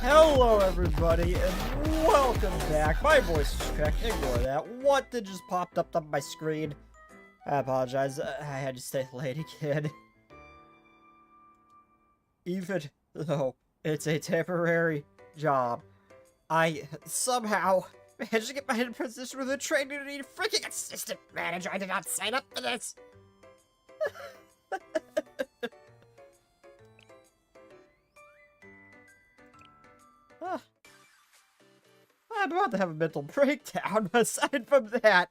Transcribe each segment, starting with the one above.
Hello everybody and welcome back. My voice is cracked, ignore that. What did just popped up on my screen? I apologize, I had to stay late again. Even though it's a temporary job, I somehow managed to get my position with a training to need a freaking assistant manager. I did not sign up for this. I'm about to have a mental breakdown. Aside from that,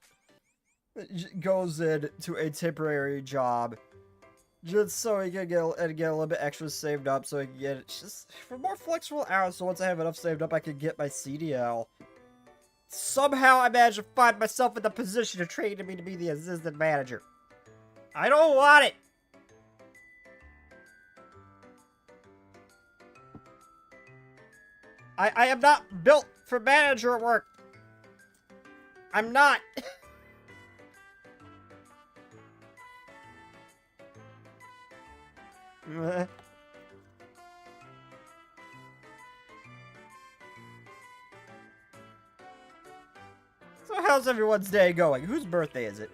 it goes into a temporary job just so he can get a little bit extra saved up, so he can get it just for more flexible hours. So once I have enough saved up, I can get my CDL. Somehow, I managed to find myself in the position of training me to be the assistant manager. I don't want it. I am not built for manager work. I'm not. So how's everyone's day going? Whose birthday is it?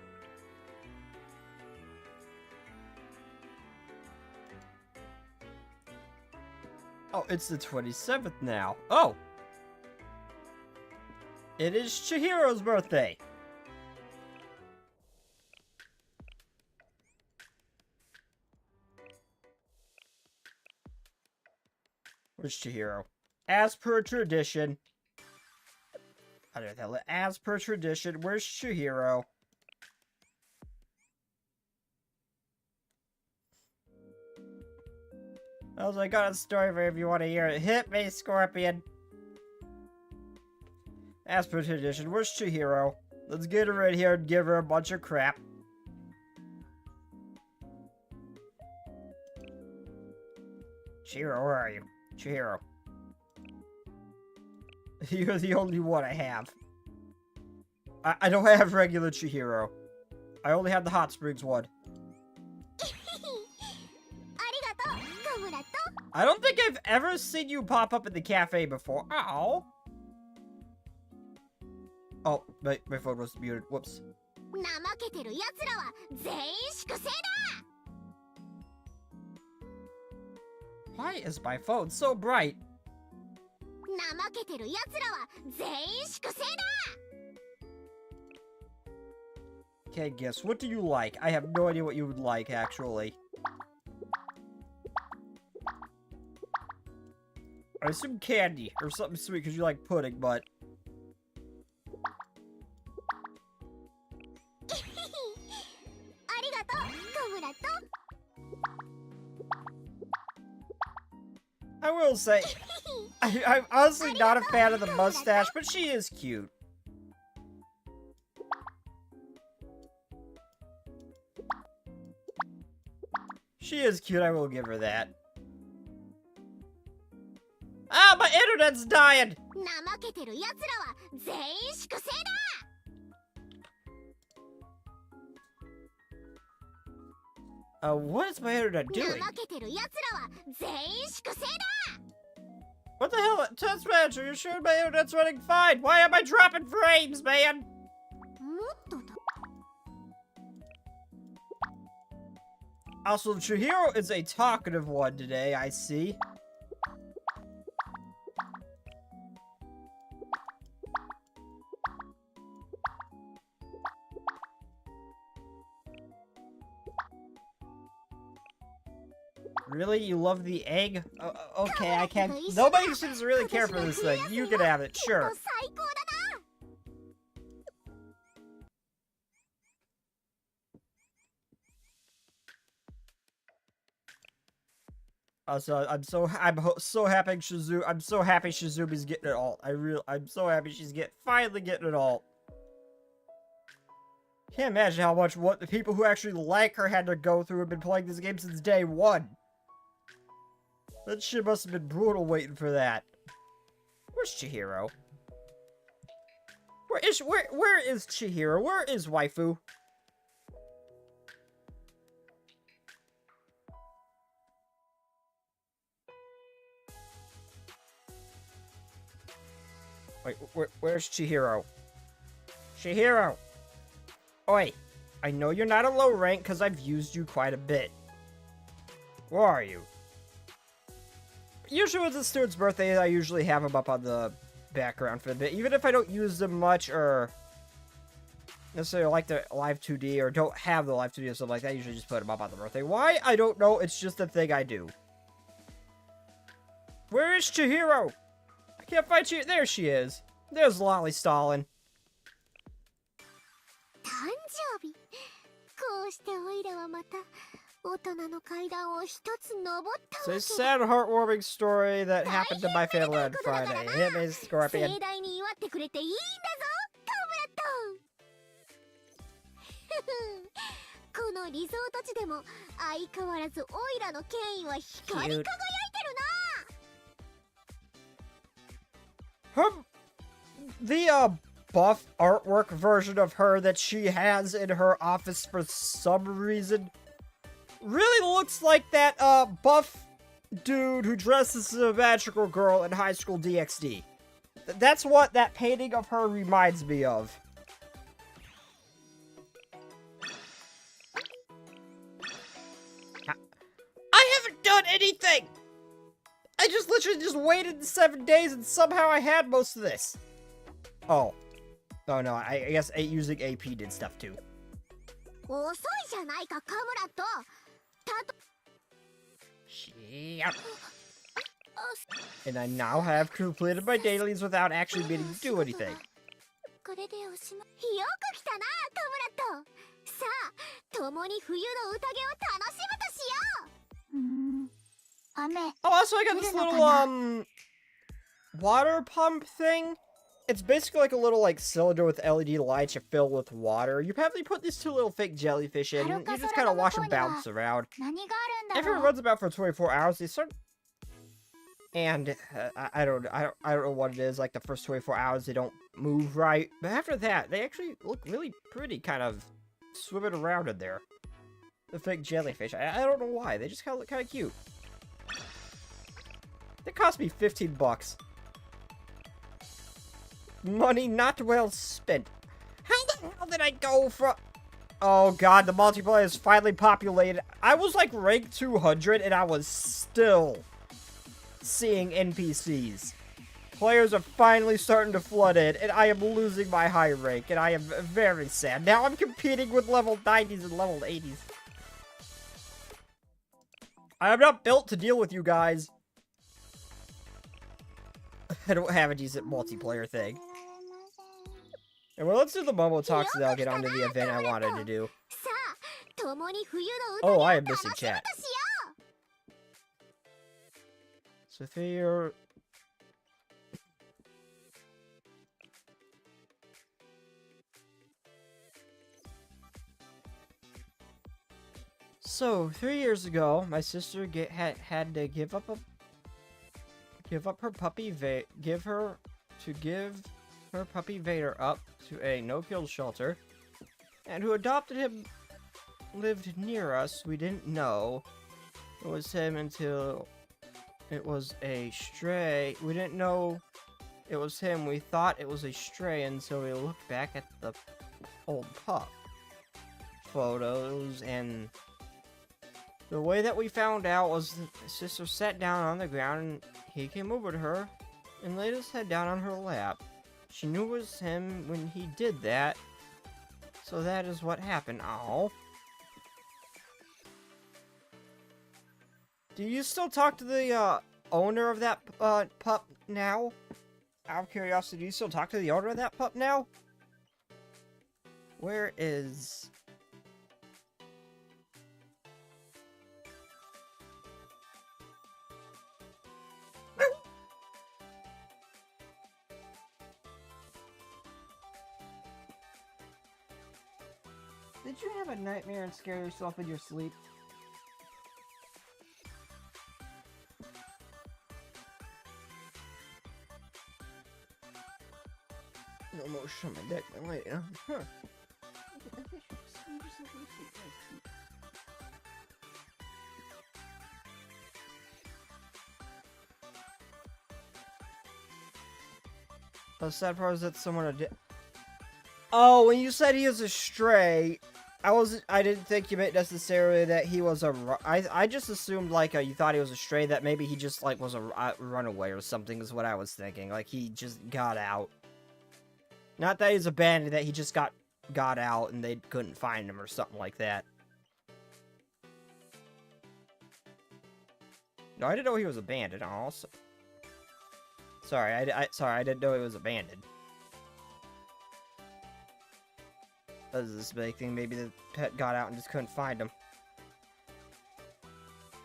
Oh, it's the 27th now. Oh! It is Chihiro's birthday! Where's Chihiro? As per tradition... As per tradition, where's Chihiro? Also, I got a story for you if you want to hear it. Hit me, Scorpion! As per tradition, where's Chihiro? Let's get her in here and give her a bunch of crap. Chihiro, where are you? Chihiro. You're the only one I have. I don't have regular Chihiro. I only have the Hot Springs one. I don't think I've ever seen you pop up in the cafe before. Ow. Oh, my phone was muted. Whoops. Why is my phone so bright? Okay, guess. What do you like? I have no idea what you would like, actually. I assume candy or something sweet because you like pudding, but... I will say, I'm honestly not a fan of the mustache, but she is cute. She is cute, I will give her that. Ah, my internet's dying! What is my internet doing? What the hell? Test manager, you're sure my internet's running fine? Why am I dropping frames, man? Also, Chihiro is a talkative one today, I see. Really? You love the egg? Okay, I can't. Nobody seems to really care for this thing. You can have it, sure. Also, I'm so happy Shizumi's getting it all. I'm so happy she's finally getting it all. Can't imagine how much what the people who actually like her had to go through. Have been playing this game since day one. That shit must have been brutal waiting for that. Where's Chihiro? Where is Chihiro? Where is waifu? Wait, where's Chihiro? Chihiro! Oi! I know you're not a low rank because I've used you quite a bit. Where are you? Usually with the student's birthday, I usually have them up on the background for a bit. Even if I don't use them much or necessarily like the live 2D or don't have the live 2D or something like that, I usually just put them up on the birthday. Why? I don't know. It's just a thing I do. Where is Chihiro? I can't find Chihiro. There she is. There's Lolly Stalin. It's a sad, heartwarming story that happened to my family on Friday. Him is Scorpion. Cute. The buff artwork version of her that she has in her office for some reason really looks like that buff dude who dresses as a magical girl in High School DxD. That's what that painting of her reminds me of. I haven't done anything! I just literally just waited 7 days and somehow I had most of this. Oh. Oh no, I guess using AP did stuff too. And I now have completed my dailies without actually needing to do anything. Oh, also I got this little, water pump thing. It's basically like a little, like, cylinder with LED lights you fill with water. You probably put these 2 little fake jellyfish in, and you just kind of watch them bounce around. After it runs about for 24 hours, they start... And, I don't know what it is, like, the first 24 hours they don't move right. But after that, they actually look really pretty, kind of swimming around in there. The fake jellyfish. I don't know why, they just kind of look kind of cute. They cost me 15 bucks. Money not well spent. How the hell did I go from... Oh god, the multiplayer is finally populated. I was like rank 200 and I was still seeing NPCs. Players are finally starting to flood in and I am losing my high rank and I am very sad. Now I'm competing with level 90s and level 80s. I am not built to deal with you guys. I don't have a decent multiplayer thing. And well, let's do the Momo talks and then I'll get on to the event I wanted to do. Oh, I am missing chat. So 3 years... So, 3 years ago, my sister had to give up her puppy give her puppy Vader up to a no-kill shelter, and who adopted him lived near us. We didn't know it was him until it was a stray. We didn't know it was him. We thought it was a stray until we looked back at the old pup photos, and the way that we found out was that my sister sat down on the ground and he came over to her and laid his head down on her lap. She knew it was him when he did that, so that is what happened. Ow. Do you still talk to the owner of that pup now? Out of curiosity, do you still talk to the owner of that pup now? Where is... Did you have a nightmare and scare yourself in your sleep? No motion on my deck, my light, huh? The sad part is that someone did. Oh, when you said he was a stray, I didn't think you meant necessarily that he was I just assumed, like, you thought he was a stray, that maybe he just, like, was a runaway or something is what I was thinking. Like, he just got out. Not that he's abandoned, that he just got out and they couldn't find him or something like that. No, I didn't know he was abandoned, also. Sorry, I didn't know he was abandoned. Does this big thing? Maybe the pet got out and just couldn't find him.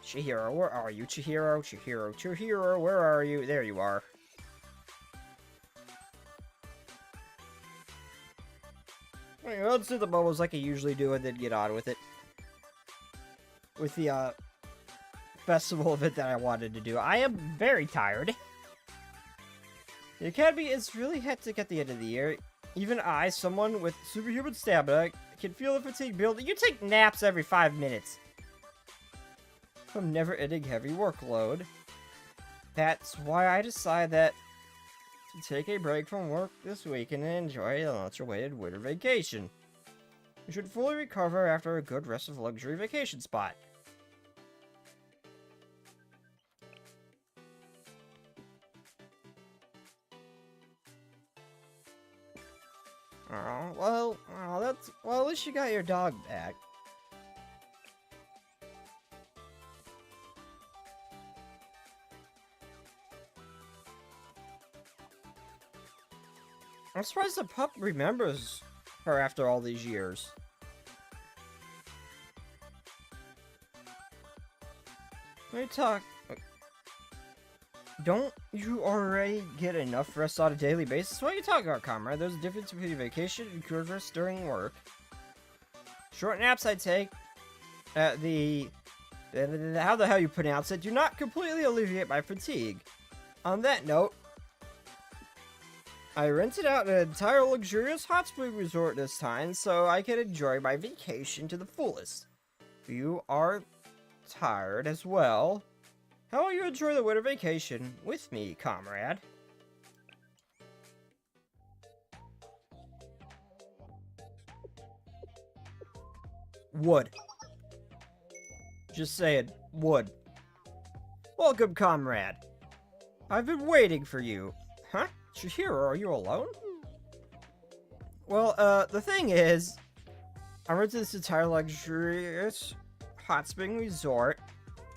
Chihiro, where are you? Chihiro, Chihiro, Chihiro, where are you? There you are. Anyway, let's do the bubbles like I usually do and then get on with it. With the, festival event that I wanted to do. I am very tired. The Academy is really hectic at the end of the year. Even I, someone with superhuman stamina, can feel the fatigue building. You take naps every 5 minutes. From never-ending heavy workload. That's why I decided that to take a break from work this weekend and enjoy a much-awaited winter vacation. You should fully recover after a good rest of a luxury vacation spot. Oh, well, at least you got your dog back. I'm surprised the pup remembers her after all these years. Let me talk. Don't you already get enough rest on a daily basis? What are you talking about, comrade? There's a difference between vacation and good rest during work. Short naps I take at how the hell you pronounce it, do not completely alleviate my fatigue. On that note, I rented out an entire luxurious hot spring resort this time so I can enjoy my vacation to the fullest. You are tired as well. How will you enjoy the winter vacation with me, comrade? Wood. Just saying, wood. Welcome, comrade. I've been waiting for you. Huh? Chihiro, are you alone? Well, the thing is, I rented this entire luxurious hot spring resort,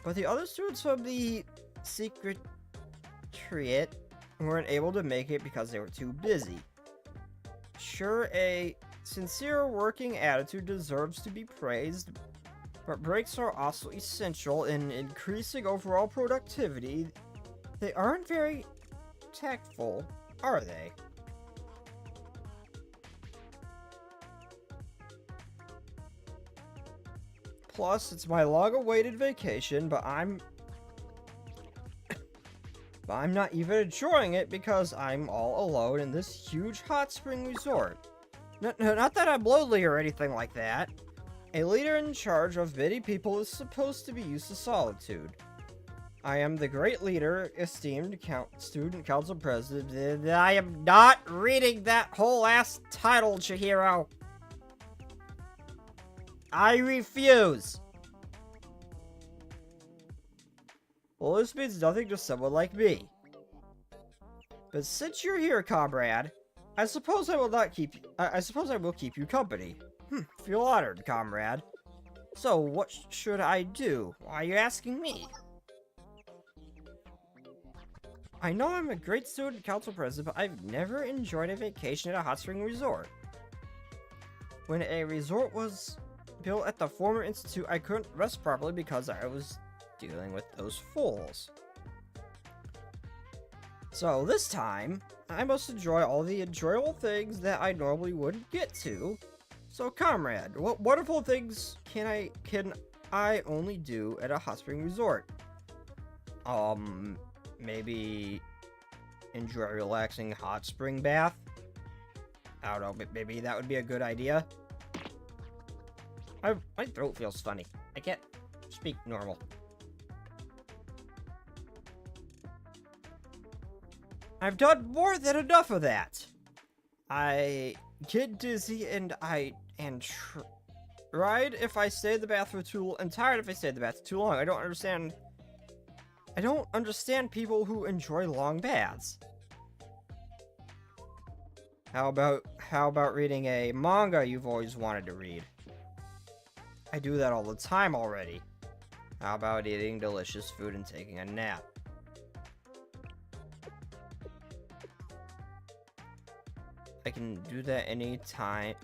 but the other students from the secretariat weren't able to make it because they were too busy. Sure, a sincere working attitude deserves to be praised, but breaks are also essential in increasing overall productivity. They aren't very tactful, are they? Plus, it's my long-awaited vacation, but I'm not even enjoying it because I'm all alone in this huge hot spring resort. Not that I'm lonely or anything like that. A leader in charge of many people is supposed to be used to solitude. I am the great leader, esteemed student council president, and I am not reading that whole ass title, Chihiro. I refuse. Well, this means nothing to someone like me. But since you're here, comrade, I suppose I will keep you company. Feel honored, comrade. So, what should I do? Why are you asking me? I know I'm a great student council president, but I've never enjoyed a vacation at a hot spring resort. When a resort was built at the former institute, I couldn't rest properly because I was dealing with those fools. So this time, I must enjoy all the enjoyable things that I normally wouldn't get to. So comrade, what wonderful things can I only do at a hot spring resort? Maybe enjoy a relaxing hot spring bath? I don't know, maybe that would be a good idea. My throat feels funny. I can't speak normal. I've done more than enough of that. I get dizzy and tried if I stay in the bath for too long, and tired if I stay in the bath too long. I don't understand people who enjoy long baths. How about reading a manga you've always wanted to read? I do that all the time already. How about eating delicious food and taking a nap? I can do that anytime.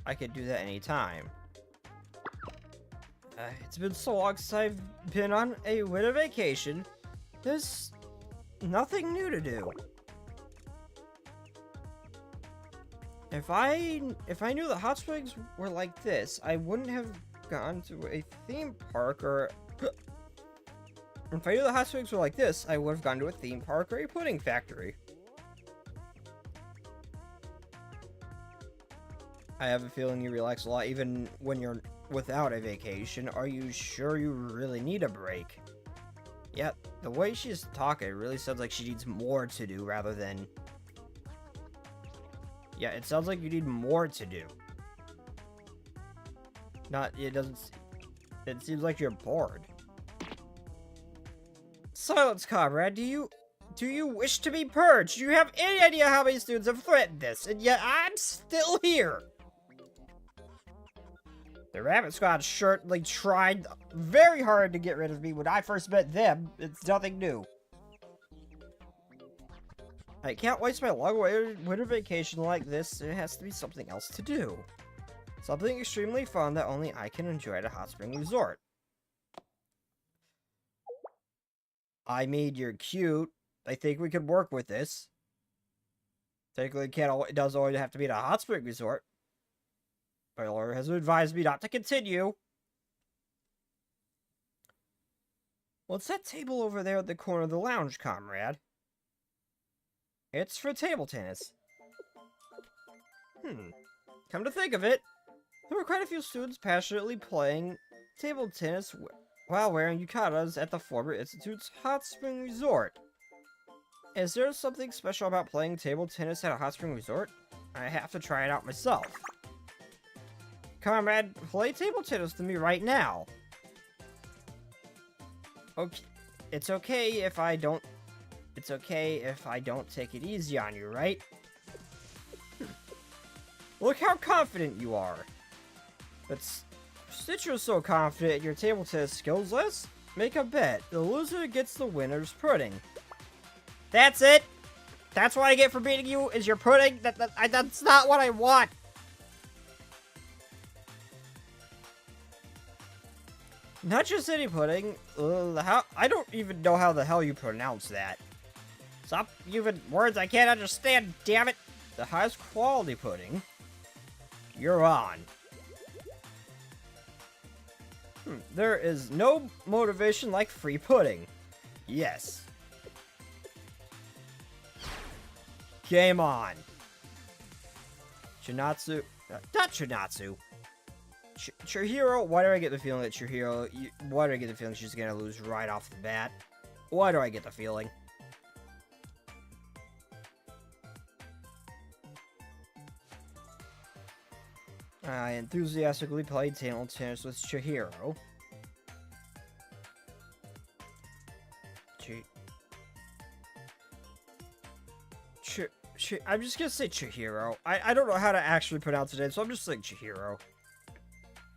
It's been so long since I've been on a winter vacation. There's nothing new to do. If I knew the hot springs were like this, I wouldn't have gone to a theme park or... If I knew the hot springs were like this, I would have gone to a theme park or a pudding factory. I have a feeling you relax a lot even when you're without a vacation. Are you sure you really need a break? Yeah, the way she's talking, it really sounds like she needs more to do rather than... Yeah, it sounds like you need more to do. It seems like you're bored. Silence, comrade. Do you wish to be purged? Do you have any idea how many students have threatened this? And yet I'm still here. The Rabbit Squad certainly tried very hard to get rid of me when I first met them. It's nothing new. I can't waste my long winter vacation like this. There has to be something else to do. Something extremely fun that only I can enjoy at a hot spring resort. I mean, you're cute. I think we could work with this. Technically, it doesn't always have to be at a hot spring resort. My lawyer has advised me not to continue. What's that table over there at the corner of the lounge, comrade? It's for table tennis. Come to think of it, there were quite a few students passionately playing table tennis while wearing yukatas at the former institute's hot spring resort. Is there something special about playing table tennis at a hot spring resort? I have to try it out myself. Comrade, play table tennis to me right now. Okay, it's okay if I don't take it easy on you, right? Look how confident you are. But since you're so confident in your table tennis skills, let's make a bet. The loser gets the winner's pudding. That's it? That's what I get for beating you, is your pudding? That's not what I want. Not just any pudding. I don't even know how the hell you pronounce that. Stop using words I can't understand, damn it! The highest quality pudding. You're on. There is no motivation like free pudding. Yes. Game on. Chinatsu. Not Chinatsu. Chihiro. Why do I get the feeling that Chihiro... Why do I get the feeling she's gonna lose right off the bat? Why do I get the feeling? I enthusiastically played table tennis with Chihiro. I'm just gonna say Chihiro. I don't know how to actually pronounce it, so I'm just saying Chihiro.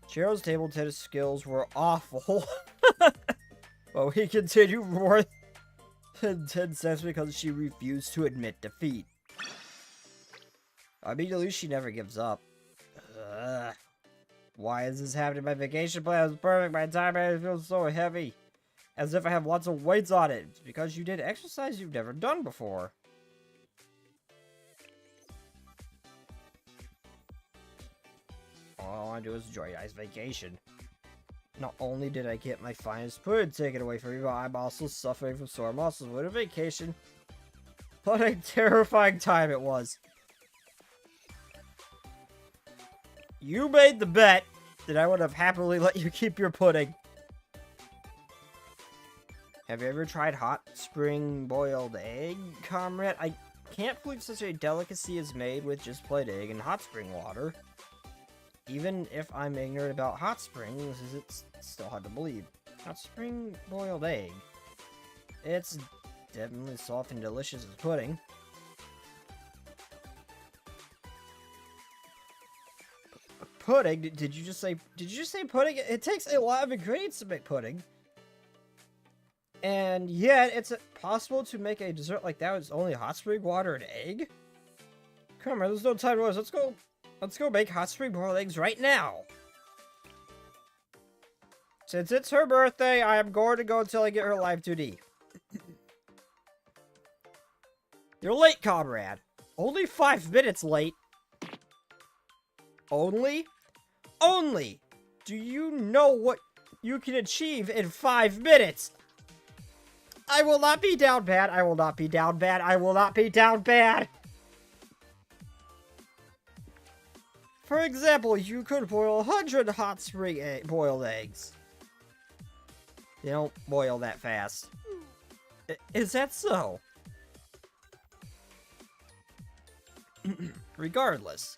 Chihiro's table tennis skills were awful. But we continued more than 10 seconds because she refused to admit defeat. I mean, at least she never gives up. Why is this happening? My vacation plan was perfect. My time management feels so heavy. As if I have lots of weights on it. It's because you did exercise you've never done before. All I want to do is enjoy a nice vacation. Not only did I get my finest pudding taken away from me, but I'm also suffering from sore muscles. What a vacation. What a terrifying time it was. You made the bet that I would have happily let you keep your pudding. Have you ever tried hot spring boiled egg, comrade? Can't believe such a delicacy is made with just plain egg and hot spring water. Even if I'm ignorant about hot springs, it's still hard to believe. Hot spring boiled egg. It's definitely soft and delicious as pudding. Pudding? Did you just say pudding? It takes a lot of ingredients to make pudding. And yet, it's possible to make a dessert like that with only hot spring water and egg? Come on, there's no time to waste. Let's go make hot spring boiled eggs right now. Since it's her birthday, I am going to go until I get her live 2D. You're late, comrade. Only 5 minutes late. Only? Only! Do you know what you can achieve in 5 minutes? I will not be down bad. I will not be down bad. I will not be down bad. For example, you could boil 100 hot spring boiled eggs. They don't boil that fast. Is that so? Regardless,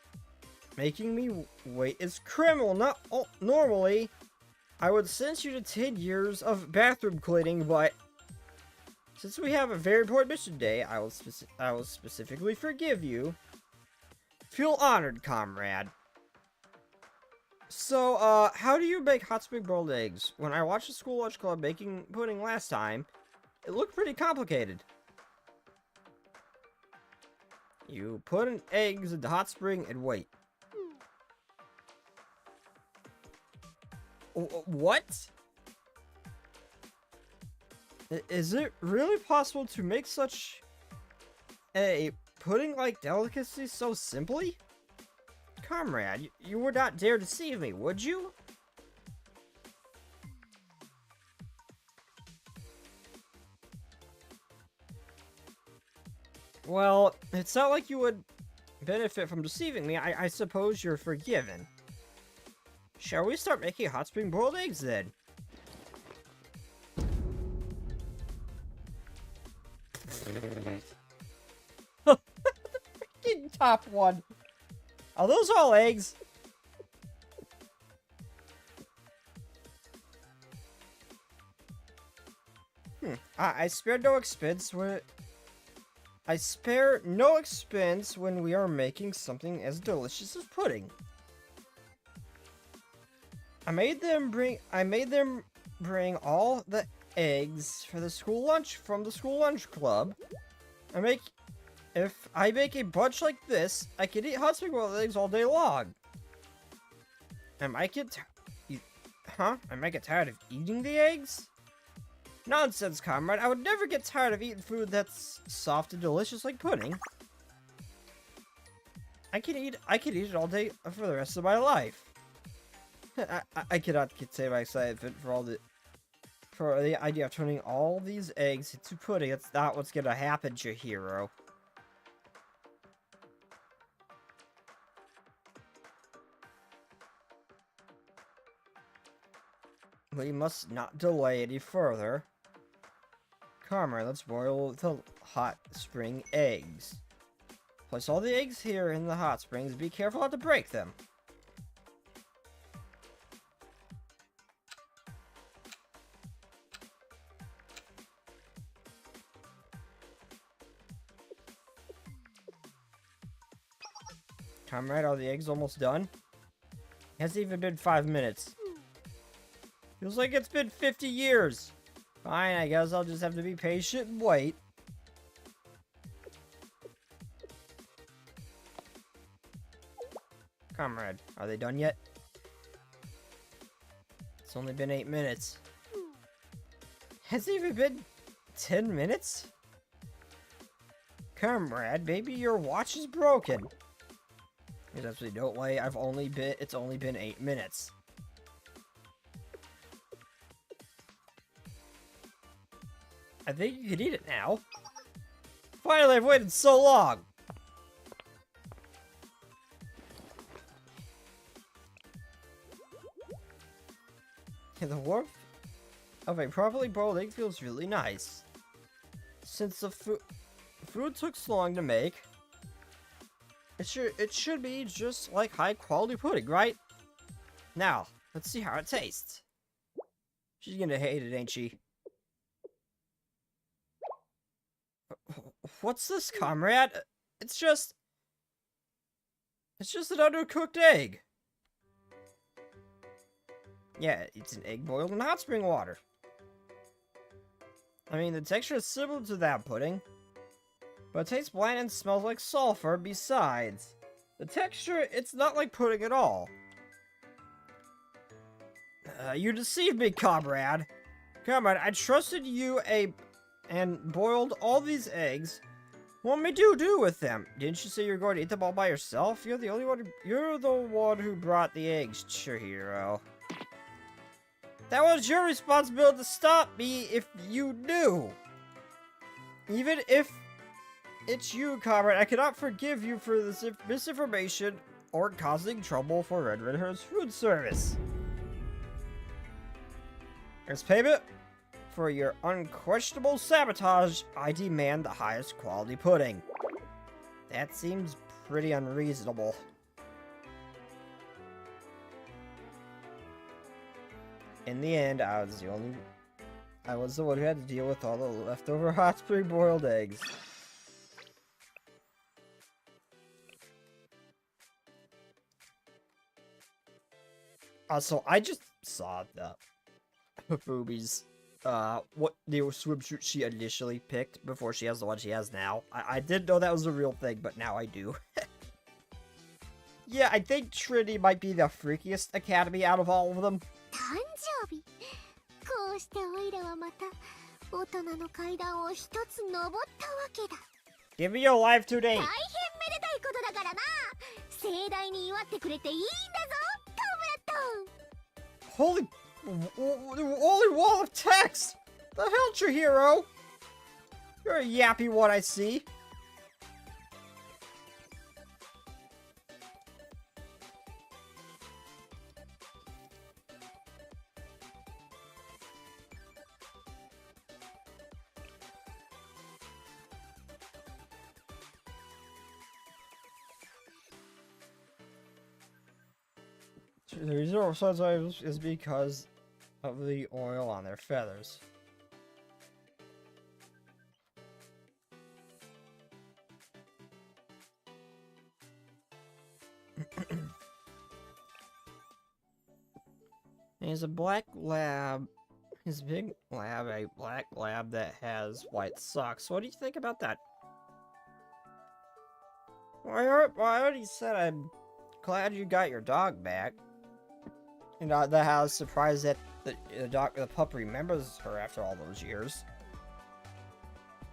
making me wait is criminal. Not normally, I would sentence you to 10 years of bathroom cleaning, but since we have a very important mission today, I will specifically forgive you. Feel honored, comrade. So, how do you make hot spring boiled eggs? When I watched the school lunch club making pudding last time, it looked pretty complicated. You put in eggs into hot spring and wait. What? Is it really possible to make such a pudding-like delicacy so simply? Comrade, you would not dare deceive me, would you? Well, it's not like you would benefit from deceiving me. I suppose you're forgiven. Shall we start making hot spring boiled eggs then? The freaking top one. Are those all eggs? I spare no expense when we are making something as delicious as pudding. I made them bring all the eggs for the school lunch from the school lunch club. If I make a bunch like this, I can eat hot spring boiled eggs all day long. I might get tired of eating the eggs? Nonsense, comrade. I would never get tired of eating food that's soft and delicious like pudding. I can eat it all day for the rest of my life. I cannot contain my excitement for the idea of turning all these eggs into pudding. That's not what's gonna happen, Chihiro. We must not delay any further. Comrade, let's boil the hot spring eggs. Place all the eggs here in the hot springs. Be careful not to break them. Comrade, are the eggs almost done? It hasn't even been 5 minutes. Feels like it's been 50 years. Fine, I guess I'll just have to be patient and wait. Comrade, are they done yet? It's only been 8 minutes. Has it even been 10 minutes? Comrade, maybe your watch is broken. There's absolutely no way. It's only been 8 minutes. I think you can eat it now. Finally, I've waited so long. The warmth of a properly boiled egg feels really nice. Since the food took so long to make. It should be just like high quality pudding, right? Now, let's see how it tastes. She's gonna hate it, ain't she? What's this, comrade? It's just an undercooked egg. Yeah, it's an egg boiled in hot spring water. I mean, the texture is similar to that pudding, but it tastes bland and smells like sulfur besides. The texture, it's not like pudding at all. You deceived me, comrade. Comrade, I trusted you and boiled all these eggs. What may you do with them? Didn't you say you were going to eat them all by yourself? You're the one who brought the eggs, Chihiro. That was your responsibility to stop me if you knew. Even if it's you, comrade, I cannot forgive you for this misinformation or causing trouble for Red Redhead's food service. As payment for your unquestionable sabotage, I demand the highest quality pudding. That seems pretty unreasonable. In the end, I was the one who had to deal with all the leftover hot spring boiled eggs. Also, I just saw the Boobies, what the swimsuit she initially picked before she has the one she has now. I didn't know that was a real thing, but now I do. Yeah, I think Trinity might be the freakiest academy out of all of them. Give me your life today. Holy wall of text! The hell, Chihiro? You're a yappy one, I see. The reason sometimes is because of the oil on their feathers. He's a black lab. His big lab, a black lab that has white socks. What do you think about that? Well, I already said I'm glad you got your dog back. You know, that I was surprised that the pup remembers her after all those years.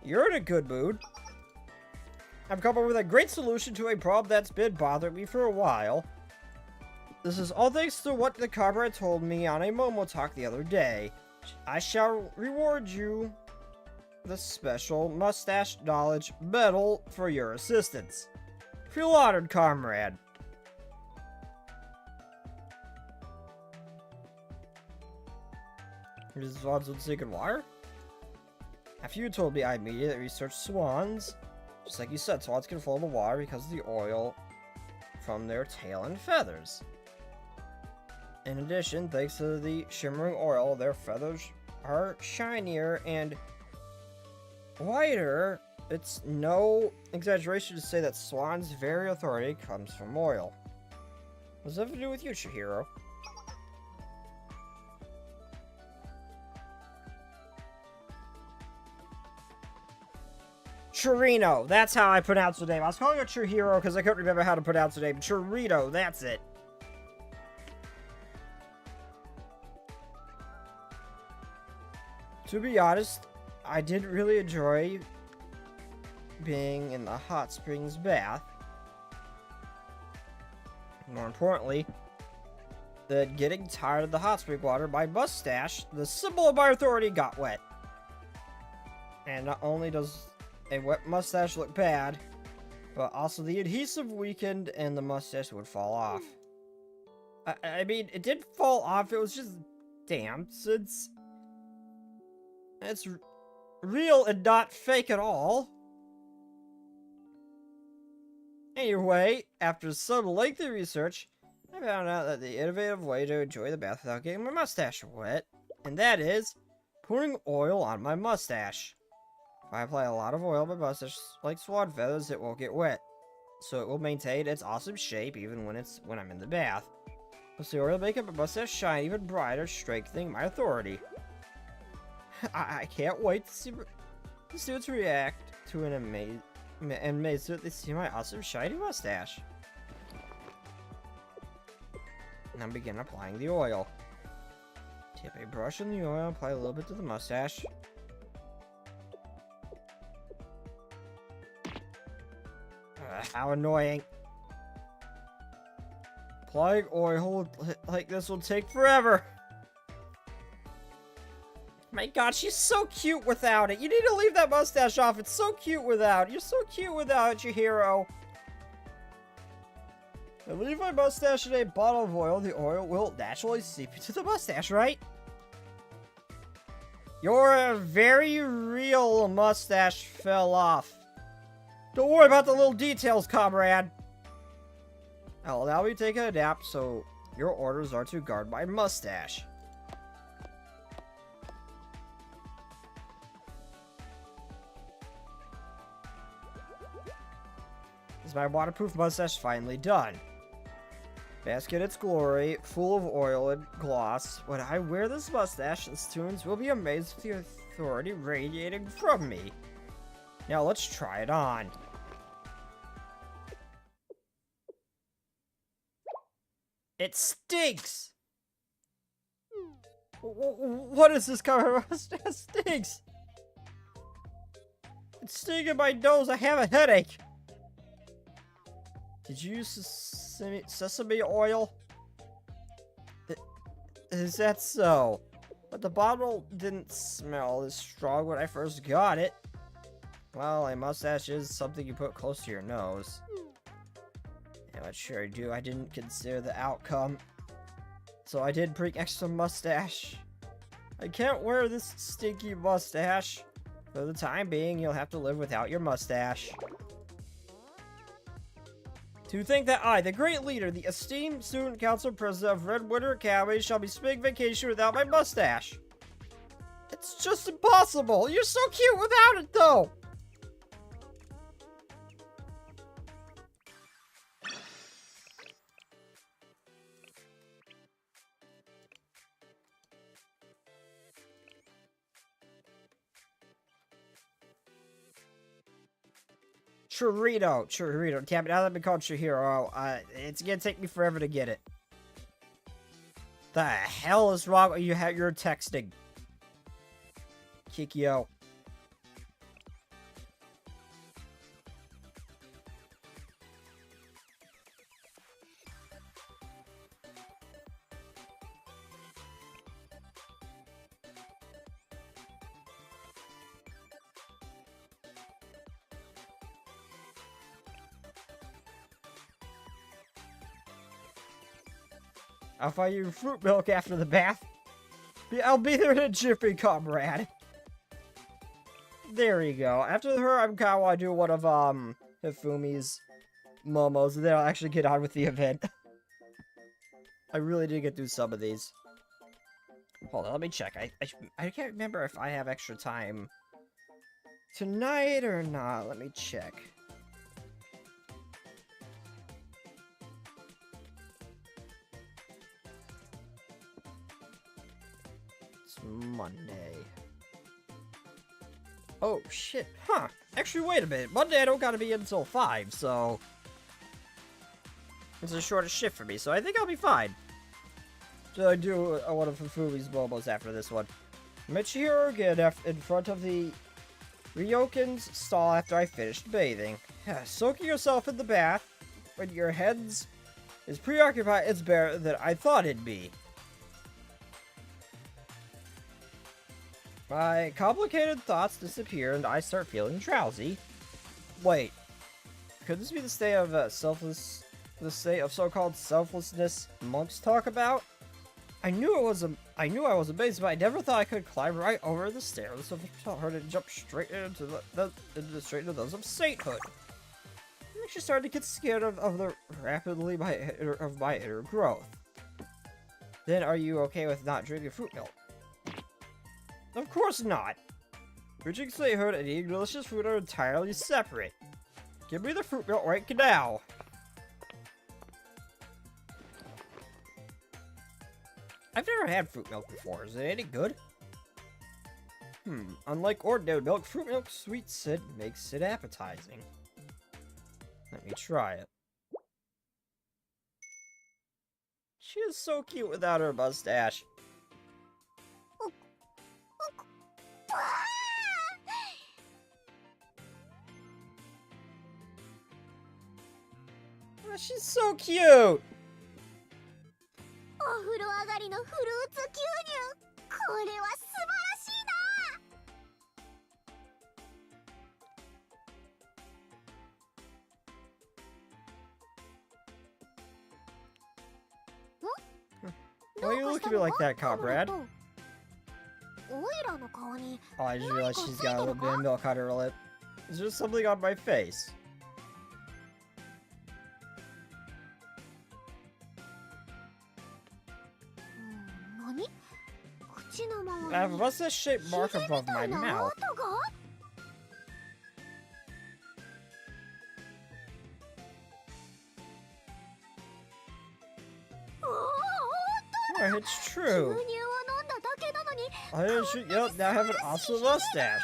You're in a good mood. I've come up with a great solution to a problem that's been bothering me for a while. This is all thanks to what the comrade told me on a Momo talk the other day. I shall reward you the special mustache knowledge medal for your assistance. Feel honored, comrade. Here's swans with sacred water? After you told me, I immediately researched swans. Just like you said, swans can float in the water because of the oil from their tail and feathers. In addition, thanks to the shimmering oil, their feathers are shinier and whiter. It's no exaggeration to say that swans' very authority comes from oil. What does that have to do with you, Chihiro? Chirino, that's how I pronounce the name. I was calling her Chihiro because I couldn't remember how to pronounce the name. Chirino, that's it. To be honest, I didn't really enjoy being in the hot springs bath. More importantly, than getting tired of the hot spring water, my mustache, the symbol of my authority, got wet. And not only does a wet mustache look bad, but also the adhesive weakened and the mustache would fall off. I mean, it didn't fall off, it was just damp, since it's real and not fake at all. Anyway, after some lengthy research, I found out that the innovative way to enjoy the bath without getting my mustache wet, and that is pouring oil on my mustache. If I apply a lot of oil on my mustache, like swan feathers, it won't get wet, so it will maintain its awesome shape even when I'm in the bath. Plus, the oil will make my mustache shine even brighter, strengthening my authority. I can't wait to see the students react to an amazed that they see my awesome shiny mustache. Now begin applying the oil. Tip a brush in the oil, apply a little bit to the mustache. How annoying. Applying oil like this will take forever. My god, she's so cute without it. You need to leave that mustache off. It's so cute without. You're so cute without your hero. I leave my mustache in a bottle of oil. The oil will naturally seep into the mustache, right? Your very real mustache fell off. Don't worry about the little details, comrade. I'll allow you to take a nap, so your orders are to guard my mustache. Is my waterproof mustache finally done? Bask in its glory, full of oil and gloss. When I wear this mustache, the students will be amazed with the authority radiating from me. Now let's try it on. It stinks! What is this color? It stinks! It's stinging my nose. I have a headache. Did you use sesame oil? Is that so? But the bottle didn't smell as strong when I first got it. Well, a mustache is something you put close to your nose. Yeah, what sure I do. I didn't consider the outcome. So I did bring extra mustache. I can't wear this stinky mustache. For the time being, you'll have to live without your mustache. To think that I, the great leader, the esteemed student council president of Red Winter Academy, shall be spending vacation without my mustache. It's just impossible. You're so cute without it, though. Churrito. Damn it, now that I've been called Chihiro, it's gonna take me forever to get it. The hell is wrong with you? You're texting. Kikyo. I'll find you fruit milk after the bath. I'll be there in a jiffy, comrade. There you go. After her, I'm kind of want to do one of, Hifumi's momos, and then I'll actually get on with the event. I really did get through some of these. Hold on, let me check. I can't remember if I have extra time tonight or not. Let me check. Monday. Oh, shit. Huh. Actually, wait a minute. Monday I don't gotta be in until 5, so... It's the shortest shift for me, so I think I'll be fine. So I do one of Fufumi's momos after this one. Met you here again in front of the Ryokan's stall after I finished bathing. Soaking yourself in the bath when your head's is preoccupied is better than I thought it'd be. My complicated thoughts disappear and I start feeling drowsy. Wait, could this be the state of the state of so-called selflessness monks talk about? I knew I was amazed, but I never thought I could climb right over the stairs so I heard it jump straight into those of sainthood. actually starting to get scared of the rapidly my inner growth. Then are you okay with not drinking fruit milk? Of course not. Drinking slavehood and eating delicious food are entirely separate. Give me the fruit milk right now. I've never had fruit milk before. Is it any good? Unlike ordinary milk, fruit milk sweets it, makes it appetizing. Let me try it. She is so cute without her mustache. Oh, she's so cute! お風呂上がりのフルーツ牛乳、これは素晴らしいな。 Why you look at me like that, comrade? オイラの顔に Oh, I just realized she's got a little bit of milk on her lip. Is there something on my face? I have a mustache-shaped mark above my mouth. Oh, it's true. I should, yep, now I have an awesome mustache.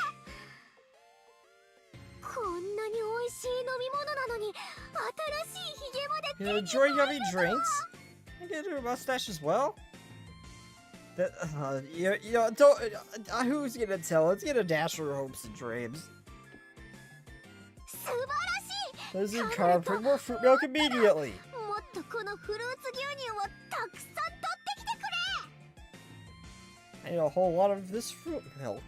You enjoy yummy drinks? I get a mustache as well? That, you know, don't, who's gonna tell? It's gonna dash her hopes and dreams. Listen, Carl, bring more fruit milk immediately. I need a whole lot of this fruit milk.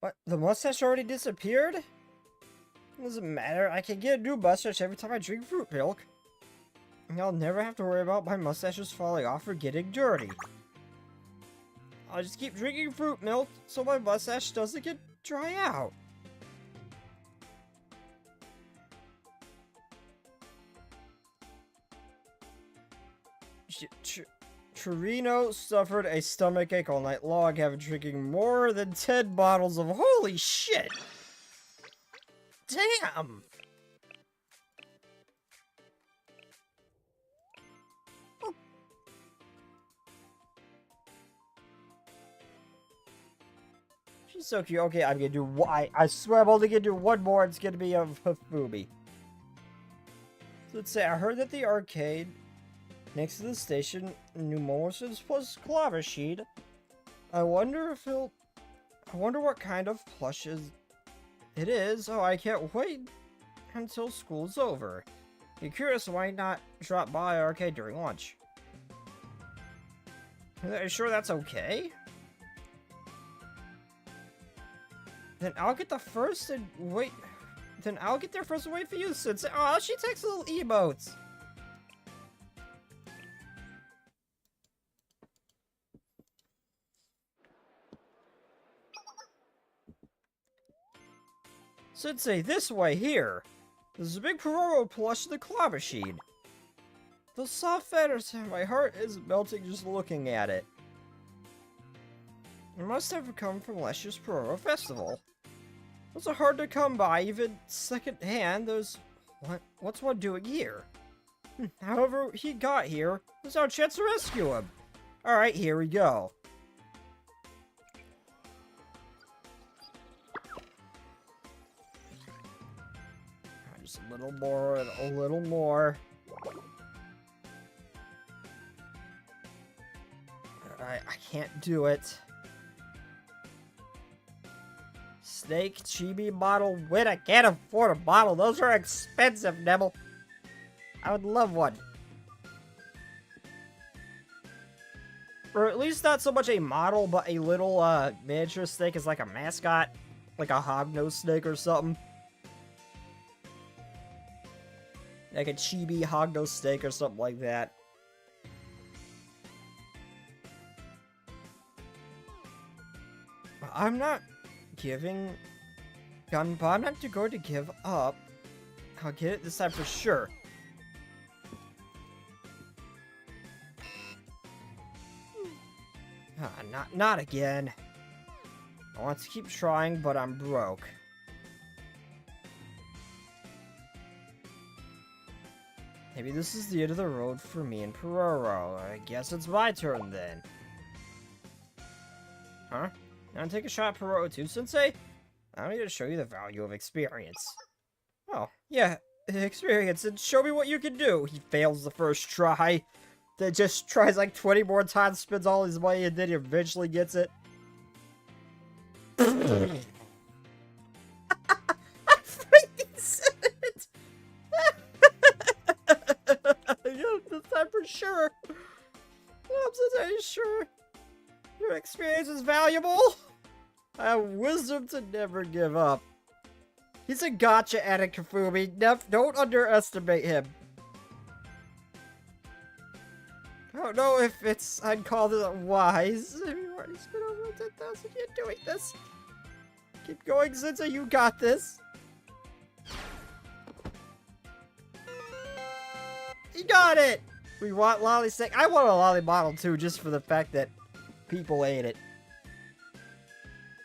What? The mustache already disappeared? Doesn't matter. I can get a new mustache every time I drink fruit milk. And I'll never have to worry about my mustaches falling off or getting dirty. I'll just keep drinking fruit milk so my mustache doesn't get dry out. Torino suffered a stomachache all night long after drinking more than 10 bottles of holy shit! Damn! She's so cute. Okay, I'm gonna do I swear I'm only gonna do one more. It's gonna be of Hasumi. So let's say I heard that the arcade next to the station, new Momos's plus clover sheet. I wonder what kind of plush it is. Oh, I can't wait until school's over. If you're curious, why not drop by our arcade during lunch? Are you sure that's okay? Then I'll get the first and wait. Then I'll get there first and wait for you, since oh, she takes little emotes. Sensei, this way, here. There's a big Pororo plush in the clover machine. Those soft feathers, my heart is melting just looking at it. It must have come from last year's Pororo festival. Those are hard to come by, even second hand. What's one doing here? However he got here, there's our chance to rescue him. Alright, here we go. Just a little more and a little more. Alright, I can't do it. Snake chibi bottle win. I can't afford a bottle. Those are expensive, Nebel. I would love one. Or at least not so much a model, but a little miniature snake as like a mascot. Like a hognose snake or something. Like a chibi hog no steak or something like that. I'm not giving... I'm not going to give up. I'll get it this time for sure. Not again. I want to keep trying, but I'm broke. Maybe this is the end of the road for me and Pororo. I guess it's my turn then. Huh? You wanna take a shot at Pororo too, Sensei? I need to show you the value of experience. Oh, yeah, experience, and show me what you can do. He fails the first try. Then just tries like 20 more times, spends all his money, and then he eventually gets it. I freaking said it! Yeah, this time for sure. I'm so sure. Your experience is valuable. I have wisdom to never give up. He's a gotcha addict, Kafumi. Don't underestimate him. I don't know if I'd call this wise. Have you already spent over 10,000 years doing this? Keep going, Sensei, you got this. You got it! We want lolly steak. I want a lolly bottle too, just for the fact that people ate it.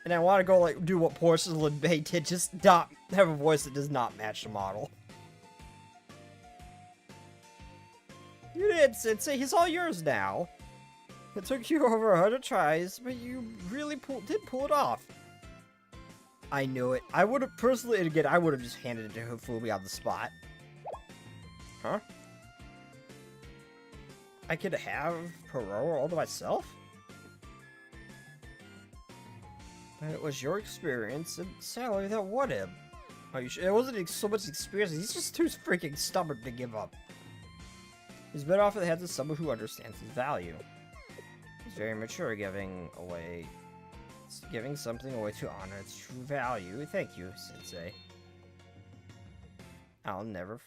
And I want to go like do what Porcelain Bay did, just not have a voice that does not match the model. You did, Sensei. He's all yours now. It took you over 100 tries, but you really did pull it off. I knew it. I would have personally, again, I would have just handed it to Hifumi on the spot. Huh? I could have Pororo all to myself? But it was your experience and salary that won him. Are you sure? It wasn't so much experience, he's just too freaking stubborn to give up. He's better off in the hands of someone who understands his value. He's very mature, giving something away to honor its true value. Thank you, Sensei. I'll never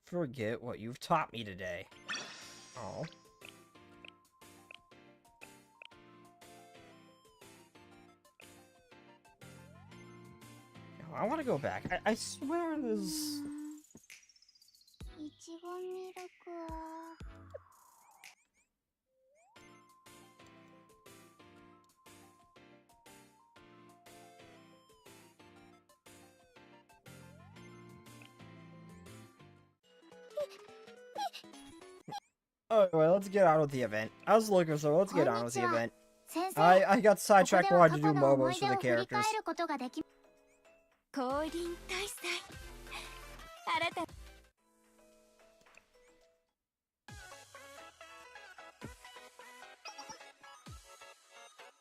forget what you've taught me today. Oh. I want to go back. I swear there's... Oh, well, let's get on with the event. I was looking, so let's get on with the event. I got sidetracked wanting to do momos for the characters.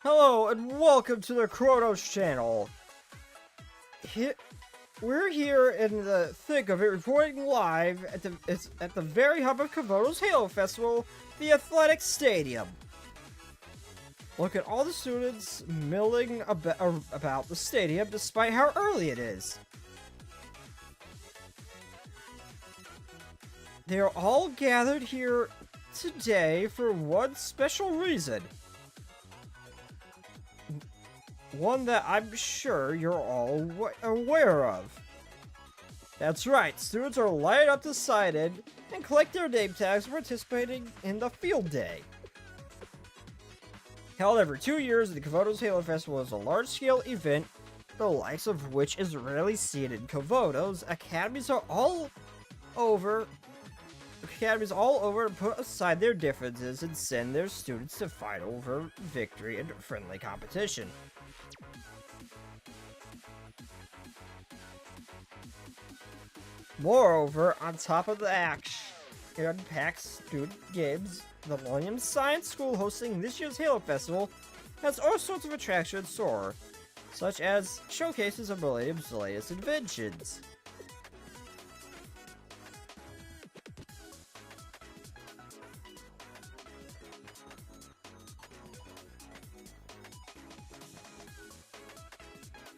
Hello, and welcome to the Kivotos channel. We're here in the thick of it, reporting live at the very hub of Kivotos Halo Festival, the Athletic Stadium. Look at all the students milling about the stadium, despite how early it is. They are all gathered here today for one special reason. One that I'm sure you're all aware of. That's right, students are lined up decided and collect their name tags for participating in the field day. Held every 2 years, the Kivotos Halo Festival is a large-scale event, the likes of which is rarely seen in Kivotos. Academies all over to put aside their differences and send their students to fight over victory and friendly competition. Moreover, on top of the action-packed student games, the Millennium Science School hosting this year's Halo Festival has all sorts of attractions in store, such as showcases of Millennium's latest inventions.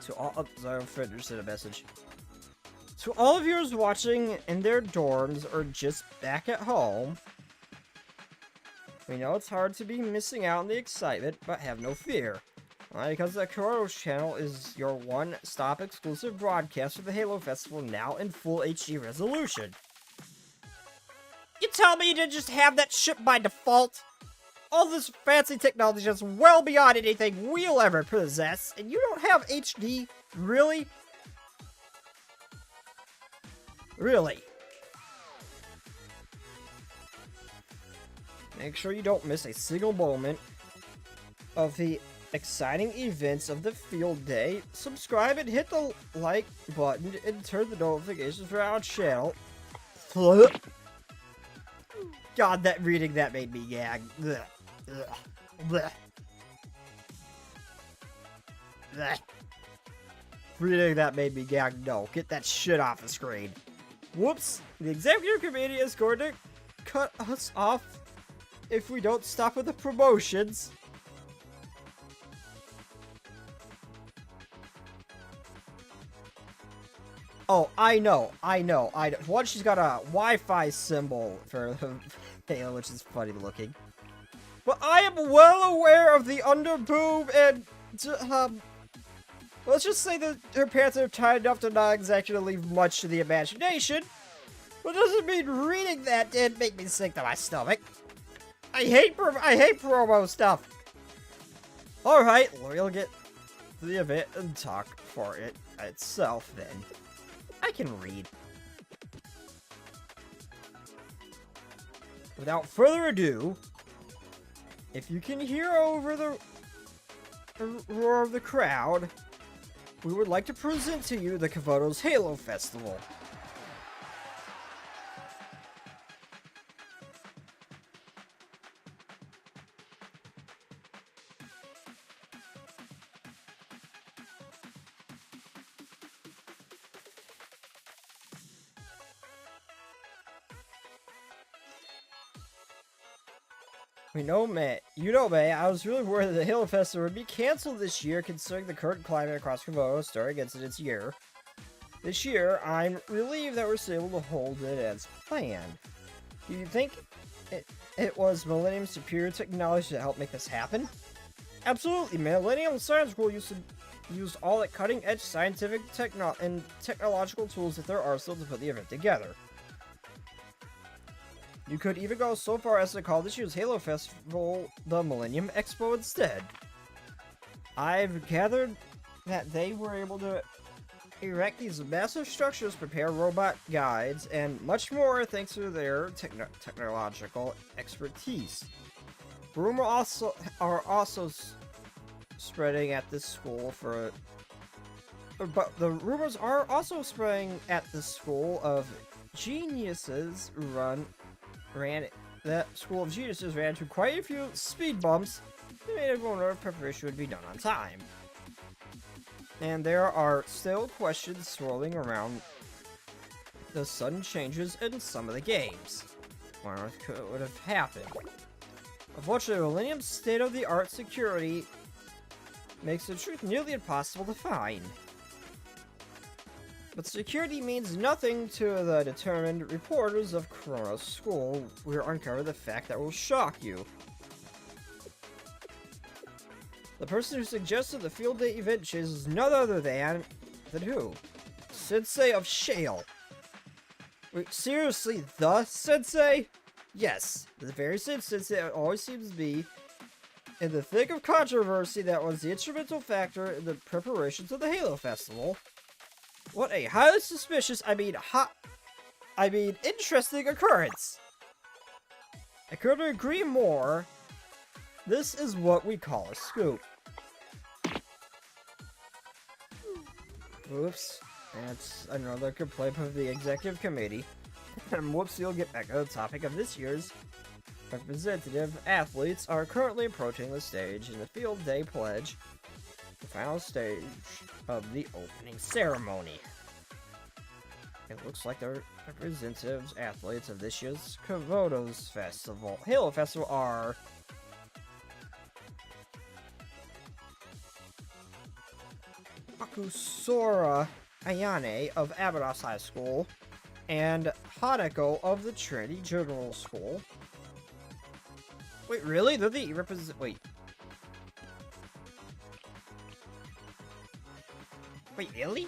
To all, sorry, I'm sent a message. To all of viewers watching in their dorms or just back at home, we know it's hard to be missing out on the excitement, but have no fear. Because the Kivotos channel is your one-stop exclusive broadcast for the Halo Festival, now in full HD resolution. You tell me you didn't just have that shit by default? All this fancy technology is well beyond anything we'll ever possess, and you don't have HD? Really? Really? Make sure you don't miss a single moment of the exciting events of the field day. Subscribe and hit the like button and turn the notifications for our channel. God, that reading that made me gag. Blech. Blech. Blech. Blech. Reading that made me gag. No, get that shit off the screen. Whoops. The executive committee is going to cut us off if we don't stop with the promotions. Oh, I know. One, she's got a Wi-Fi symbol for Halo, which is funny looking. But I am well aware of the underboob and, let's just say that her pants are tight enough to not exactly leave much to the imagination. But doesn't mean reading that did make me sick to my stomach. I hate promo stuff. Alright, we'll get to the event and talk for it itself then. I can read. Without further ado, if you can hear over the roar of the crowd, we would like to present to you the Kivotos Halo Festival. You know, May, I was really worried that the Halo Festival would be cancelled this year considering the current climate across Kivotos during its year. This year, I'm relieved that we're still able to hold it as planned. Do you think it was Millennium's superior technology that helped make this happen? Absolutely, Millennium Science School used all the cutting-edge scientific and technological tools at their arsenal to put the event together. You could even go so far as to call this year's Halo Festival the Millennium Expo instead. I've gathered that they were able to erect these massive structures, prepare robot guides, and much more thanks to their technological expertise. Rumors are also spreading at this school but the rumors are also spreading at the school of geniuses that School of Geniuses ran into quite a few speed bumps and made everyone know preparation would be done on time. And there are still questions swirling around the sudden changes in some of the games. What on earth could have happened? Unfortunately, Millennium's state-of-the-art security makes the truth nearly impossible to find. But security means nothing to the determined reporters of Kronos School. We'll uncover the fact that will shock you. The person who suggested the field day event is none other than who? Sensei of Shale. Wait, seriously, the Sensei? Yes, the very same Sensei that always seems to be in the thick of controversy that was the instrumental factor in the preparations of the Halo Festival. What a highly suspicious, interesting occurrence. I couldn't agree more. This is what we call a scoop. Oops. That's another complaint of the executive committee. And whoops, you'll get back to the topic of this year's representative athletes are currently approaching the stage in the field day pledge, the final stage of the opening ceremony. It looks like the representatives athletes of this year's Kivotos Halo Festival are Akusora Ayane of Abydos High School, and Hanako of the Trinity General School. Wait, really? They're the represent. Wait. Wait, really?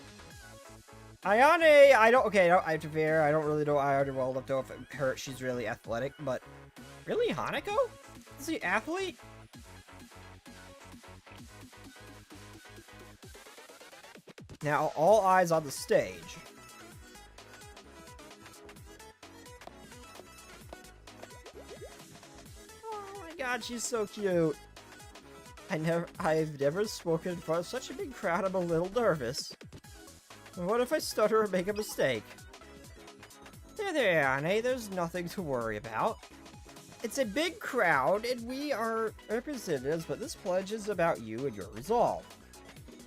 Ayane, I don't. Okay, I have to be fair. I don't really know Ayane well enough to know if she's really athletic, but really, Hanako? Is he athlete? Now, all eyes on the stage. Oh my god, she's so cute. I've never spoken in front of such a big crowd. I'm a little nervous. What if I stutter or make a mistake? There, Anne, there's nothing to worry about. It's a big crowd, and we are representatives, but this pledge is about you and your resolve.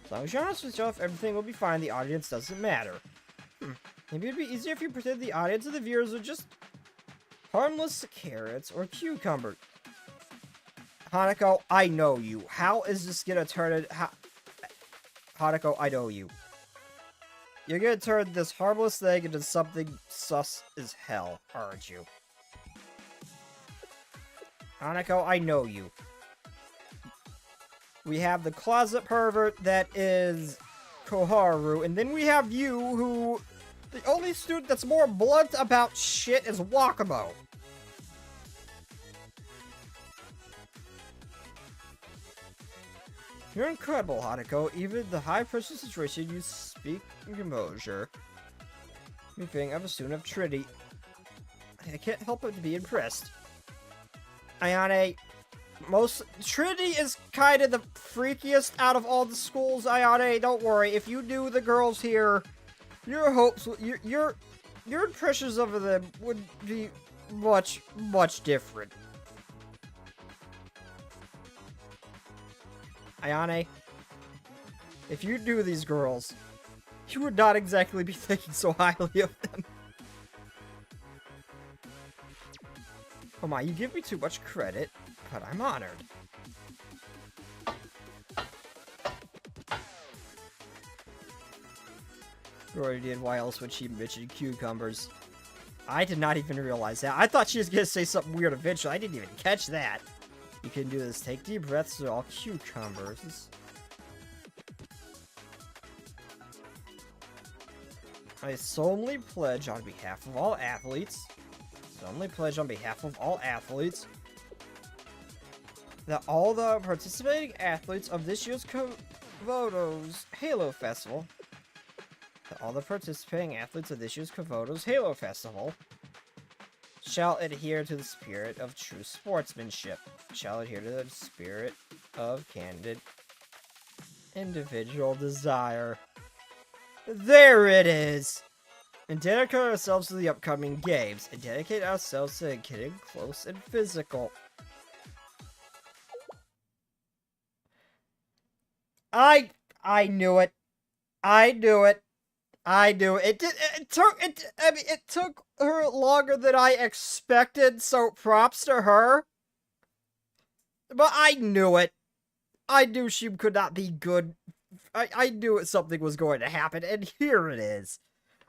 As long as you're honest with yourself, everything will be fine. The audience doesn't matter. Maybe it'd be easier if you pretend the audience and the viewers are just harmless carrots or cucumbers. Hanako, I know you. How is this gonna turn it? Hanako, I know you. You're gonna turn this harmless thing into something sus as hell, aren't you? Hanako, I know you. We have the closet pervert that is Koharu, and then we have you, who... The only student that's more blunt about shit is Wakamo. You're incredible, Hanako. Even the high-pressure situation, you speak in composure. Me being of a student of Trinity, I can't help but to be impressed. Ayane, Trinity is kind of the freakiest out of all the schools, Ayane. Don't worry, if you knew the girls here, your hopes, your impressions of them would be much, much different. Ayane, if you knew these girls, you would not exactly be thinking so highly of them. Oh my, you give me too much credit, but I'm honored. Rory did, why else would she mention cucumbers? I did not even realize that. I thought she was gonna say something weird eventually. I didn't even catch that. You can do this. Take deep breaths. They're all cucumbers. I solemnly pledge on behalf of all athletes. That all the participating athletes of this year's Kivotos Halo Festival. Shall adhere to the spirit of true sportsmanship. Shall adhere to the spirit of candid individual desire. There it is! And dedicate ourselves to the upcoming games. And dedicate ourselves to getting close and physical. I knew it. I knew it. It took her longer than I expected, so props to her. But I knew it. I knew she could not be good. I knew something was going to happen, and here it is.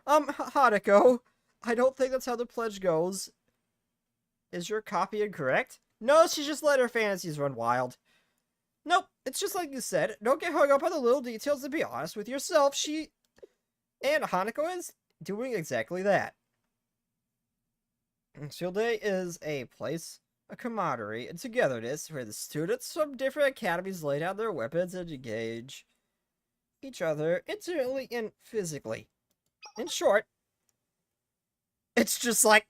Hanako, I don't think that's how the pledge goes. Is your copy incorrect? No, she just let her fantasies run wild. Nope, it's just like you said. Don't get hung up on the little details and be honest with yourself. And Hanako is doing exactly that. Field Day is a place of camaraderie and togetherness where the students from different academies lay down their weapons and engage each other intimately and physically. In short, it's just like...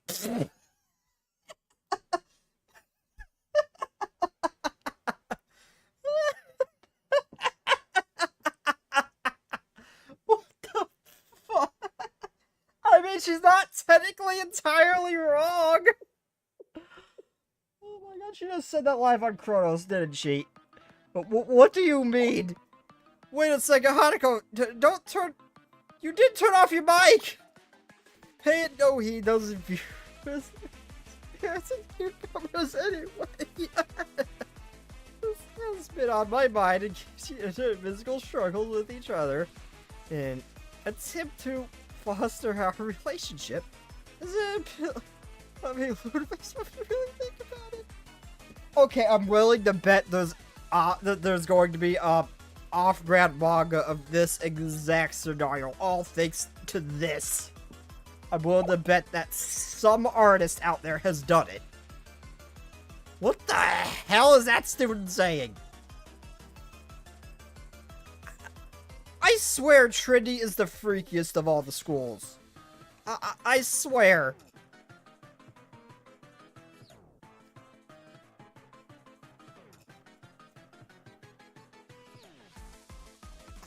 What the fuck? I mean, she's not technically entirely wrong. Oh my god, she just said that live on Chronos, didn't she? But what do you mean? Wait a second, Hanako, don't turn... You did turn off your mic! Hey, no, he doesn't view his parents and cucumbers anyway. This has been on my mind in case you enter physical struggles with each other. And attempt to foster our relationship. Is it? I mean, what am I supposed to really think about it? Okay, I'm willing to bet that there's going to be a off-brand manga of this exact scenario, all thanks to this. I'm willing to bet that some artist out there has done it. What the hell is that student saying? I swear Trinity is the freakiest of all the schools. I swear.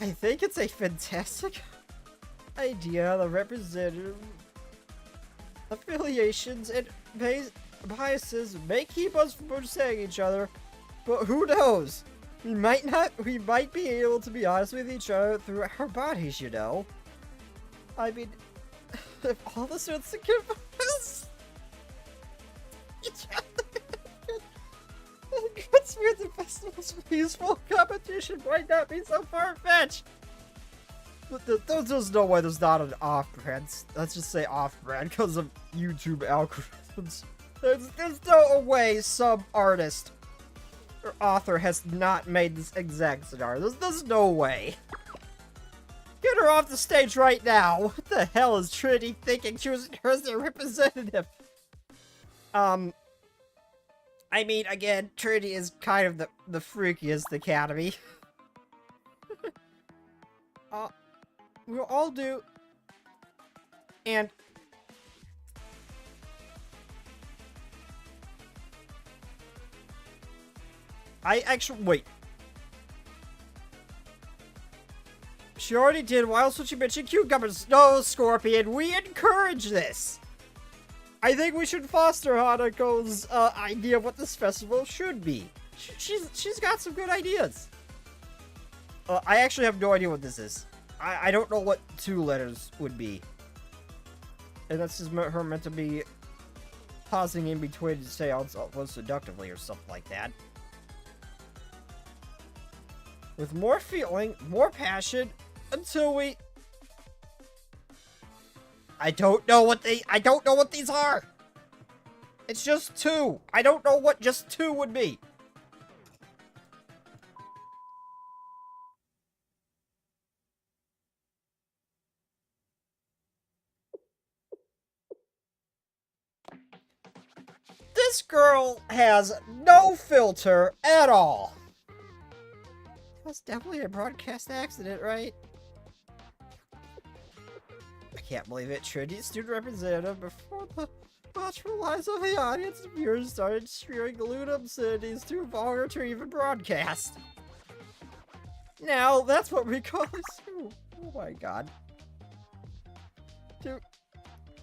I think it's a fantastic idea. The representative affiliations and biases may keep us from saying each other, but who knows? We might be able to be honest with each other through our bodies, you know? I mean, if all the students can us each other, what's weird, the festival's peaceful competition might not be so far-fetched. But there's no way there's not an off-brand. Let's just say off-brand because of YouTube algorithms. There's no way some artist or author has not made this exact scenario. There's no way. Get her off the stage right now. What the hell is Trinity thinking, choosing her as their representative? I mean, again, Trinity is kind of the freakiest academy. We'll all do. And I actually, wait. She already did. Why else would she mention cucumbers? No, Scorpion, we encourage this. I think we should foster Hanako's idea of what this festival should be. She's got some good ideas. I actually have no idea what this is. I don't know what 2 letters would be. And that's just her meant to be pausing in between to say almost seductively or something like that. With more feeling, more passion, until we... I don't know what these are! It's just 2. I don't know what just 2 would be. This girl has no filter at all. That's definitely a broadcast accident, right? I can't believe it. Trinity student representative before the watchful eyes of the audience and viewers started spewing lewd obscenities too vulgar to even broadcast. Now, that's what we call this. Oh my god.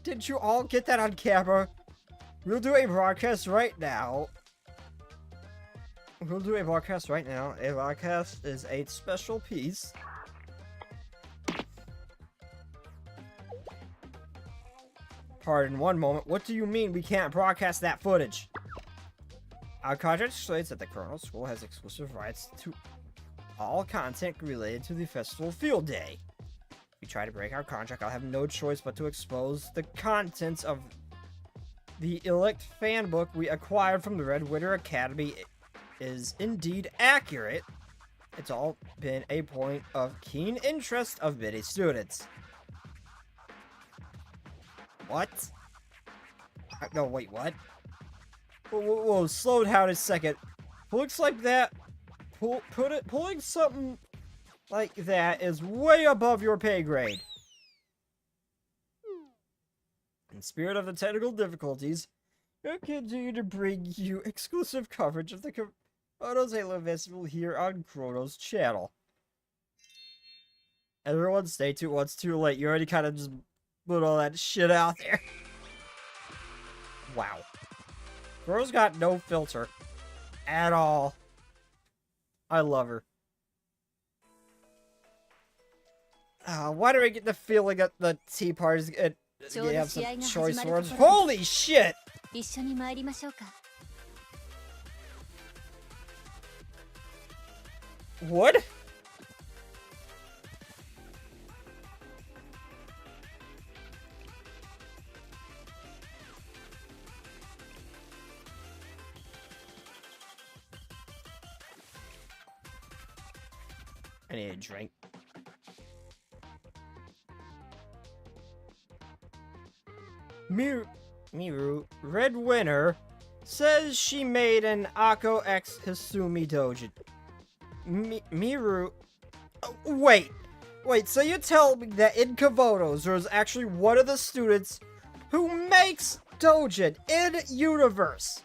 Did you all get that on camera? We'll do a broadcast right now. A broadcast is a special piece. Pardon, one moment. What do you mean we can't broadcast that footage? Our contract states that the Colonel School has exclusive rights to all content related to the festival field day. If we try to break our contract, I'll have no choice but to expose the contents of the elect fan book we acquired from the Red Winter Academy. Is indeed accurate. It's all been a point of keen interest of many students. What? No, wait, what? Whoa, slow down a second. Looks like that. Pulling something like that is way above your pay grade. In spirit of the technical difficulties, we'll continue to bring you exclusive coverage of the Kivotos Halo Festival here on Chrono's channel. Everyone stay tuned. Well, it's too late. You already kind of just put all that shit out there. Wow. Girl's got no filter. At all. I love her. Why do I get the feeling that the tea party's gonna have some choice words? Holy shit! What? need a drink. Miru, Red Winter, says she made an Akko X Hasumi doujin. Miru... Oh, wait, so you tell me that in Kivotos there's actually one of the students who makes doujin in universe.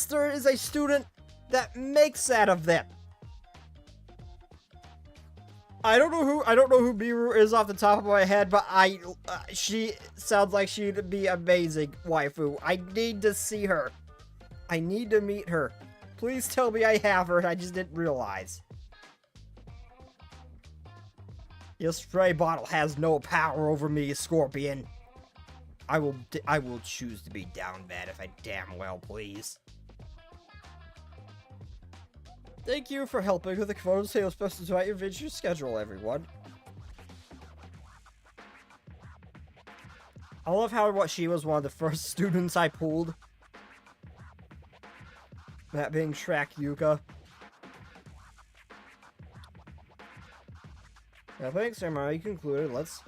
There is a student that makes that of them. I don't know who Miru is off the top of my head, but she sounds like she'd be amazing waifu. I need to see her. I need to meet her. Please tell me I have her and I just didn't realize. Your spray bottle has no power over me, Scorpion. I will choose to be down bad if I damn well please. Thank you for helping with the Kivotos Tale Special to your adventure schedule, everyone. I love how she was one of the first students I pulled. That being Track Yuka. Now, thanks, ceremony concluded. Let's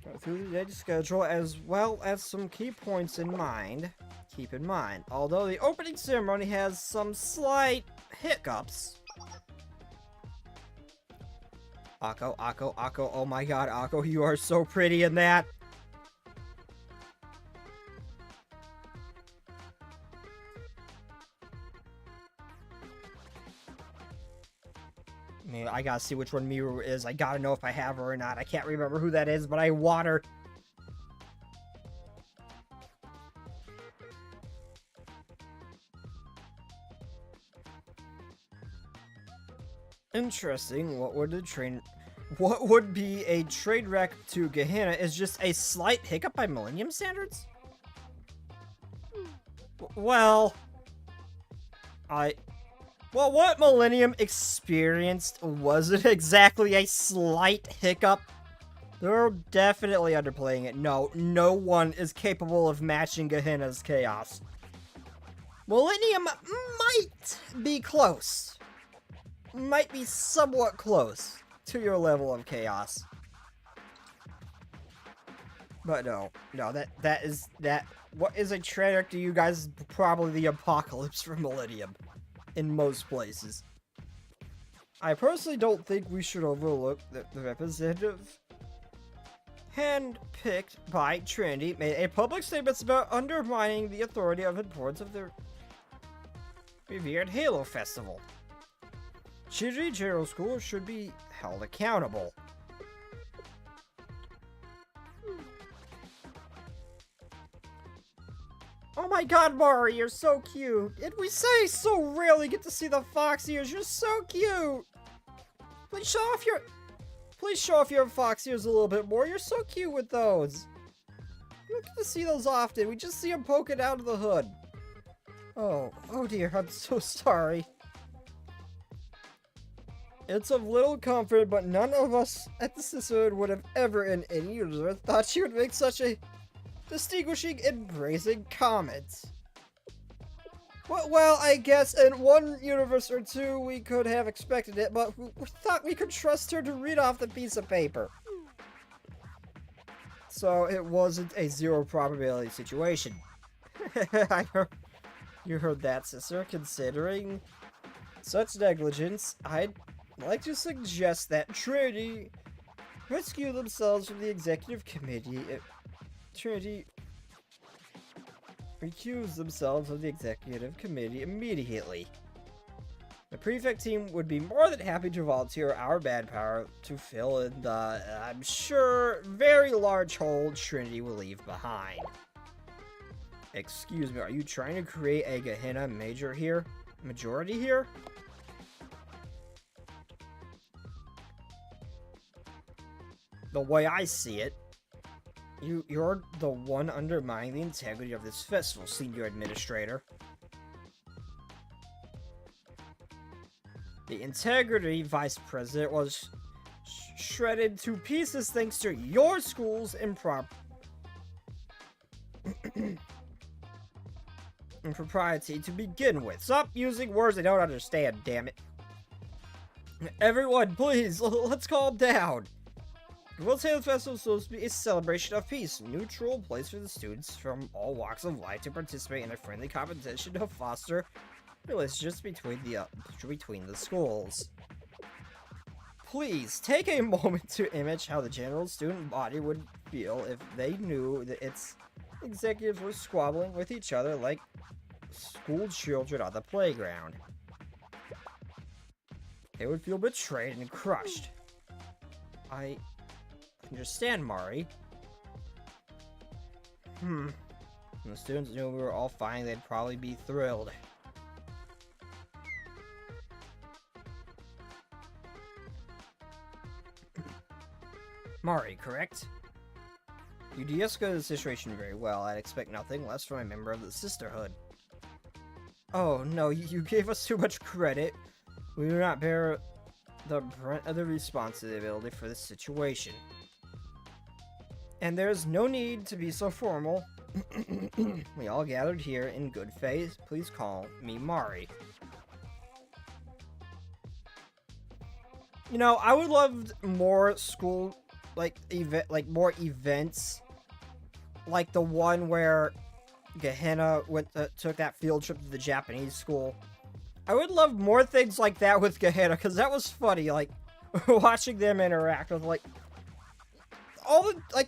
go through the day's schedule as well as some key points in mind. Keep in mind, although the opening ceremony has some slight hiccups. Akko, oh my god, Akko, you are so pretty in that. Man, I gotta see which one Miru is. I gotta know if I have her or not. I can't remember who that is, but I want her. Interesting. What would be a trade wreck to Gehenna is just a slight hiccup by Millennium standards? Well, what Millennium experienced wasn't exactly a slight hiccup. They're definitely underplaying it. No one is capable of matching Gehenna's chaos. Millennium might be close. Might be somewhat close to your level of chaos. But no, what is a trade wreck to you guys is probably the apocalypse for Millennium. In most places. I personally don't think we should overlook that the representative handpicked by Trinity made a public statements about undermining the authority of importance of the revered Halo Festival. Trinity General School should be held accountable. Oh my god, Mari, you're so cute. And we say so rarely get to see the fox ears. You're so cute. Please show off your fox ears a little bit more. You're so cute with those. We don't get to see those often. We just see them poking out of the hood. Oh dear, I'm so sorry. It's of little comfort, but none of us at the Sisterhood would have ever in any universe thought she would make such a distinguishing and brazen comments. Well, I guess in one universe or two we could have expected it, but we thought we could trust her to read off the piece of paper. So it wasn't a zero probability situation. You heard that, sister. Considering such negligence, I'd like to suggest that Trinity rescue themselves from the executive committee. Trinity recuse themselves of the executive committee immediately. The prefect team would be more than happy to volunteer our manpower to fill in the, I'm sure, very large hole Trinity will leave behind. Excuse me, are you trying to create a Gehenna majority here? The way I see it, you're the one undermining the integrity of this festival, Senior Administrator. The Integrity Vice President was shredded to pieces thanks to your school's impropriety to begin with. Stop using words I don't understand, damn it. Everyone, please, let's calm down. The World Sailor Festival is supposed to be a celebration of peace, a neutral place for the students from all walks of life to participate in a friendly competition to foster relationships between the schools. Please, take a moment to image how the general student body would feel if they knew that its executives were squabbling with each other like school children on the playground. They would feel betrayed and crushed. I understand, Mari. When the students knew we were all fine, they'd probably be thrilled. Mari, correct? You de-escalated the situation very well. I'd expect nothing less from a member of the Sisterhood. Oh, no, you gave us too much credit. We do not bear the brunt of the responsibility for this situation. And there's no need to be so formal. We all gathered here in good faith. Please call me Mari. You know, I would love more school, more events. Like the one where Gehenna took that field trip to the Japanese school. I would love more things like that with Gehenna, because that was funny, like, watching them interact with, like,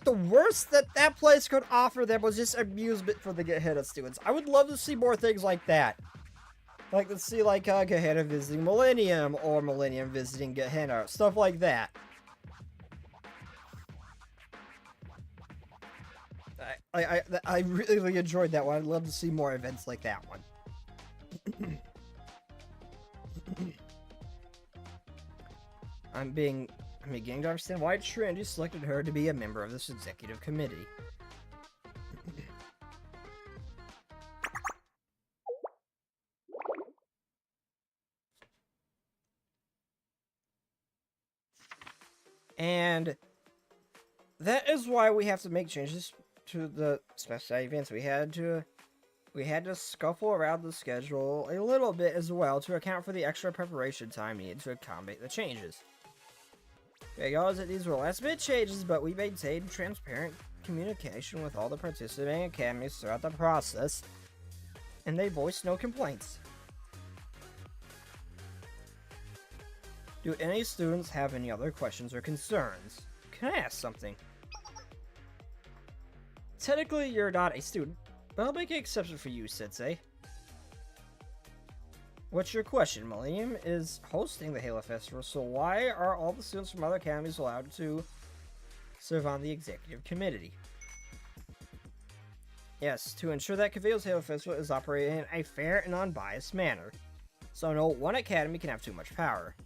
the worst that place could offer them was just amusement for the Gehenna students. I would love to see more things like that. Like, to see, like, Gehenna visiting Millennium, or Millennium visiting Gehenna, stuff like that. I really enjoyed that one. I'd love to see more events like that one. I'm beginning to understand why Trinity selected her to be a member of this executive committee. And that is why we have to make changes to the special events. We had to scuffle around the schedule a little bit as well to account for the extra preparation time needed to accommodate the changes. We acknowledge that these were last-minute changes, but we maintained transparent communication with all the participating academies throughout the process, and they voiced no complaints. Do any students have any other questions or concerns? Can I ask something? Technically, you're not a student, but I'll make an exception for you, Sensei. What's your question? Millennium is hosting the Halo Festival, so why are all the students from other academies allowed to serve on the executive committee? Yes, to ensure that Cavillo's Halo Festival is operated in a fair and unbiased manner, so no one academy can have too much power.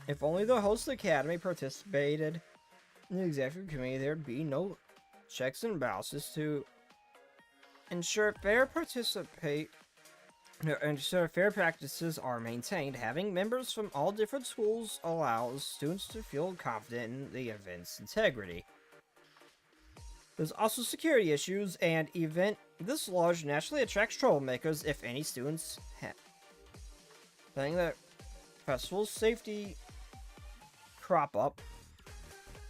If only the host academy participated in the executive committee, there'd be no checks and balances to ensure fair practices are maintained. Having members from all different schools allows students to feel confident in the event's integrity. There's also security issues, and this lodge naturally attracts troublemakers if any students letting the festival's safety crop up.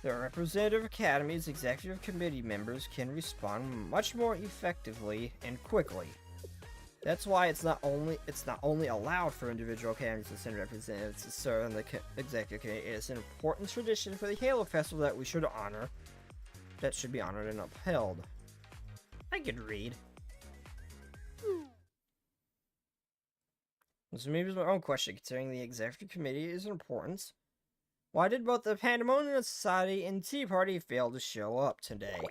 The representative academies executive committee members can respond much more effectively and quickly. That's why it's not only allowed for individual academies to send representatives to serve on the executive committee. It is an important tradition for the Halo Festival that we should honor. That should be honored and upheld. I could read. So maybe it's my own question, considering the executive committee is important. Why did both the Pandemonium Society and Tea Party fail to show up today?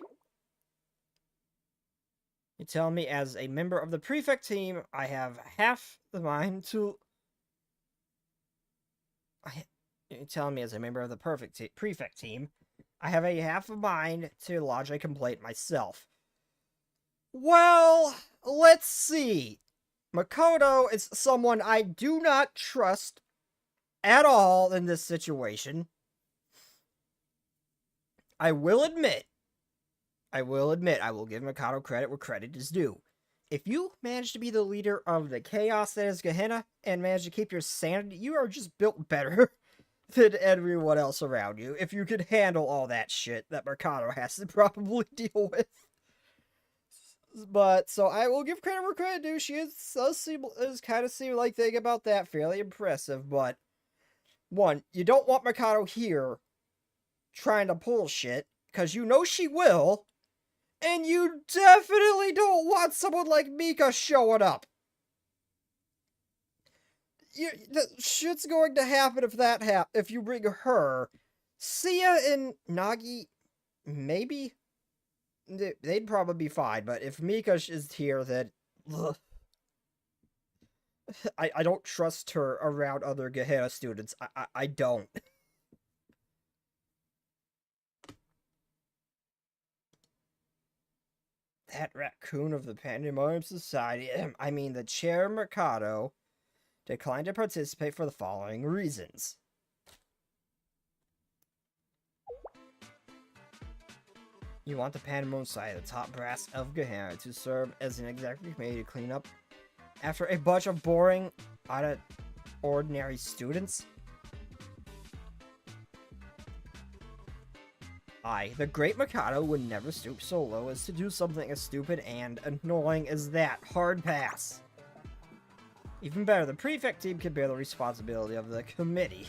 You tell me, as a member of the prefect team, I have half the mind to... You tell me, as a member of the prefect team, I have a half a mind to lodge a complaint myself. Well, let's see. Makoto is someone I do not trust at all in this situation. I will admit, I will give Makoto credit where credit is due. if you manage to be the leader of the chaos that is Gehenna and manage to keep your sanity, you are just built better than everyone else around you. If you could handle all that shit that Mercado has to probably deal with. But, so I will give credit where credit due. She does kind of seem like thing about that fairly impressive, but one, you don't want Mercado here trying to pull shit, because you know she will, and you definitely don't want someone like Mika showing up. The shit's going to happen if you bring her. Sia and Nagi, maybe? They'd probably be fine, but if Mika is here, then... Ugh. I don't trust her around other Gehenna students. I don't. That raccoon of the Pandemonium Society, I mean the Chair Mercado, declined to participate for the following reasons. You want the Pandemonium Society, the top brass of Gehenna, to serve as an executive committee to clean up after a bunch of boring, out-of-ordinary students? The Great Mikado would never stoop so low as to do something as stupid and annoying as that. Hard pass. Even better, the prefect team can bear the responsibility of the committee.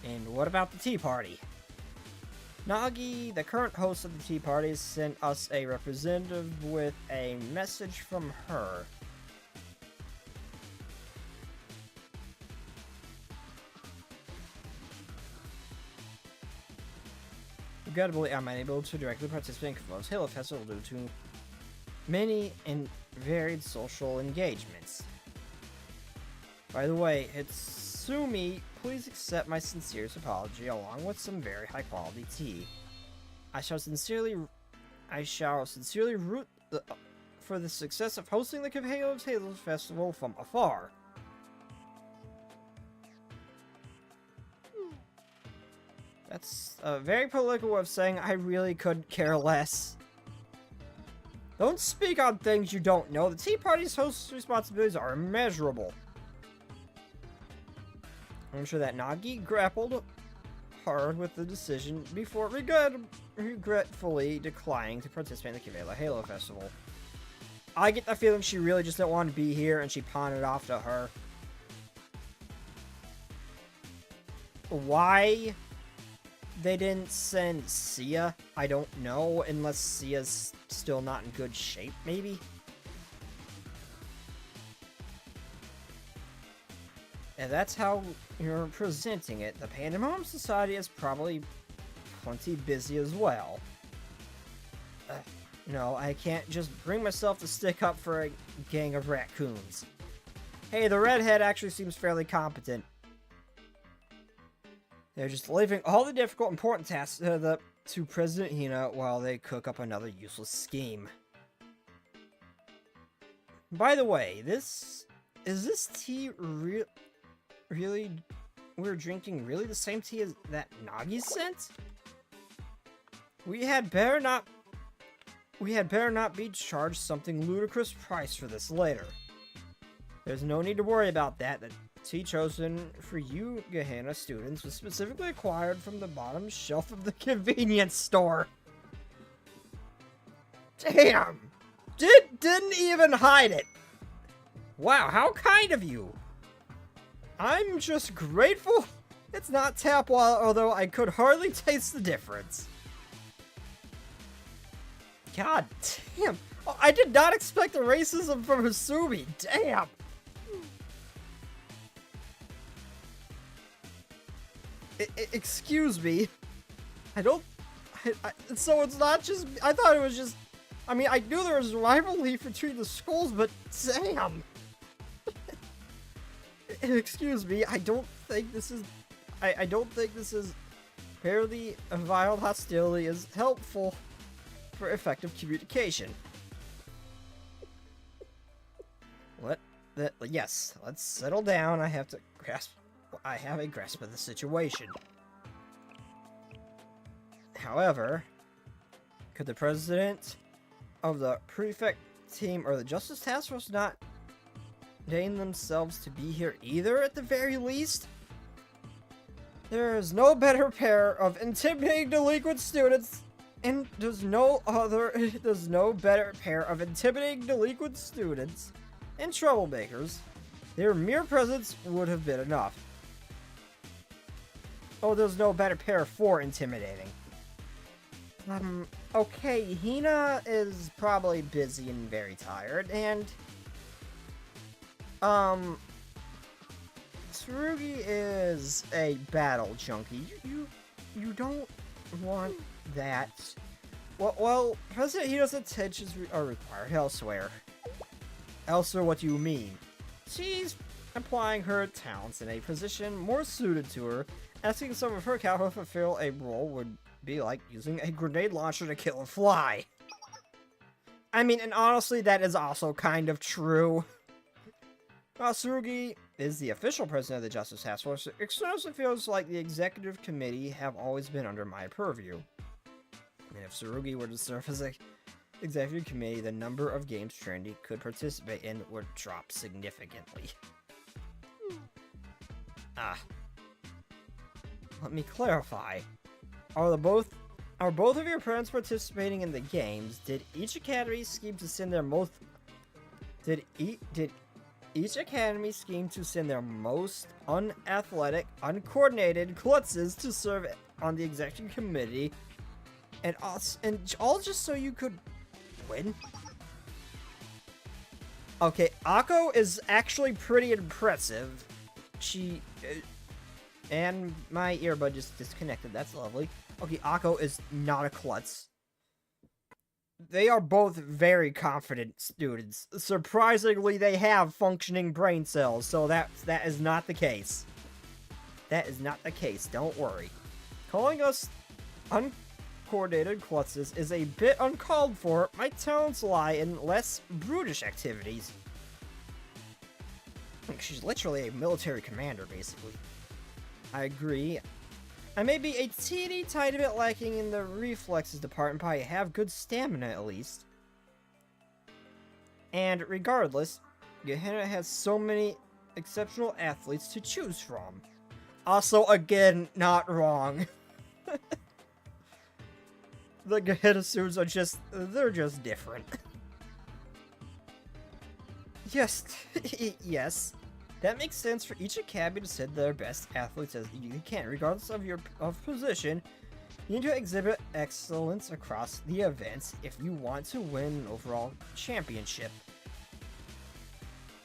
And what about the tea party? Nagi, the current host of the tea party, sent us a representative with a message from her. Regrettably, I'm unable to directly participate in Kivotos Halo Festival due to many and varied social engagements. By the way, Hasumi, please accept my sincerest apology along with some very high quality tea. I shall sincerely root for the success of hosting the Kivotos Halo Festival from afar. That's a very political way of saying I really could care less. Don't speak on things you don't know. The Tea Party's host's responsibilities are immeasurable. I'm sure that Nagi grappled hard with the decision before regretfully declining to participate in the Kivotos Halo Festival. I get the feeling she really just didn't want to be here and she pawned it off to her. Why they didn't send Sia, I don't know, unless Sia's still not in good shape, maybe? And that's how you're presenting it. The Pandemonium Society is probably plenty busy as well. No, I can't just bring myself to stick up for a gang of raccoons. Hey, the redhead actually seems fairly competent. They're just leaving all the difficult, important tasks to President Hina while they cook up another useless scheme. By the way, is this tea really we're drinking really the same tea as that Nagi sent? We had better not be charged something ludicrous price for this later. There's no need to worry about that. The tea chosen for you Gehenna students was specifically acquired from the bottom shelf of the convenience store. Damn! Didn't even hide it! Wow, how kind of you! I'm just grateful it's not tap water, although I could hardly taste the difference. God damn! Oh, I did not expect the racism from Hasumi. Damn! Excuse me. So it's not just... I thought it was just... I mean, I knew there was rivalry between the schools, but damn! Excuse me, I don't think this is... I don't think this is... Apparently, a vile hostility is helpful for effective communication. Yes, let's settle down. I have a grasp of the situation. However, could the president of the prefect team or the Justice Task Force not deign themselves to be here either at the very least? There is no better pair of intimidating delinquent students, and there's no better pair of intimidating delinquent students and troublemakers. Their mere presence would have been enough. Oh, there's no better pair for intimidating. Okay, Hina is probably busy and very tired, and Tsurugi is a battle junkie. You don't want that. Well, President Hina's attentions are required elsewhere. Elsewhere, what do you mean? She's applying her talents in a position more suited to her. Asking some of her capital to fulfill a role would be like using a grenade launcher to kill a fly. I mean, and honestly, that is also kind of true. While Tsurugi is the official president of the Justice Task Force, it externally feels like the executive committee have always been under my purview. And if Tsurugi were to serve as an executive committee, the number of games Trinity could participate in would drop significantly. Let me clarify. Are both of your parents participating in the games? Did each academy scheme to send their most unathletic, uncoordinated klutzes to serve on the executive committee, and all just so you could win? Okay, Akko is actually pretty impressive. She and my earbud just disconnected. That's lovely. Okay, Akko is not a klutz. They are both very confident students. Surprisingly, they have functioning brain cells, so that is not the case. That is not the case, don't worry. Calling us uncoordinated klutzes is a bit uncalled for. My talents lie in less brutish activities. She's literally a military commander, basically. I agree. I may be a teeny tiny bit lacking in the reflexes department, but I have good stamina at least. And regardless, Gehenna has so many exceptional athletes to choose from. Also, again, not wrong. The Gehenna students are they're just different. Yes, yes. That makes sense for each academy to send their best athletes as you can, regardless of your position. You need to exhibit excellence across the events if you want to win an overall championship.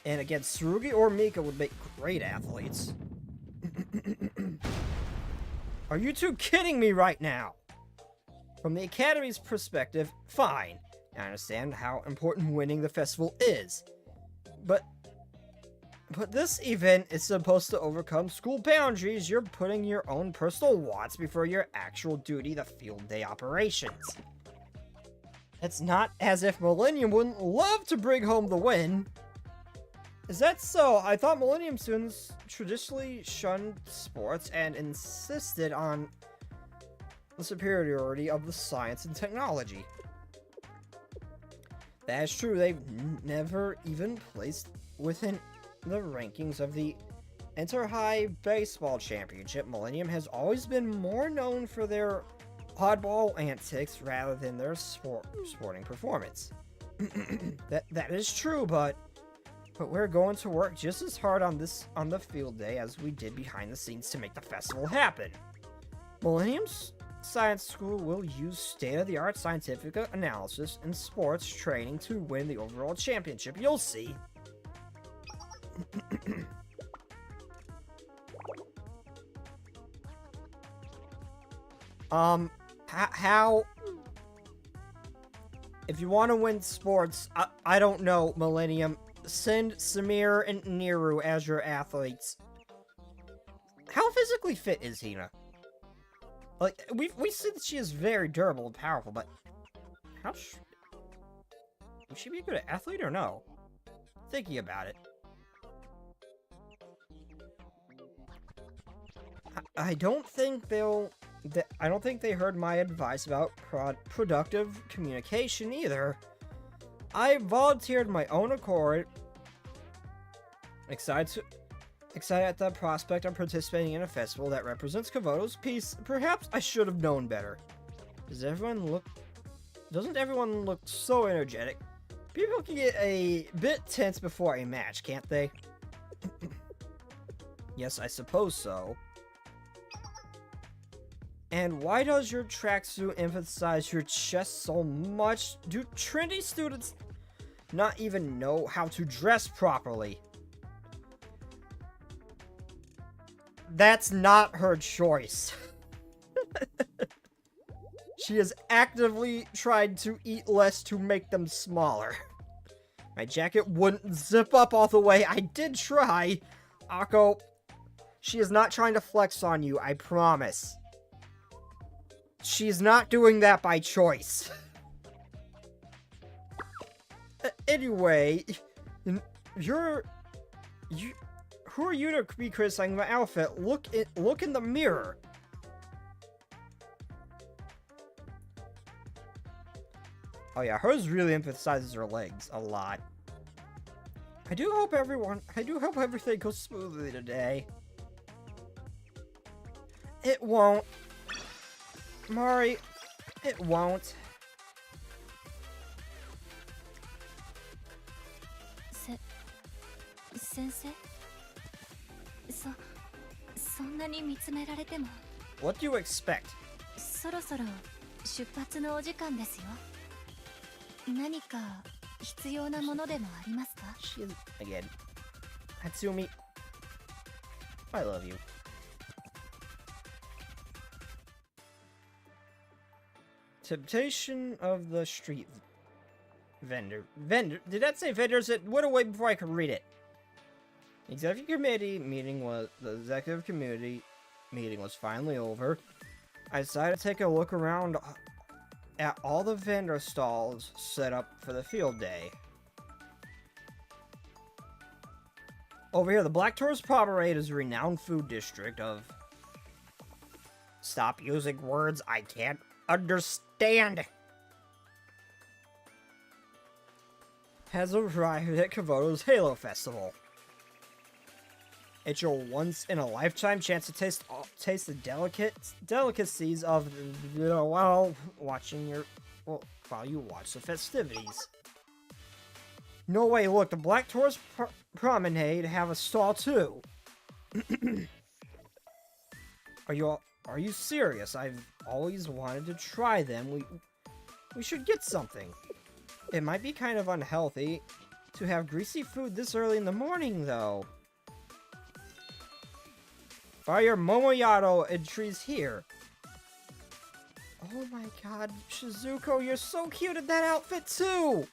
And again, Tsurugi or Mika would make great athletes. Are you two kidding me right now? From the academy's perspective, fine. I understand how important winning the festival is. But this event is supposed to overcome school boundaries. You're putting your own personal wants before your actual duty, the field day operations. It's not as if Millennium wouldn't love to bring home the win. Is that so? I thought Millennium students traditionally shunned sports and insisted on the superiority of the science and technology. That is true. They've never even placed within the rankings of the Inter-High Baseball Championship. Millennium has always been more known for their oddball antics rather than their sporting performance. that is true, but we're going to work just as hard on the field day as we did behind the scenes to make the festival happen. Millennium's Science School will use state-of-the-art scientific analysis and sports training to win the overall championship. You'll see. How? If you want to win sports, I don't know, Millennium. Send Samir and Niru as your athletes. How physically fit is Hina? Like, we said that she is very durable and powerful, but would she be a good athlete or no? Thinking about it. I don't think they'll I don't think they heard my advice about productive communication either. I volunteered my own accord, excited at the prospect of participating in a festival that represents Kivotos' peace. Perhaps I should have known better. Doesn't everyone look so energetic? People can get a bit tense before a match, can't they? Yes, I suppose so. And why does your tracksuit emphasize your chest so much? Do trendy students not even know how to dress properly? That's not her choice. She has actively tried to eat less to make them smaller. My jacket wouldn't zip up all the way. I did try. Akko, she is not trying to flex on you, I promise. She's not doing that by choice. Anyway, who are you to be criticizing my outfit? Look in the mirror. Oh yeah, hers really emphasizes her legs a lot. I do hope everything goes smoothly today. It won't. Mari, it won't. Sensei? そんなに見つめられても。What do you expect? そろそろ出発のお時間ですよ。何か必要なものでもありますか? She is, again. Hasumi, I love you. Temptation of the street vendor. Did that say vendors? It went away before I could read it. The executive committee meeting was finally over. I decided to take a look around at all the vendor stalls set up for the field day. Over here, the Black Tourist Parade is a renowned food district of... Stop using words I can't understand! Has arrived at Kivotos' Halo Festival. It's your once-in-a-lifetime chance to taste the delicacies of while you watch the festivities. No way! Look, the Black Tourist Promenade have a stall too. Are you serious? I've always wanted to try them. We should get something. It might be kind of unhealthy to have greasy food this early in the morning, though. Fire Momoyato entries here. Oh my god, Shizuko, you're so cute in that outfit too!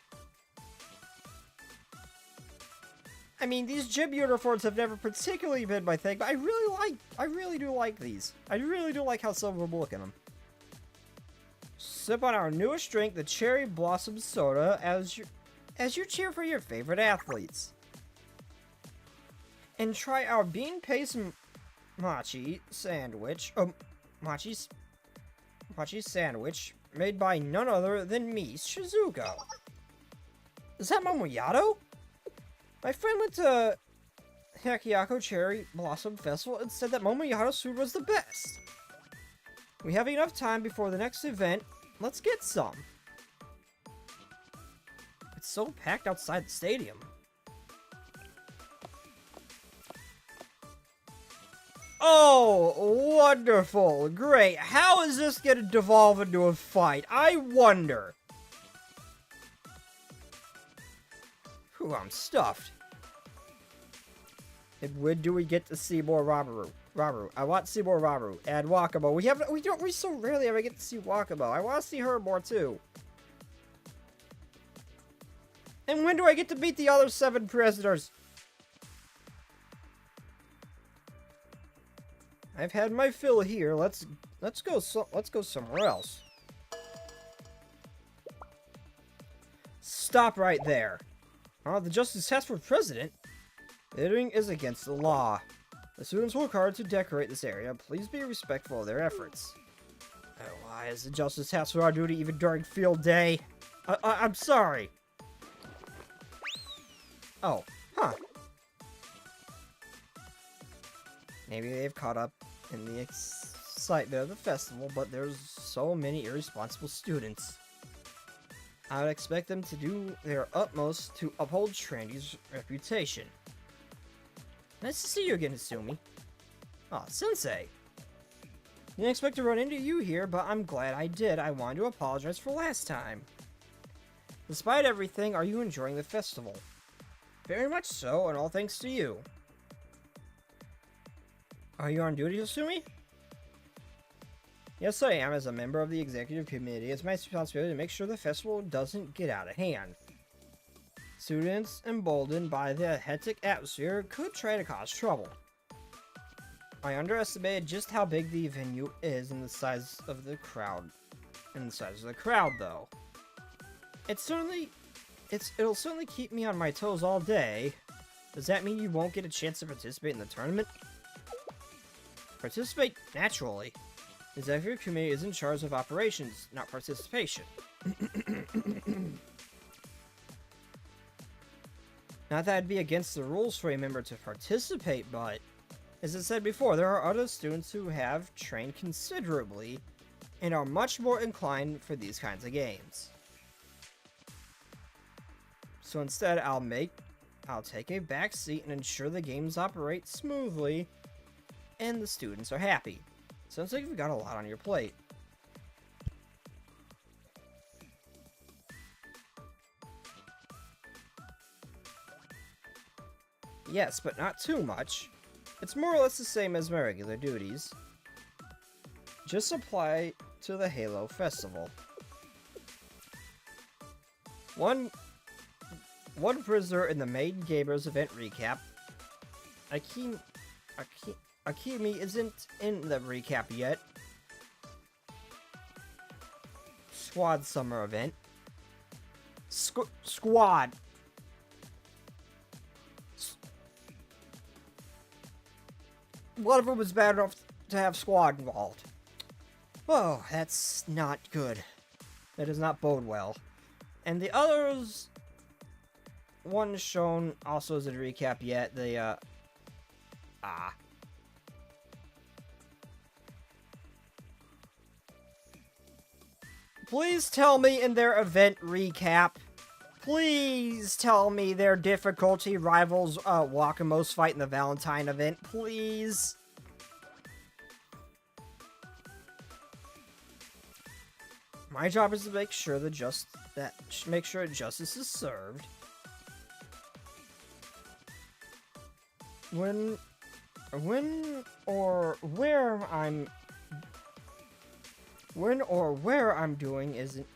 I mean, these gym uniforms have never particularly been my thing, but I really do like these. I really do like how some of them look in them. Sip on our newest drink, the Cherry Blossom Soda, as you cheer for your favorite athletes. And try our bean paste mochi sandwich. Mochi sandwich made by none other than me, Shizuko. Is that Momoyato? My friend went to Hakayako Cherry Blossom Festival and said that Momoyato's food was the best. We have enough time before the next event. Let's get some. It's so packed outside the stadium. Oh, wonderful. Great. How is this going to devolve into a fight? I wonder. Ooh, I'm stuffed. And when do we get to see more Rabaru? I want to see more Rabaru. And Wakabo. We so rarely ever get to see Wakabo. I want to see her more too. And when do I get to meet the other 7 prisoners? I've had my fill here. Let's go somewhere else. Stop right there. The Justice Task Force President? Littering is against the law. The students work hard to decorate this area. Please be respectful of their efforts. Why is the Justice House on duty even during field day? I'm sorry. Oh, huh. Maybe they've caught up in the excitement of the festival, but there's so many irresponsible students. I would expect them to do their utmost to uphold Trandy's reputation. Nice to see you again, Hasumi. Aw, Sensei. Didn't expect to run into you here, but I'm glad I did. I wanted to apologize for last time. Despite everything, are you enjoying the festival? Very much so, and all thanks to you. Are you on duty, Hasumi? Yes, I am. As a member of the executive committee, it's my responsibility to make sure the festival doesn't get out of hand. Students, emboldened by the hectic atmosphere, could try to cause trouble. I underestimated just how big the venue is and the size of the crowd. Though. It'll certainly keep me on my toes all day. Does that mean you won't get a chance to participate in the tournament? Participate naturally. The executive committee is in charge of operations, not participation. Not that it'd be against the rules for a member to participate, but as I said before, there are other students who have trained considerably and are much more inclined for these kinds of games. So instead, I'll take a back seat and ensure the games operate smoothly and the students are happy. Sounds like you've got a lot on your plate. Yes, but not too much. It's more or less the same as my regular duties. Just apply to the Halo Festival. One prisoner in the main gamers event recap. Akimi isn't in the recap yet. Squad summer event. Squad. One of them was bad enough to have squad involved. Oh, that's not good. That does not bode well. And the others, one shown also isn't a recap yet. Please tell me in their event recap. Please tell me their difficulty rivals Wakamo's fight in the Valentine event. Please. My job is to make sure justice is served. When or where I'm doing it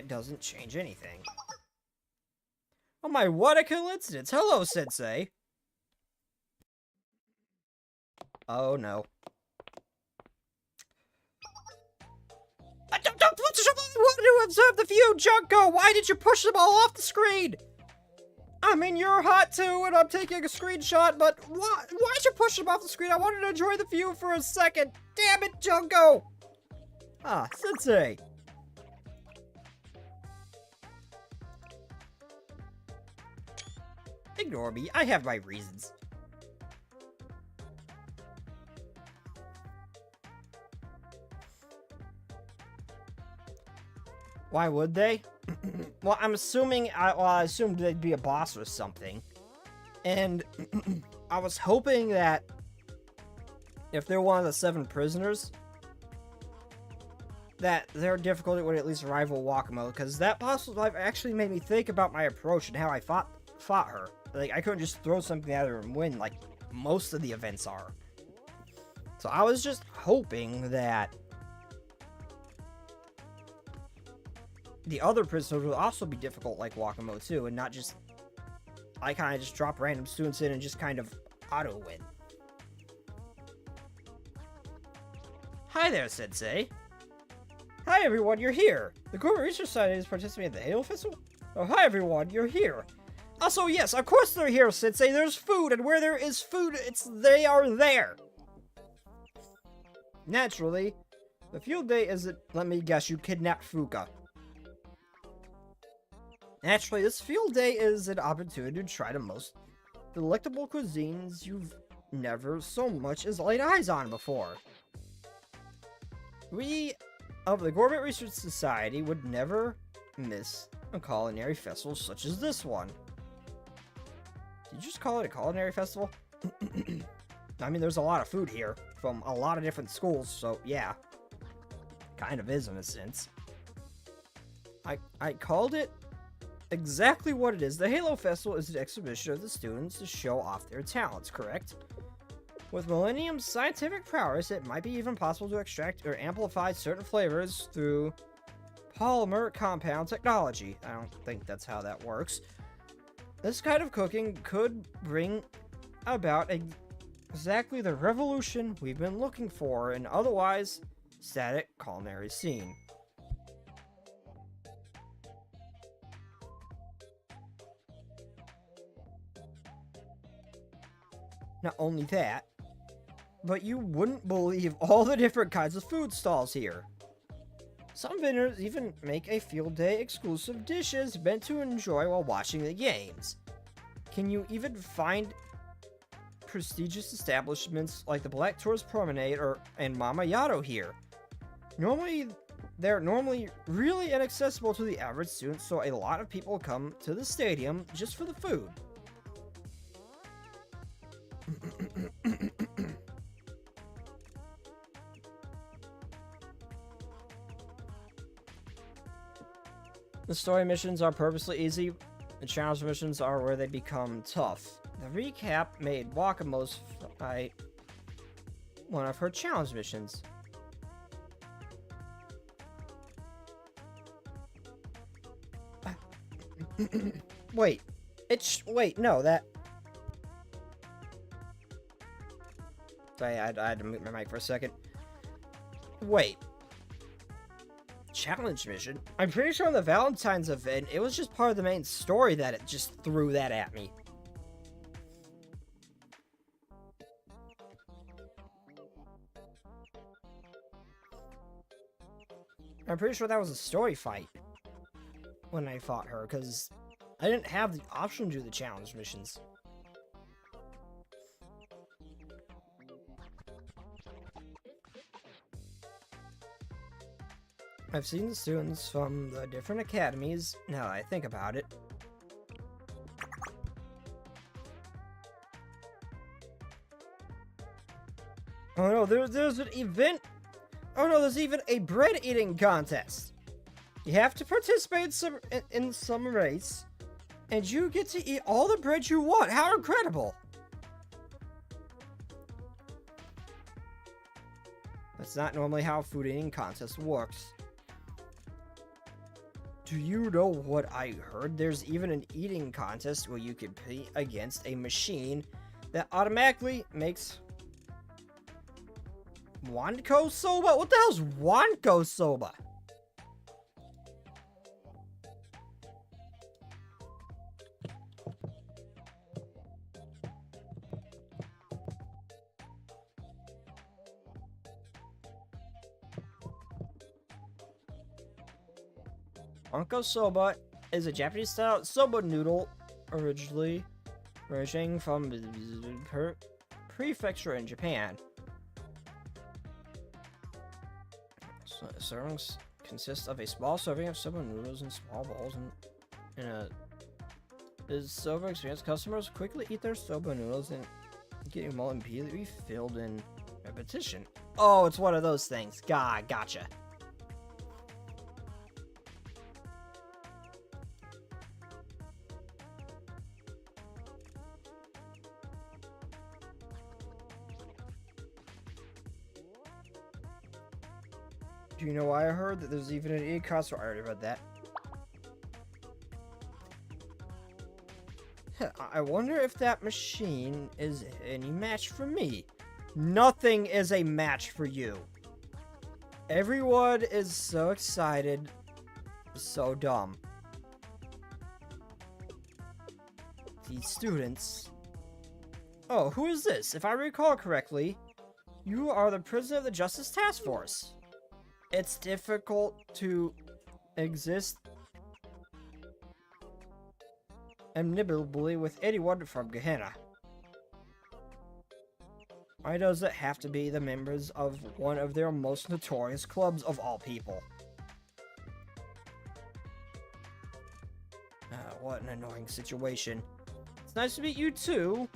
doesn't change anything. Oh my, what a coincidence! Hello, Sensei! Oh no. Don't push them all! I wanted to observe the view, Junko! Why did you push them all off the screen? I mean, you're hot too, and I'm taking a screenshot, but why'd you push them off the screen? I wanted to enjoy the view for a second. Damn it, Junko! Ah, Sensei. Ignore me. I have my reasons. Why would they? Well, I'm assuming, I assumed they'd be a boss or something. And I was hoping that if they're one of the 7 prisoners, that their difficulty would at least rival Wakamo, because that boss life actually made me think about my approach and how I fought her. Like, I couldn't just throw something at her and win, like most of the events are. So I was just hoping that the other prisoners would also be difficult like Wakamo too, and not just, I kind of just drop random students in and just kind of auto-win. Hi there, Sensei. Hi everyone, you're here. The Corporate Research Society is participating in the Halo Festival? Oh, hi everyone, you're here. Also, yes, of course they're here, Sensei. There's food, and where there is food, they are there. Naturally, The field day isn't, let me guess, you kidnapped Fuka. Naturally, this field day is an opportunity to try the most delectable cuisines you've never so much as laid eyes on before. We of the Gourmet Research Society would never miss a culinary festival such as this one. Did you just call it a culinary festival? I mean, there's a lot of food here from a lot of different schools, so yeah. Kind of is in a sense. I called it exactly what it is. The Halo Festival is an exhibition of the students to show off their talents, correct? With Millennium's scientific prowess, it might be even possible to extract or amplify certain flavors through polymer compound technology. I don't think that's how that works. This kind of cooking could bring about exactly the revolution we've been looking for in an otherwise static culinary scene. Not only that, but you wouldn't believe all the different kinds of food stalls here. Some vendors even make a field day exclusive dishes meant to enjoy while watching the games. Can you even find prestigious establishments like the Black Tourist Promenade and Mama Yato here? They're normally really inaccessible to the average student, so a lot of people come to the stadium just for the food. The story missions are purposely easy. The challenge missions are where they become tough. The recap made Wakamo's fight one of her challenge missions. Wait. Wait, no, that... Sorry, I had to mute my mic for a second. Wait. Challenge mission? I'm pretty sure on the Valentine's event, it was just part of the main story that it just threw that at me. I'm pretty sure that was a story fight when I fought her, because I didn't have the option to do the challenge missions. I've seen the students from the different academies, now that I think about it. Oh no, there's an event! Oh no, there's even a bread eating contest! You have to participate in some race, and you get to eat all the bread you want! How incredible! That's not normally how a food eating contest works. Do you know what I heard? There's even an eating contest where you compete against a machine that automatically makes Wanko Soba? What the hell's Wanko Soba? Wanko Soba is a Japanese-style soba noodle originally originating from the prefecture in Japan. So, servings consist of a small serving of soba noodles in small bowls, and the soba experienced customers quickly eat their soba noodles and getting more immediately filled in repetition. Oh, it's one of those things. Gotcha. Do you know why I heard that there's even an e-cost? I already read that. I wonder if that machine is any match for me. Nothing is a match for you. Everyone is so excited. So dumb. These students... Oh, who is this? If I recall correctly, you are the president of the Justice Task Force. It's difficult to exist amicably with anyone from Gehenna. Why does it have to be the members of one of their most notorious clubs of all people? What an annoying situation. It's nice to meet you too.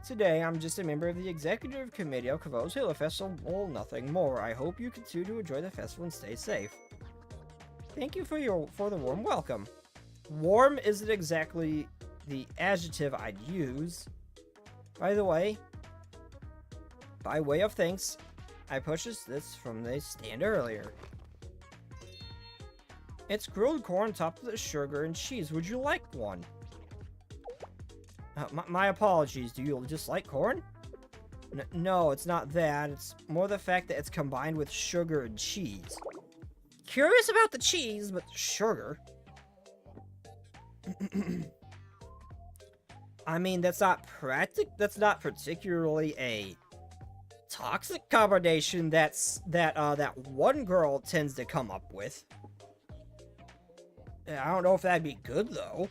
Today, I'm just a member of the executive committee of Kivotos Halo Festival, nothing more. I hope you continue to enjoy the festival and stay safe. Thank you for the warm welcome. Warm isn't exactly the adjective I'd use. By the way, by way of thanks, I purchased this from the stand earlier. It's grilled corn topped with sugar and cheese. Would you like one? My apologies. Do you just like corn? No, it's not that. It's more the fact that it's combined with sugar and cheese. Curious about the cheese, but sugar. I mean, that's not particularly a toxic combination that one girl tends to come up with. I don't know if that'd be good though.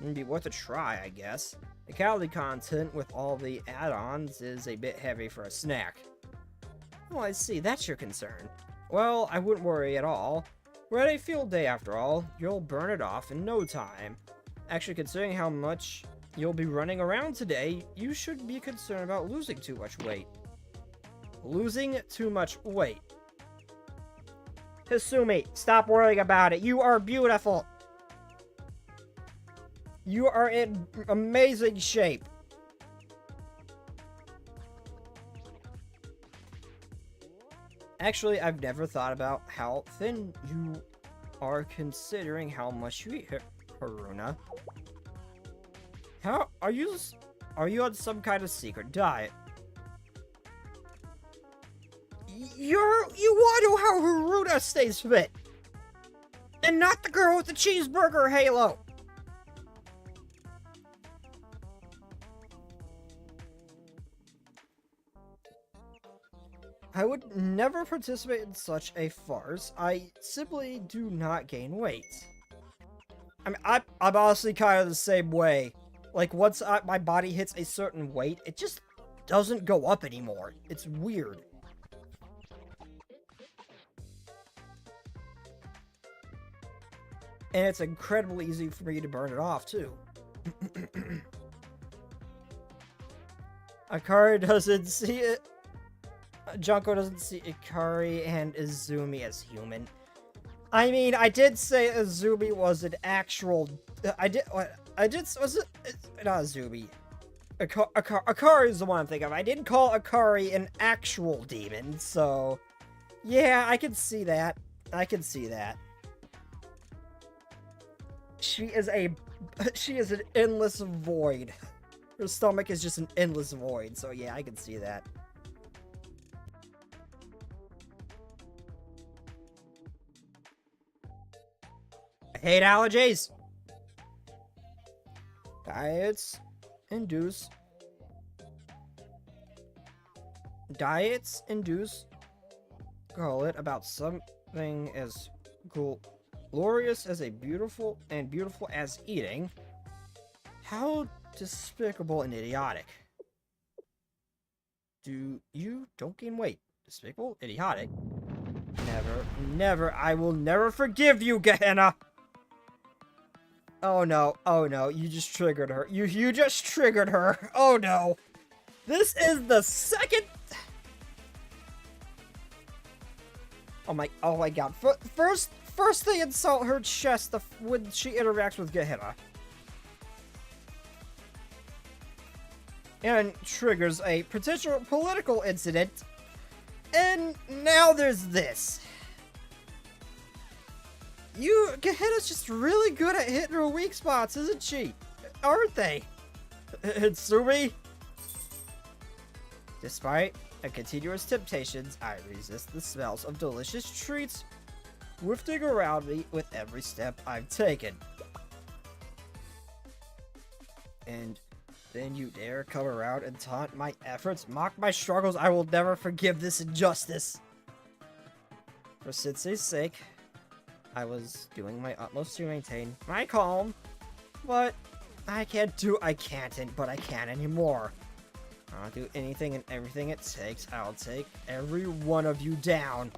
It'd be worth a try, I guess. The calorie content with all the add-ons is a bit heavy for a snack. Oh, I see, that's your concern. Well, I wouldn't worry at all. We're at a field day after all. You'll burn it off in no time. Actually, considering how much you'll be running around today, you should be concerned about losing too much weight. Losing too much weight. Hasumi, stop worrying about it. You are beautiful. You are in amazing shape. Actually, I've never thought about how thin you are considering how much you eat, Haruna. How are you on some kind of secret diet? You want to know how Haruna stays fit, and not the girl with the cheeseburger halo. I would never participate in such a farce. I simply do not gain weight. I mean, I'm honestly kind of the same way. Like, once my body hits a certain weight, it just doesn't go up anymore. It's weird. And it's incredibly easy for me to burn it off, too. Akari doesn't see it. Junko doesn't see Ikari and Izumi as human. I mean, I did say Izumi was an actual... was it... Not Izumi. Akari is the one I'm thinking of. I didn't call Akari an actual demon, so... Yeah, I can see that. I can see that. She is an endless void. Her stomach is just an endless void, so yeah, I can see that. I hate allergies. Diets induce call it about something as glorious as a beautiful as eating. How despicable and idiotic. Don't gain weight. Despicable, idiotic. Never, I will never forgive you, Gehenna! Oh no, you just triggered her. You just triggered her. Oh no. This is the second... Oh my god. First they insult her chest when she interacts with Gehenna. And triggers a potential political incident. And now there's this. Gehenna's just really good at hitting her weak spots, isn't she? Aren't they? Hasumi? Despite continuous temptations, I resist the smells of delicious treats wafting around me with every step I've taken. And then you dare come around and taunt my efforts, mock my struggles. I will never forgive this injustice. For Sitsu's sake, I was doing my utmost to maintain my calm, but I can't, but I can't anymore. I'll do anything and everything it takes. I'll take every one of you down.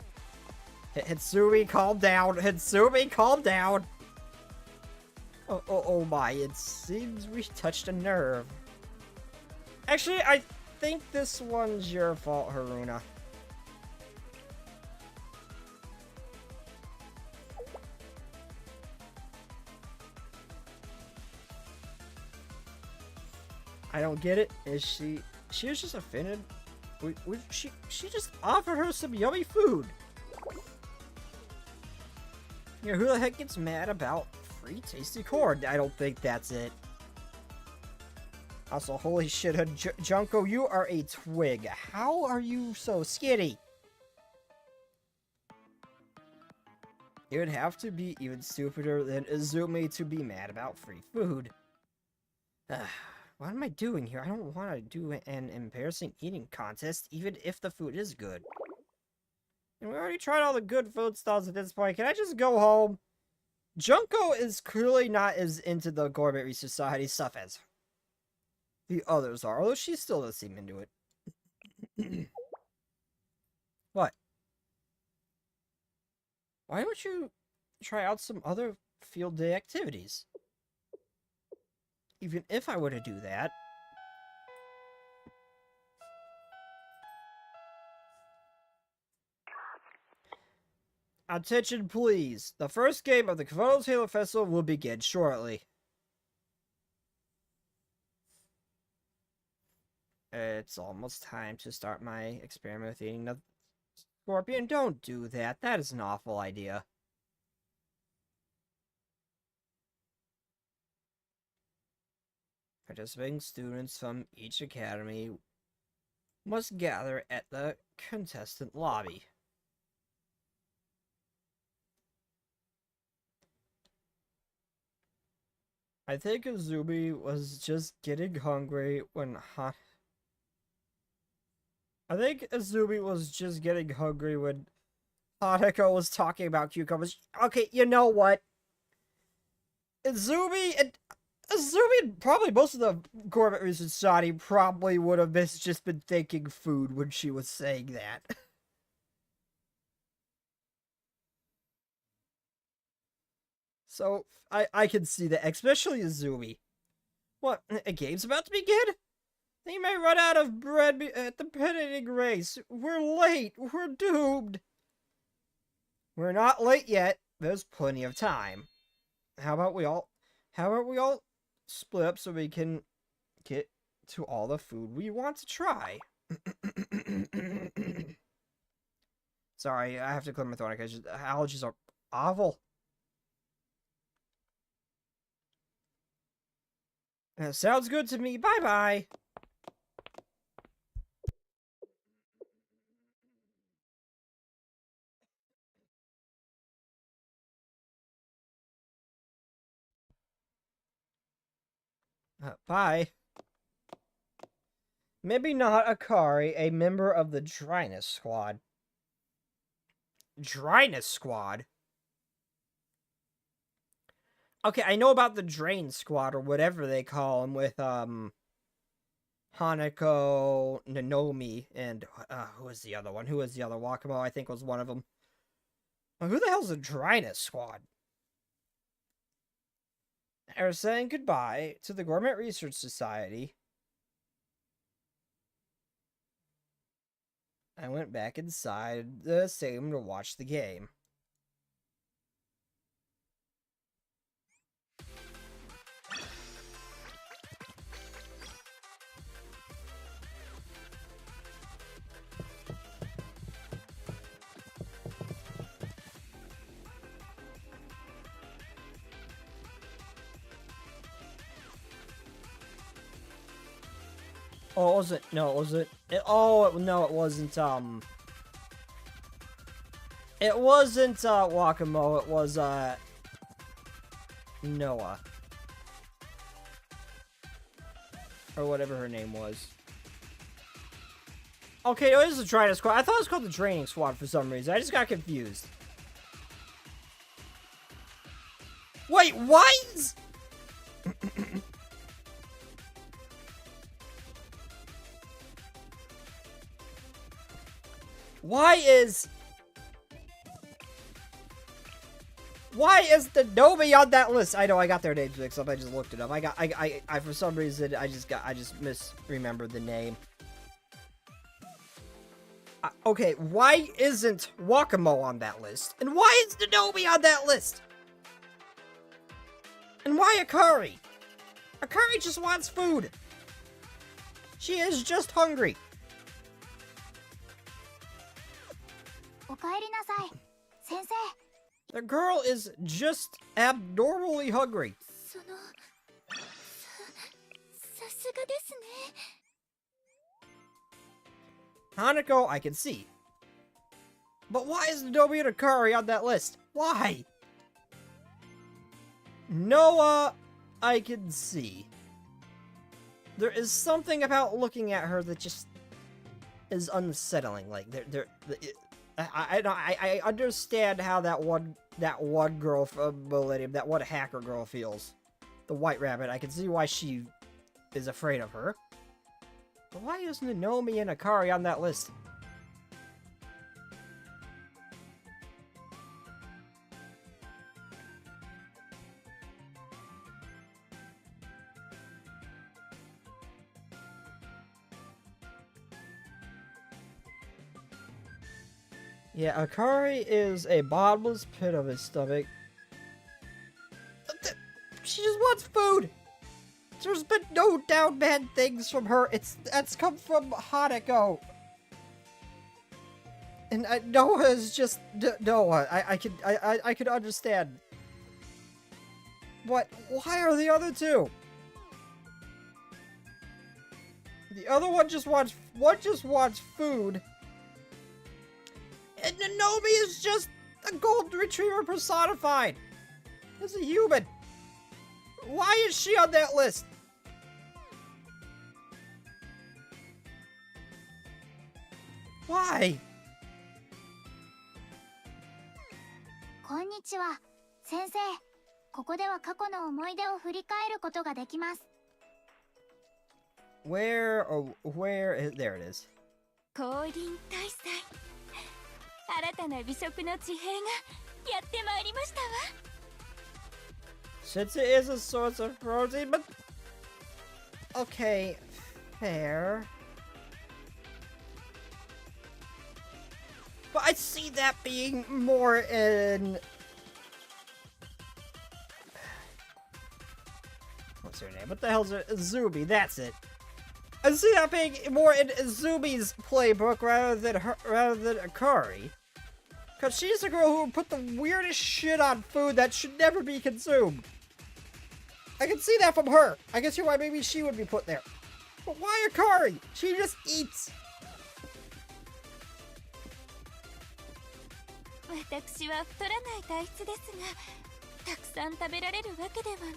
Hasumi, calm down. Hasumi, calm down. Oh my, it seems we touched a nerve. Actually, I think this one's your fault, Haruna. I don't get it. Is she was just offended? She just offered her some yummy food. You know, who the heck gets mad about free tasty corn? I don't think that's it. Also, holy shit, Junko, you are a twig. How are you so skinny? It would have to be even stupider than Izumi to be mad about free food. What am I doing here? I don't want to do an embarrassing eating contest, even if the food is good. And we already tried all the good food stalls at this point. Can I just go home? Junko is clearly not as into the Gourmet Research Society stuff as the others are, although she still does seem into it. What? Why don't you try out some other field day activities? Even if I were to do that... Attention, please. The first game of the Kivotos Halo Festival will begin shortly. It's almost time to start my experiment with eating the scorpion. Don't do that. That is an awful idea. Participating students from each academy must gather at the contestant lobby. I think Azumi was just getting hungry when Hanako was talking about cucumbers. Okay, you know what? Azumi and probably most of the Gourmet Research Society probably would have just been thinking food when she was saying that. So, I can see that, especially Azumi. What, a game's about to begin? They may run out of bread at the pinning race. We're late. We're doomed. We're not late yet. There's plenty of time. How about we all split up so we can get to all the food we want to try? Sorry, I have to clear my throat because allergies are awful. Sounds good to me. Bye-bye. Bye. Maybe not Akari, a member of the Dryness Squad. Dryness Squad? Okay, I know about the Drain Squad, or whatever they call them, with, Hanako, Nanomi, and, who was the other one? Who was the other? Wakamo, I think, was one of them. Well, who the hell's the Dryness Squad? I was saying goodbye to the Gourmet Research Society. I went back inside the stadium to watch the game. Oh, was it? No, was it? No, it wasn't, it wasn't, Wakamo, it was, Noah. Or whatever her name was. Okay, it is the Trident Squad. I thought it was called the Training Squad for some reason. I just got confused. Wait, what? Why is the Nomi on that list? I know I got their names mixed up. I just looked it up. I for some reason I just misremembered the name. Okay, why isn't Wakamo on that list? And why is the Nomi on that list? And why Akari? Akari just wants food. She is just hungry. お帰りなさい先生 The girl is just abnormally hungry. そのさすがですね Hanako, I can see. But why is Nomi and Akari on that list? Why? Noah, I can see. There is something about looking at her that just is unsettling. Like I understand how that one girl from Millennium, that one hacker girl feels. The White Rabbit. I can see why she is afraid of her. But why isn't Nomi and Akari on that list? Yeah, Akari is a bottomless pit of his stomach. She just wants food! There's been no down bad things from her. That's come from Hanako. And Noah is just Noah. I can understand. But why are the other two? The other one just wants food. And Nomi is just a golden retriever personified. As a human. Why is she on that list? Why? こんにちは先生ここでは過去の思い出を振り返ることができます Where, there it is. 降臨大祭新たな美食の地平がやってまいりましたわ Since it is a source of protein, but... Okay, fair. But I see that being more in... What's her name? What the hell's it? Izumi, that's it. I see that being more in Izumi's playbook rather than Akari. Because she's the girl who put the weirdest shit on food that should never be consumed. I can see that from her. I can see why maybe she would be put there. But why Akari? She just eats. 私は太らない体質ですがたくさん食べられるわけではなく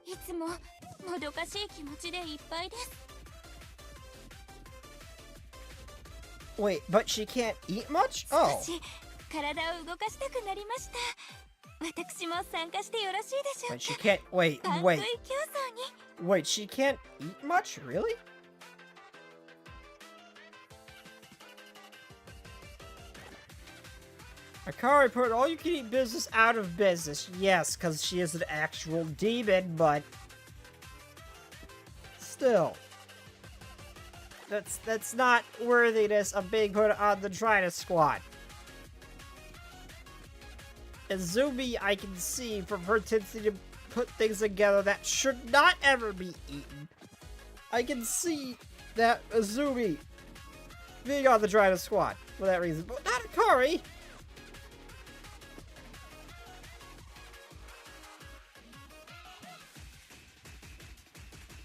いつももどかしい気持ちでいっぱいです Wait, but she can't eat much? Oh. 少し体を動かしたくなりました私も参加してよろしいでしょう But she can't. Wait, か wait. 競争に Wait, she can't eat much? Really? Akari put all you can eat business out of business. Yes, because she is an actual demon, but still. That's not worthiness of being put on the Trident Squad. Izumi, I can see from her tendency to put things together that should not ever be eaten. I can see that Izumi being on the Trident Squad for that reason, but not Akari.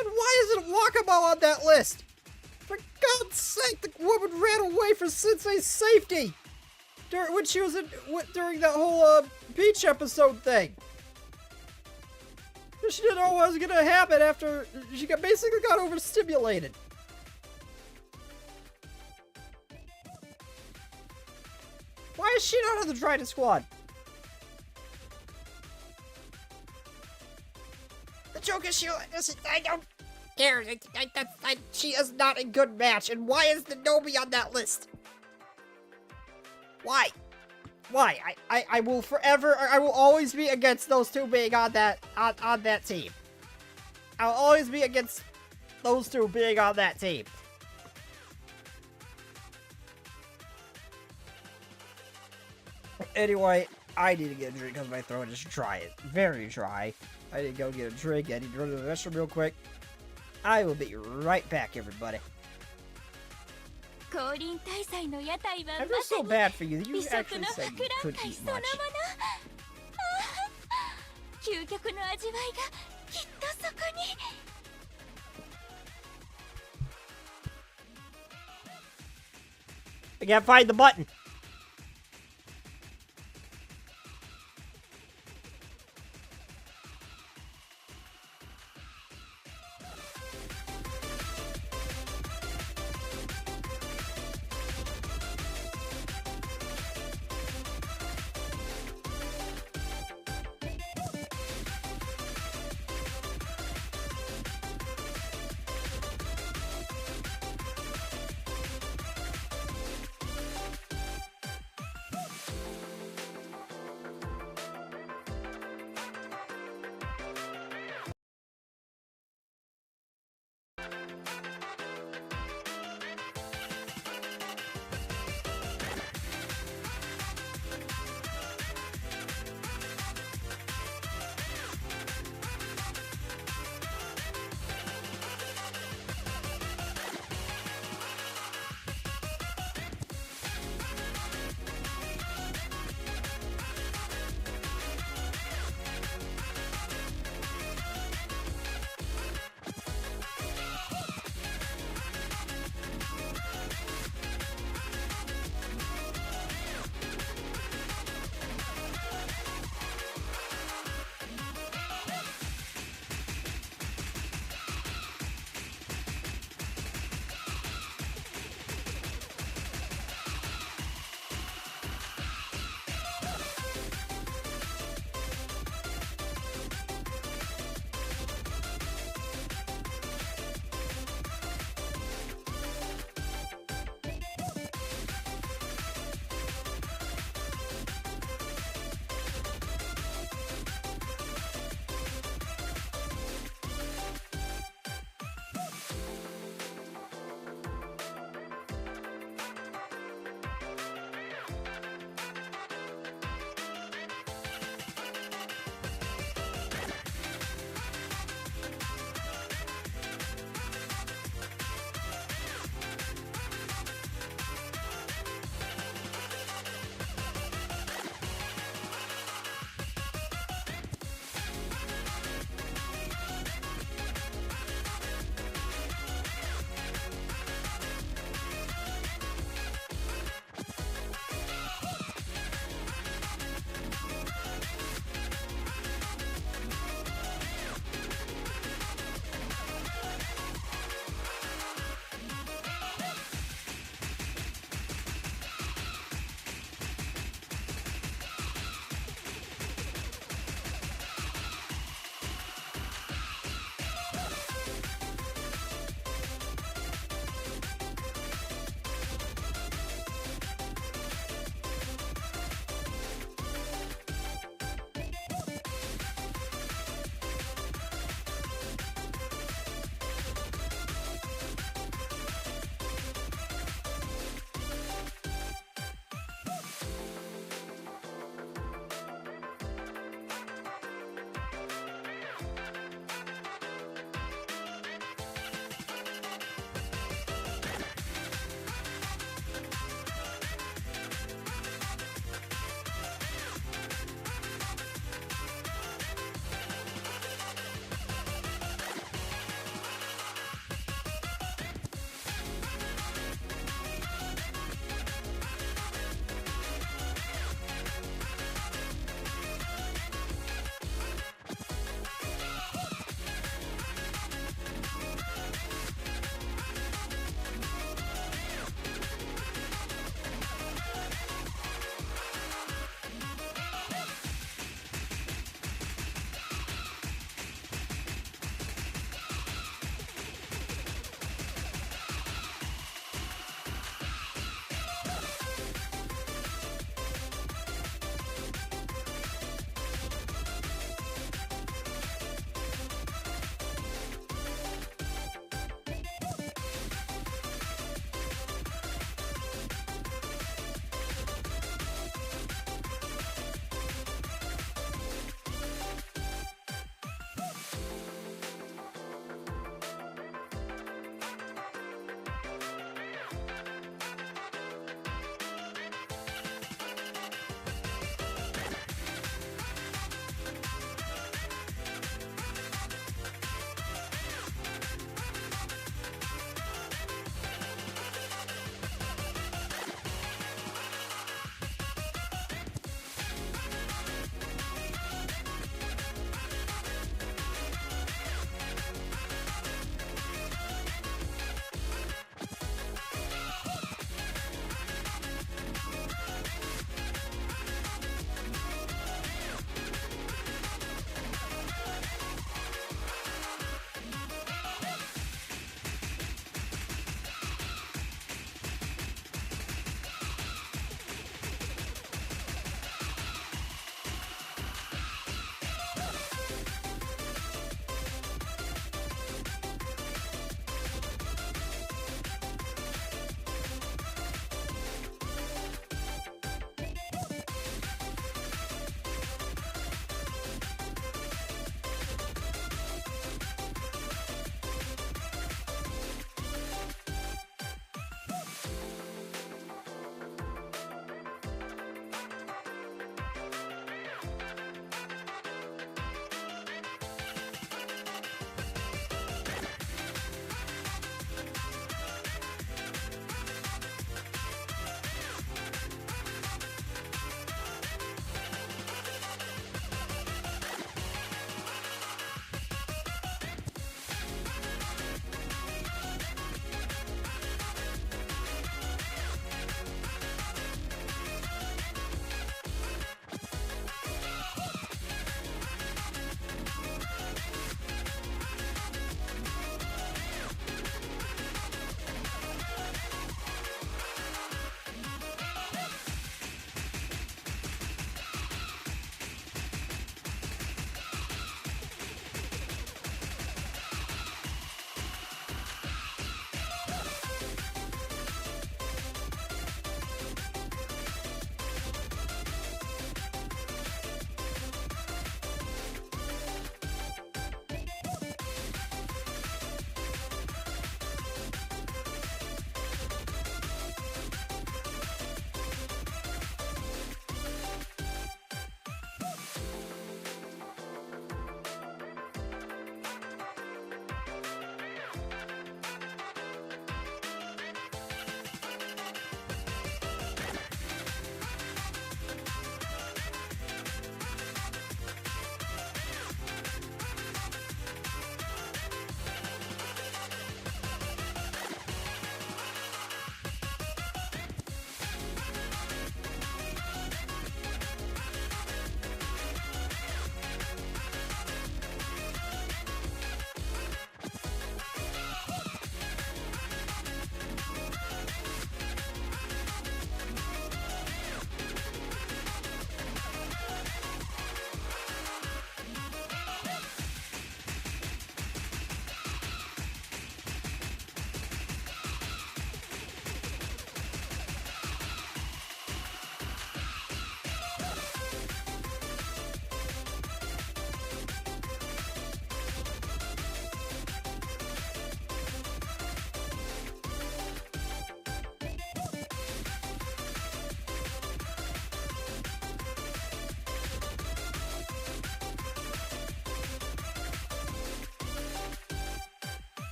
And why isn't Wakamo on that list? For God's sake, the woman ran away for Sensei's safety! When she was during that whole beach episode thing. She didn't know what was gonna happen after she basically got overstimulated. Why is she not on the Trident squad? The joke is I don't care. She is not a good match. And why is the Nobi on that list? Why? Why? I will forever, I will always be against those two being on that team. I'll always be against those two being on that team. Anyway, I need to get a drink because my throat is dry. It's very dry. I need to go get a drink. I need to run to the restroom real quick. I will be right back, everybody. I feel so bad for you. You actually said you couldn't eat much. I can't find the button.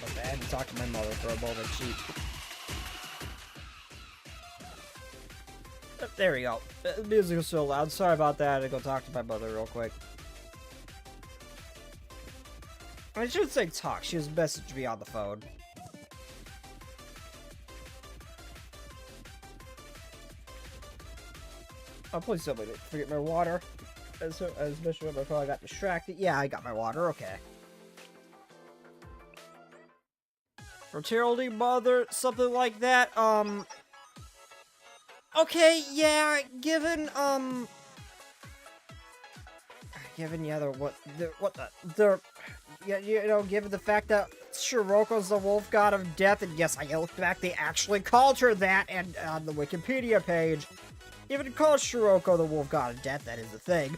Okay, I had to talk to my mother for a moment. There we go. The music was so loud. Sorry about that. I had to go talk to my mother real quick. I should say talk. She was messaged me on the phone. Oh, please tell me to forget my water. Especially when my phone got distracted. Yeah, I got my water. Okay. Fertility mother, something like that. Okay, yeah, given given the fact that Shiroko's the wolf god of death, and yes, I looked back, they actually called her that, and on the Wikipedia page, even called Shiroko the wolf god of death, that is a thing.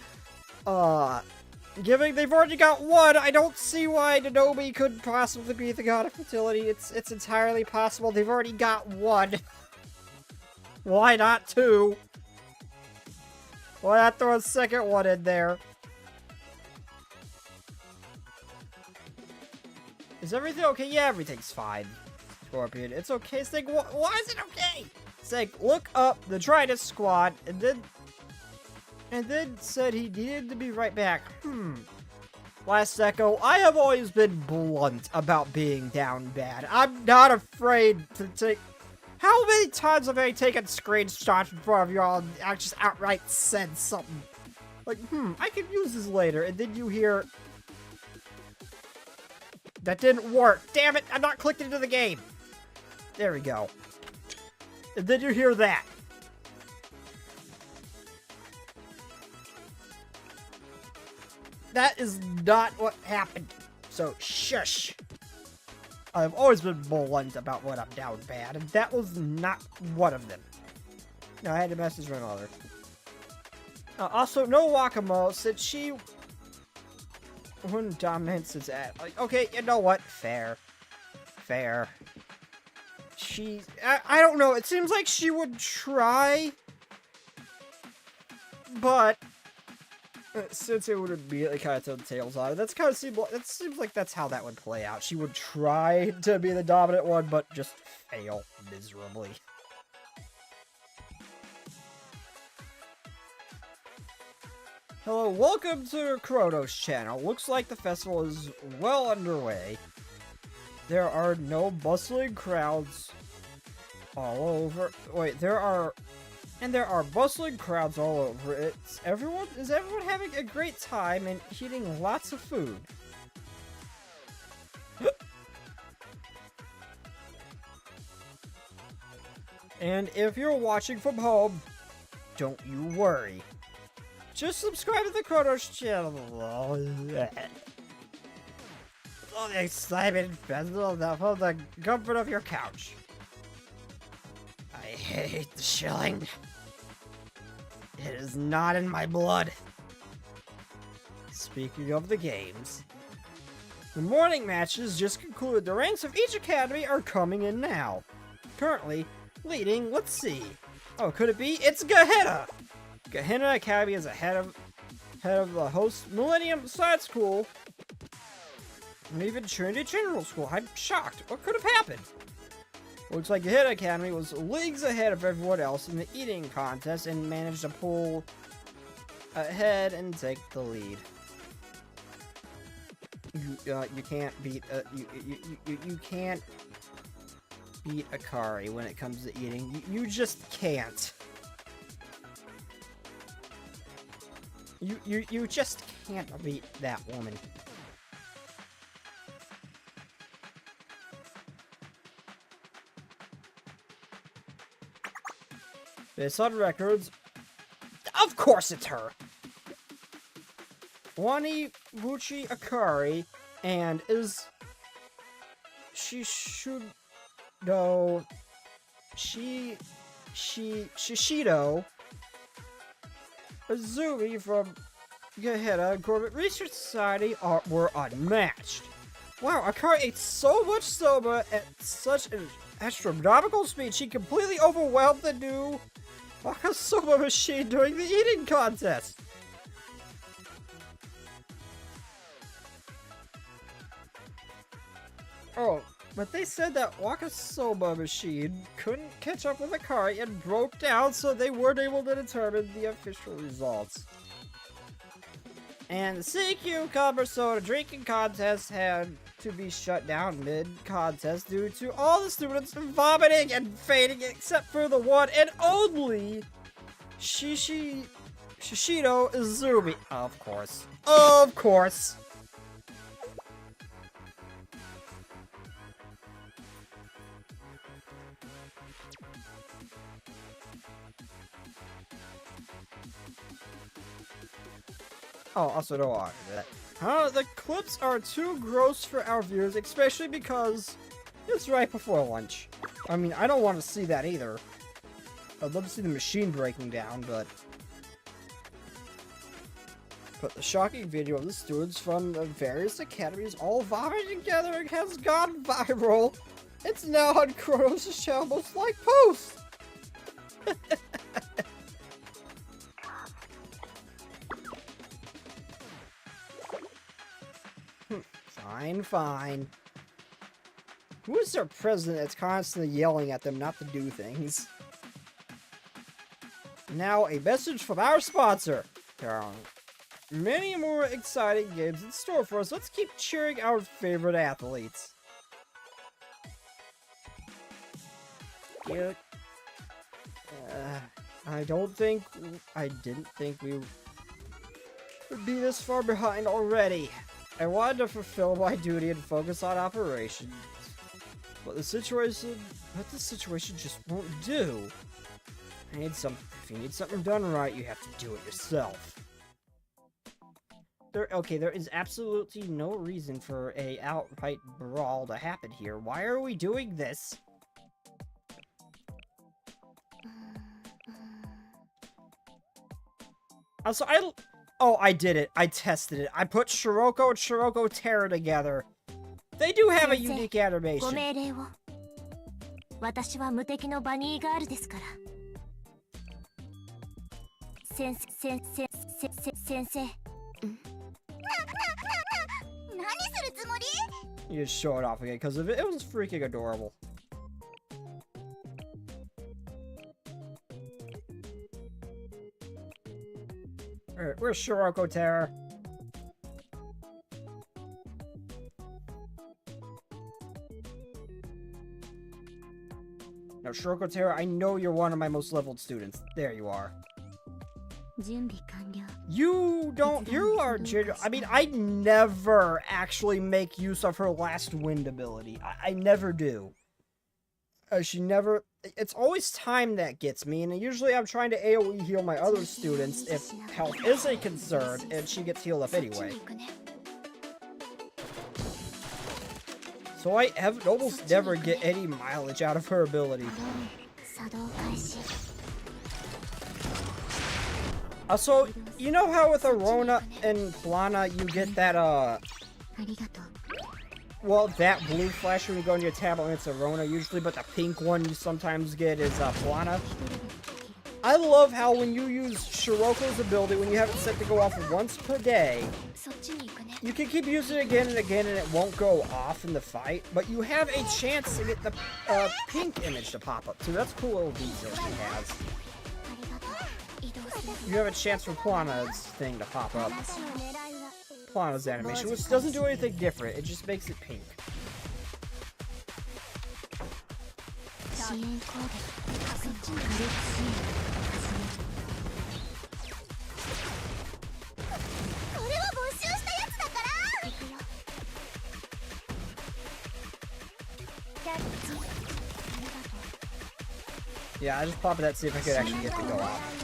Given they've already got one, I don't see why Nanomi could possibly be the god of fertility. It's entirely possible. They've already got one. Why not two? Why not throw a second one in there? Is everything okay? Yeah, everything's fine. Scorpion, it's okay. It's like, why is it okay? It's like, look up the Trident Squad, and then said he needed to be right back. Last Echo, I have always been blunt about being down bad. I'm not afraid to take... How many times have I taken screenshots in front of y'all and I just outright said something? Like, I could use this later, and then you hear... That didn't work. Damn it, I'm not clicked into the game. There we go. And then you hear that. That is not what happened. So, shush. I've always been blunt about when I'm down bad, and that was not one of them. No, I had to message my mother. Also, no Wakamo said she wouldn't dominance is at. Like, okay, you know what? Fair. Fair. I don't know. It seems like she would try, but since it would immediately kind of throw the tails on it, that seems like that's how that would play out. She would try to be the dominant one, but just fail miserably. Hello, welcome to Kivotos channel. Looks like the festival is well underway. There are no bustling crowds all over. Wait, there are bustling crowds all over. Is everyone having a great time and eating lots of food? And if you're watching from home, don't you worry. Just subscribe to the Kivotos channel. All the excitement from the comfort of your couch. I hate the shilling. It is not in my blood. Speaking of the games, the morning matches just concluded. The ranks of each academy are coming in now. Currently leading, let's see. Oh, could it be? It's Gehenna! Gehenna Academy is ahead of the host Millennium Side School, and even Trinity General School. I'm shocked. What could have happened? Looks like Gehenna Academy was leagues ahead of everyone else in the eating contest and managed to pull ahead and take the lead. You can't beat you can't beat Akari when it comes to eating. You just can't. You just can't beat that woman. Based on records, of course it's her. Wani Buchi Akari and Shishido Hasumi from Gehenna Gourmet Research Society were unmatched. Wow, Akari ate so much soba at such an astronomical speed, she completely overwhelmed the new soba machine during the eating contest. Oh, But they said that Wakasoma machine couldn't catch up with the car and broke down, so they weren't able to determine the official results. And the CQ Copper Soda drinking contest had to be shut down mid-contest due to all the students vomiting and fainting except for the one and only Shishido Izumi. Of course. Of course. Oh, also don't want that. The clips are too gross for our viewers, especially because it's right before lunch. I mean, I don't want to see that either. I'd love to see the machine breaking down, but the shocking video of the students from the various academies all vomiting together has gone viral. It's now on Kronos' channel most liked post. Fine, fine. Who is their president that's constantly yelling at them not to do things? Now, a message from our sponsor. There are many more exciting games in store for us. Let's keep cheering our favorite athletes. Cute. I didn't think we would be this far behind already. I wanted to fulfill my duty and focus on operations, but the situation just won't do. If you need something done right, you have to do it yourself. There is absolutely no reason for a outright brawl to happen here. Why are we doing this? Also, I did it. I tested it. I put Shiroko and Shiroko Terra together. They do have a unique animation. You just show it off again because of it. It was freaking adorable. Alright, where's Shiroko Terra? Now, Shiroko Terra, I know you're one of my most leveled students. There you are. You are I mean, I never actually make use of her last wind ability. I never do. It's always time that gets me, and usually I'm trying to AoE heal my other students if health is a concern, and she gets healed up anyway. So I almost never get any mileage out of her ability. Also, you know how with Arona and Plana you get that, well, that blue flash when you go into your tablet and it's Arona usually, but the pink one you sometimes get is, Plana? I love how when you use Shiroko's ability, when you have it set to go off once per day, you can keep using it again and again and it won't go off in the fight, but you have a chance to get the, pink image to pop up too. That's a cool little detail she has. You have a chance for Plana's thing to pop up. Plana's animation, which doesn't do anything different, it just makes it pink. Yeah, I just popped that to see if I could actually get it to go off.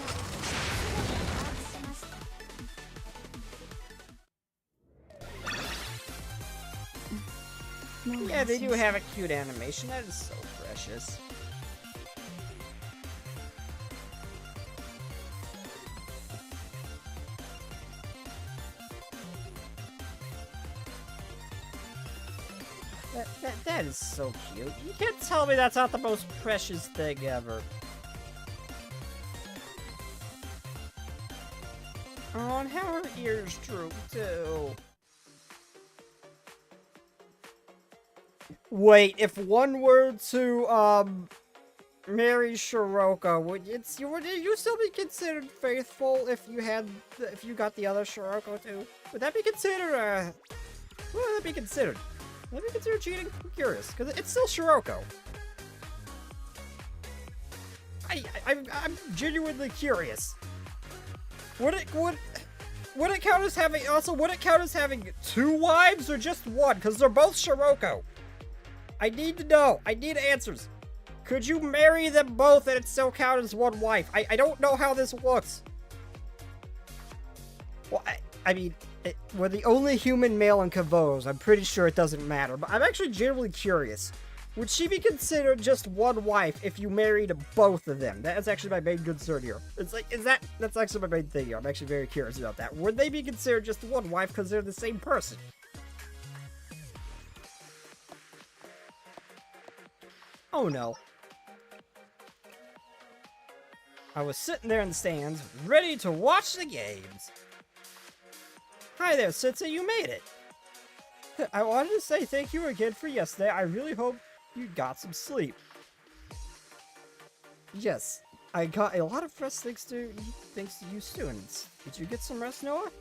Yeah, they do have a cute animation. That is so precious. That is so cute. You can't tell me that's not the most precious thing ever. Oh, and how her ears droop, too. Wait, if one were to, marry Shiroko, would you still be considered faithful if you got the other Shiroko too? Would that be considered, what would that be considered? Would that be considered cheating? I'm curious, because it's still Shiroko. I'm genuinely curious. Would it count as having, also, would it count as having 2 wives or just one? Because they're both Shiroko. I need to know. I need answers. Could you marry them both and it still count as one wife? I don't know how this works. Well, I mean, we're the only human male in Kivotos. I'm pretty sure it doesn't matter, but I'm actually genuinely curious. Would she be considered just one wife if you married both of them? That's actually my main concern here. It's like, that's actually my main thing here. I'm actually very curious about that. Would they be considered just one wife because they're the same person? Oh no. I was sitting there in the stands, ready to watch the games. Hi there, Sensei, you made it. I wanted to say thank you again for yesterday. I really hope you got some sleep. Yes, I got a lot of rest thanks to you students. Did you get some rest, Noah?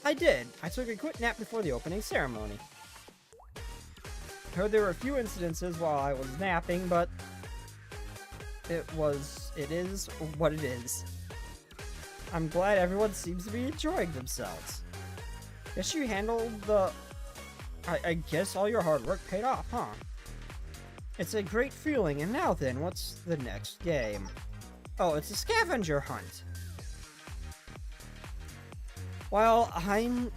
I did. I took a quick nap before the opening ceremony. Heard there were a few incidences while I was napping, but it is what it is. I'm glad everyone seems to be enjoying themselves. Guess you handled I guess all your hard work paid off, huh? It's a great feeling, and now then, what's the next game? Oh, it's a scavenger hunt. While I'm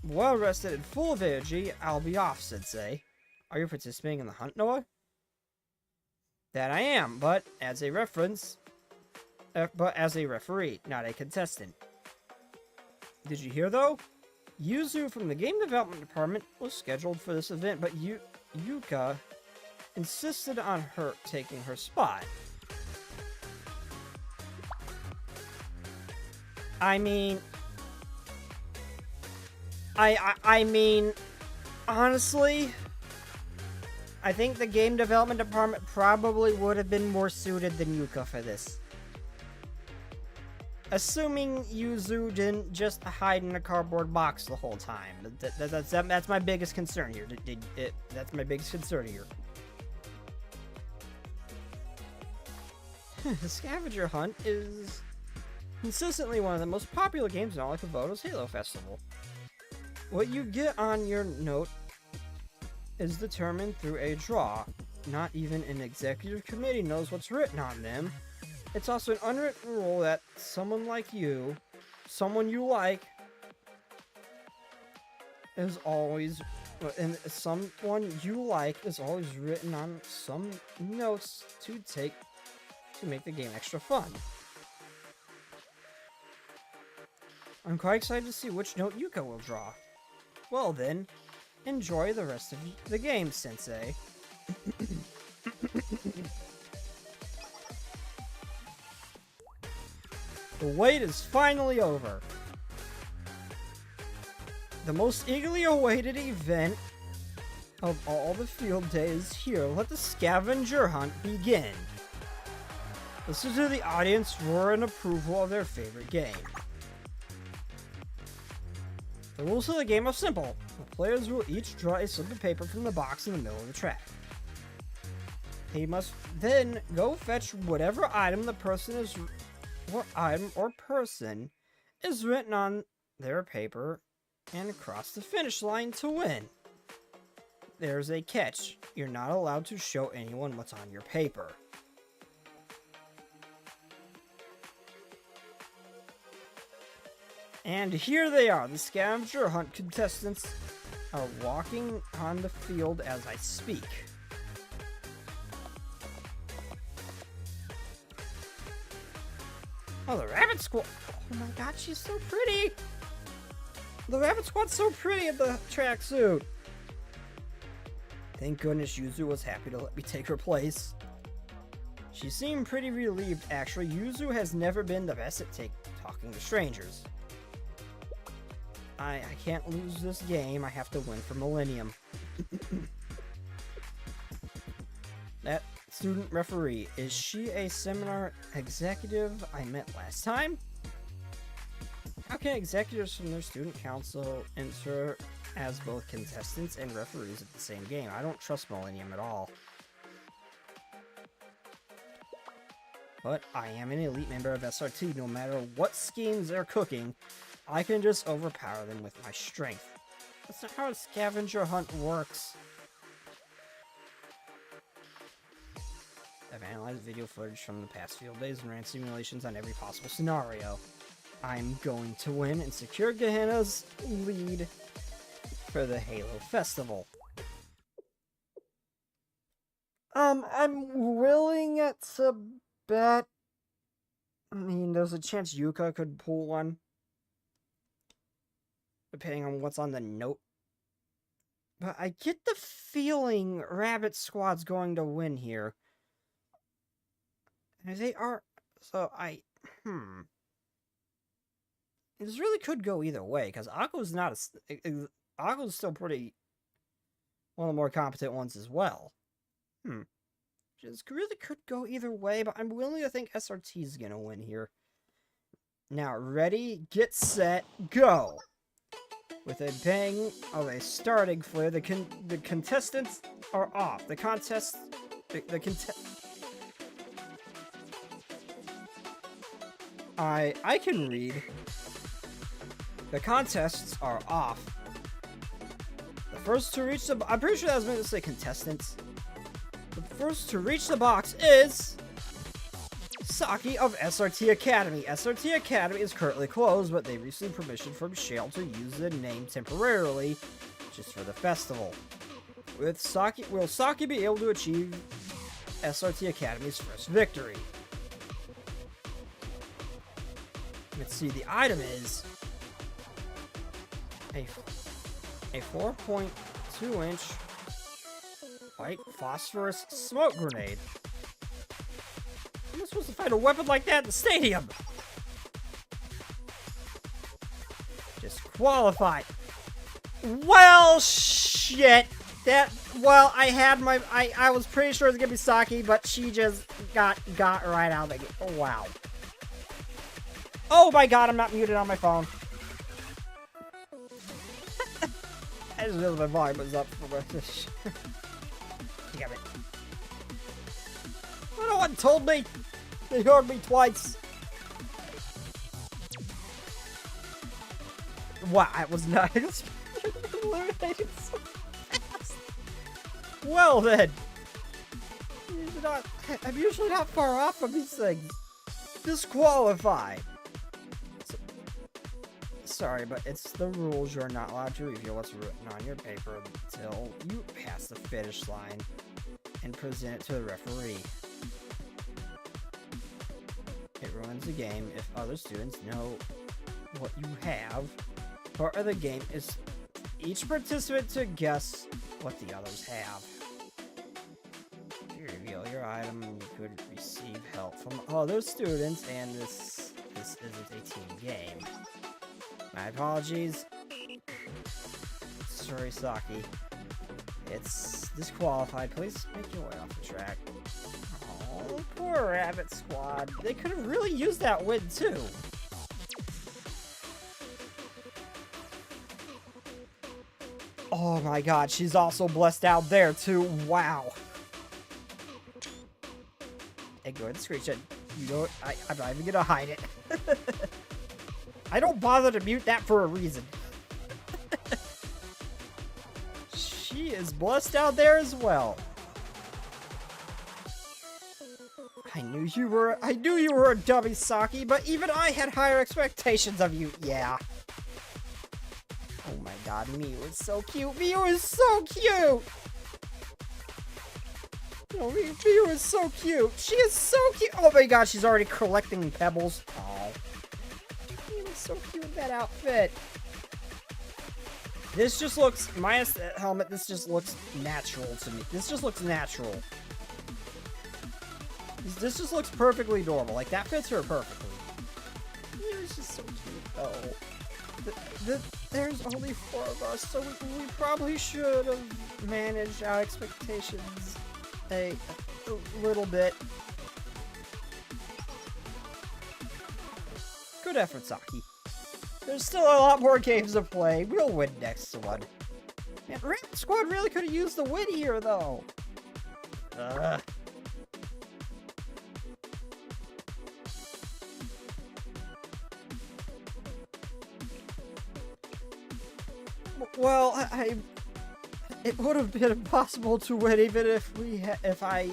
well rested and full of energy, I'll be off, Sensei. Are you participating in the hunt, Noah? That I am, but as a referee, not a contestant. Did you hear, though? Yuzu from the game development department was scheduled for this event, but Yuka insisted on her taking her spot. I mean, honestly, I think the game development department probably would have been more suited than Yuka for this. Assuming Yuzu didn't just hide in a cardboard box the whole time. That's my biggest concern here. That's my biggest concern here. The scavenger hunt is consistently one of the most popular games in all of Kivotos Halo Festival. What you get on your note is determined through a draw. Not even an executive committee knows what's written on them. It's also an unwritten rule that someone you like, is always written on some notes to make the game extra fun. I'm quite excited to see which note Yuka will draw. Well then, enjoy the rest of the game, Sensei. The wait is finally over. The most eagerly awaited event of all the field days here. Let the scavenger hunt begin. Listen to the audience roar in approval of their favorite game. The rules of the game are simple. The players will each draw a slip of paper from the box in the middle of the track. They must then go fetch whatever item or person is written on their paper and cross the finish line to win. There's a catch. You're not allowed to show anyone what's on your paper. And here they are. The scavenger hunt contestants are walking on the field as I speak. Oh, the rabbit squad. Oh my god, she's so pretty. The rabbit squad's so pretty in the tracksuit. Thank goodness Yuzu was happy to let me take her place. She seemed pretty relieved, actually. Yuzu has never been the best at talking to strangers. I can't lose this game. I have to win for Millennium. That student referee, is she a seminar executive I met last time? How can executives from their student council enter as both contestants and referees at the same game? I don't trust Millennium at all. But I am an elite member of SRT. No matter what schemes they're cooking, I can just overpower them with my strength. That's not how a scavenger hunt works. I've analyzed video footage from the past field days and ran simulations on every possible scenario. I'm going to win and secure Gehenna's lead for the Halo Festival. I'm willing to bet. I mean, there's a chance Yuka could pull one, depending on what's on the note. But I get the feeling Rabbit Squad's going to win here. And they are, so this really could go either way, because Akko's not Akko's still pretty one of the more competent ones as well. Just really could go either way, but I'm willing to think SRT is gonna win here. Now, ready, get set, go! With a bang of a starting flare, the contestants are off. I can read. The contests are off. The first to reach the... I'm pretty sure that was meant to say contestants. The first to reach the box is... Saki of SRT Academy. SRT Academy is currently closed, but they received permission from Shale to use the name temporarily, just for the festival. Will Saki be able to achieve SRT Academy's first victory? Let's see, the item is a 4.2-inch white phosphorus smoke grenade. I'm supposed to find a weapon like that in the stadium. Disqualified. Well, shit. I was pretty sure it was gonna be Saki, but she just got right out of the game. Oh, wow. Oh my god, I'm not muted on my phone. I just realized my volume was up for this. Damn it. Oh, no one told me. They heard me twice. Wow, it was not. Eliminated so fast. Well then. I'm usually not far off from these things. Disqualified. Sorry, but it's the rules. You're not allowed to reveal what's written on your paper until you pass the finish line and present it to the referee. It ruins the game if other students know what you have. Part of the game is each participant to guess what the others have. If you reveal your item, you could receive help from other students, and this isn't a team game. My apologies. Sorry, Saki. It's disqualified. Please make your way off the track. Oh, poor Rabbit Squad. They could have really used that win, too. Oh my god, she's also blessed out there, too. Wow. Hey, go ahead and screenshot. You know what? I'm not even gonna hide it. I don't bother to mute that for a reason. She is blessed out there as well. I knew you were a dummy, Saki, but even I had higher expectations of you. Yeah. Oh my god, Miu is so cute. Miu is so cute. Oh, Miu is so cute. She is so cute. Oh my god, she's already collecting pebbles. Oh. So cute in that outfit. This just looks, minus the helmet, this just looks natural to me. This just looks natural. This just looks perfectly normal. Like, that fits her perfectly. It's just so cute. Oh. There's only 4 of us, so we probably should have managed our expectations a little bit. Good effort, Saki. There's still a lot more games to play. We'll win next one. Man, Rabbit Squad really could have used the win here, though. Well, it would have been impossible to win even if I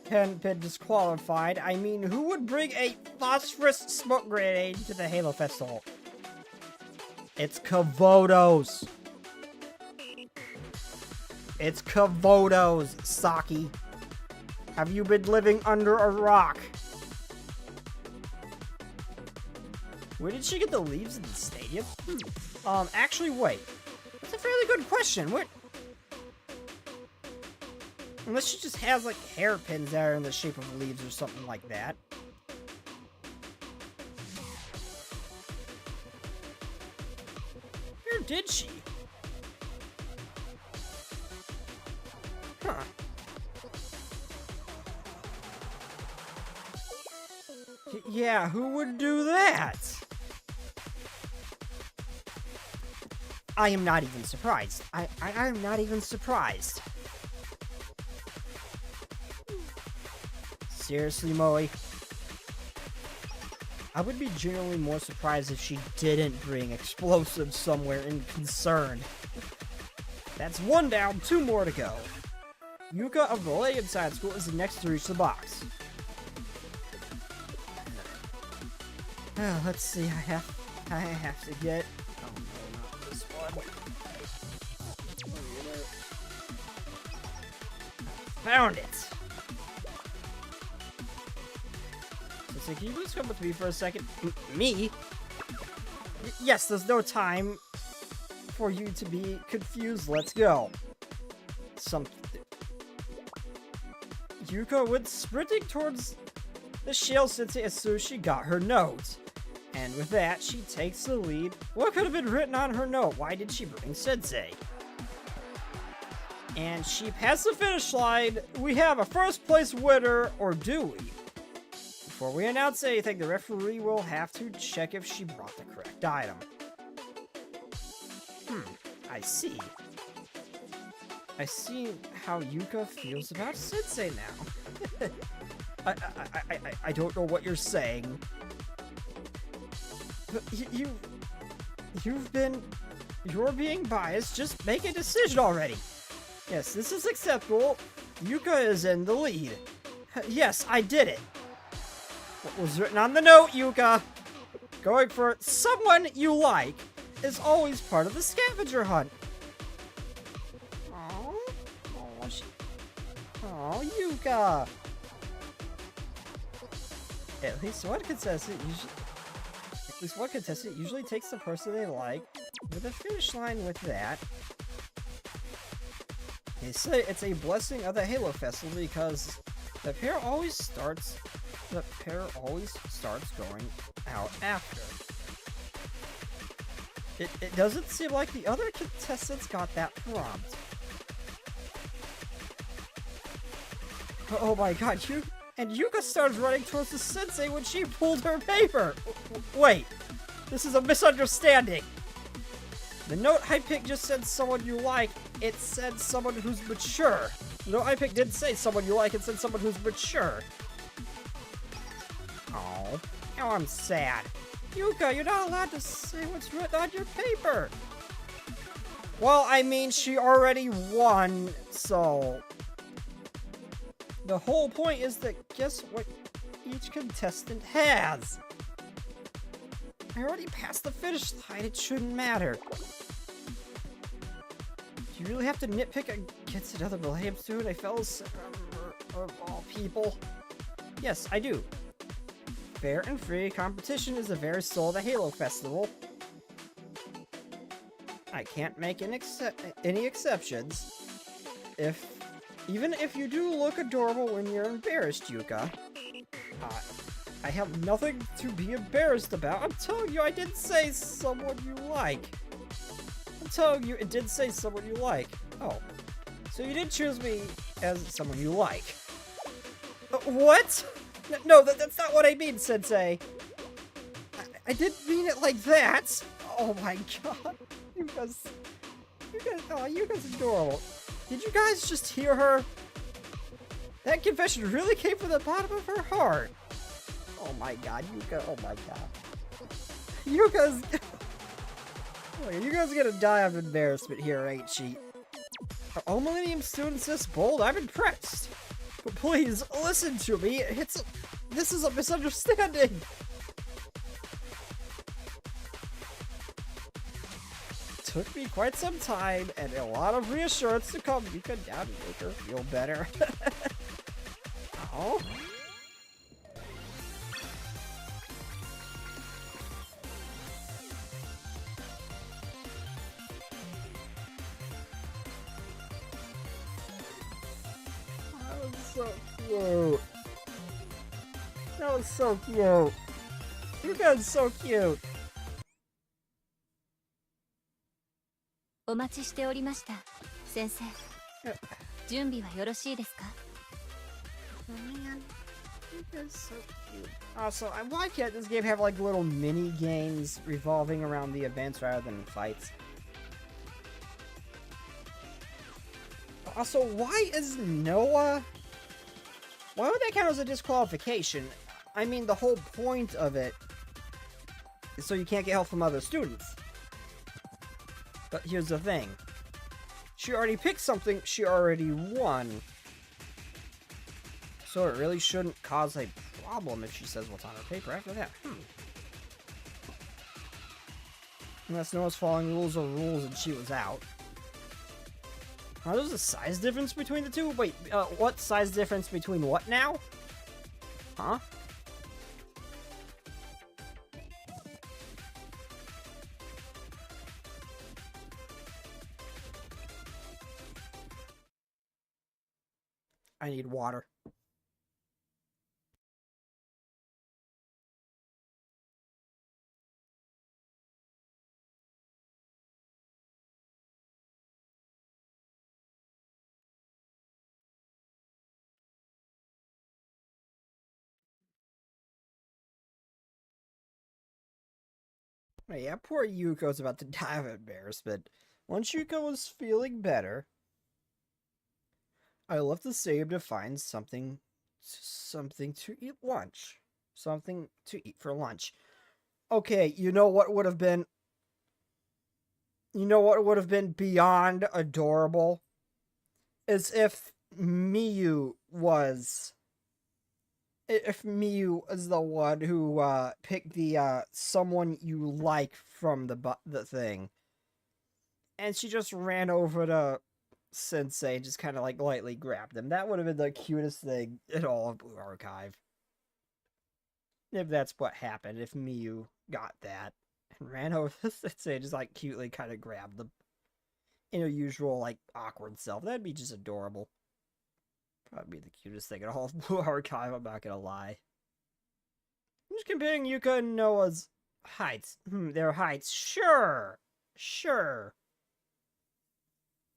hadn't been disqualified. I mean, who would bring a phosphorus smoke grenade to the Halo Festival? It's Kivotos. It's Kivotos, Saki. Have you been living under a rock? Where did she get the leaves in the stadium? Actually, wait. That's a fairly good question. What? Unless she just has, like, hairpins that are in the shape of leaves or something like that. Where did she? Huh. Yeah, who would do that? I am not even surprised. I'm not even surprised. Seriously, Moe? I would be genuinely more surprised if she didn't bring explosives somewhere in concern. That's one down, 2 more to go. Yuka of the Leg Inside School is the next to reach the box. Let's see, I have to get... Oh no, not this one. Found it! So can you please come with me for a second? Me? Yes, there's no time for you to be confused. Let's go. Yuka went sprinting towards the Shale Sensei as soon as she got her note. And with that, she takes the lead. What could have been written on her note? Why did she bring Sensei? And she passed the finish line. We have a first place winner, or do we? Before we announce anything, the referee will have to check if she brought the correct item. I see. I see how Yuka feels about Sensei now. I don't know what you're saying. But you're being biased. Just make a decision already. Yes, this is acceptable. Yuka is in the lead. Yes, I did it. What was written on the note, Yuka? Going for someone you like is always part of the scavenger hunt. Oh, Yuka. At least one contestant usually takes the person they like with a finish line with that. They say it's a blessing of the Halo Festival because the pair always starts going out after. It doesn't seem like the other contestants got that prompt. Oh my god, Yuka started running towards the Sensei when she pulled her paper! Wait, this is a misunderstanding! The note I picked just said someone you like, it said someone who's mature. The note I picked didn't say someone you like, it said someone who's mature. Oh, now I'm sad. Yuka, you're not allowed to say what's written on your paper! Well, I mean, she already won, so... The whole point is that guess what each contestant has? I already passed the finish line, it shouldn't matter. Do you really have to nitpick against another Millennium student, a fellow of all people? Yes, I do. Fair and free competition is the very soul of the Halo Festival. I can't make any exceptions. Even if you do look adorable when you're embarrassed, Yuka. I have nothing to be embarrassed about. I'm telling you, I did say someone you like. I'm telling you, it did say someone you like. Oh. So you did choose me as someone you like. What? No, that's not what I mean, Sensei. I didn't mean it like that. Oh my god. You guys, oh, you guys are adorable. Did you guys just hear her? That confession really came from the bottom of her heart. Oh my god, oh my god. You guys, you guys are gonna die of embarrassment here, ain't she? Are all Millennium students this bold? I'm impressed. But please, listen to me. This is a misunderstanding. It took me quite some time and a lot of reassurance to calm Yuka down and make her feel better. Oh. So cute. That was so cute. You guys so cute. お待ちしておりました。先生、準備はよろしいですか? Oh man, you guys so cute. Also, why can't this game have like little mini games revolving around the events rather than fights? Also, why is Noah? Why would that count as a disqualification? I mean, the whole point of it is so you can't get help from other students. But here's the thing. She already picked something, she already won. So it really shouldn't cause a problem if she says what's on her paper after that. Unless Noah's following rules or rules and she was out. Oh, there's a size difference between the two? Wait, what size difference between what now? Huh? I need water. Yeah, poor Yuko's about to die of embarrassment. Once Yuko was feeling better, I left the stadium to find something to eat lunch. Something to eat for lunch. Okay, you know what would have been... You know what would have been beyond adorable? Is if Miyu was... If Miyu is the one who picked the someone you like from the thing, and she just ran over to Sensei and just kind of like lightly grabbed him. That would have been the cutest thing in all of Blue Archive. If that's what happened, if Miyu got that and ran over to Sensei and just like cutely kind of grabbed them in her usual like awkward self, that'd be just adorable. Probably the cutest thing in all of Blue Archive, I'm not gonna lie. I'm just comparing Yuka and Noah's heights. Their heights. Sure. Sure.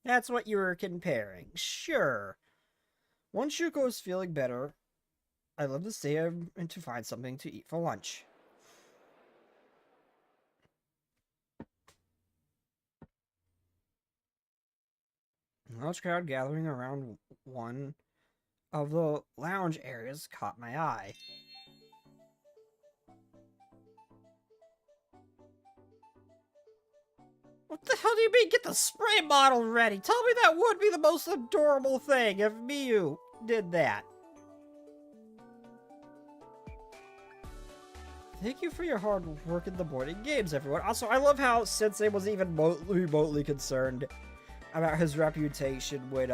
That's what you were comparing. Sure. Once Yuko is feeling better, I'd love to stay and to find something to eat for lunch. A large crowd gathering around one of the lounge areas caught my eye. What the hell do you mean get the spray bottle ready? Tell me that would be the most adorable thing if Miyu did that. Thank you for your hard work in the morning games, everyone. Also, I love how Sensei was even remotely concerned about his reputation when,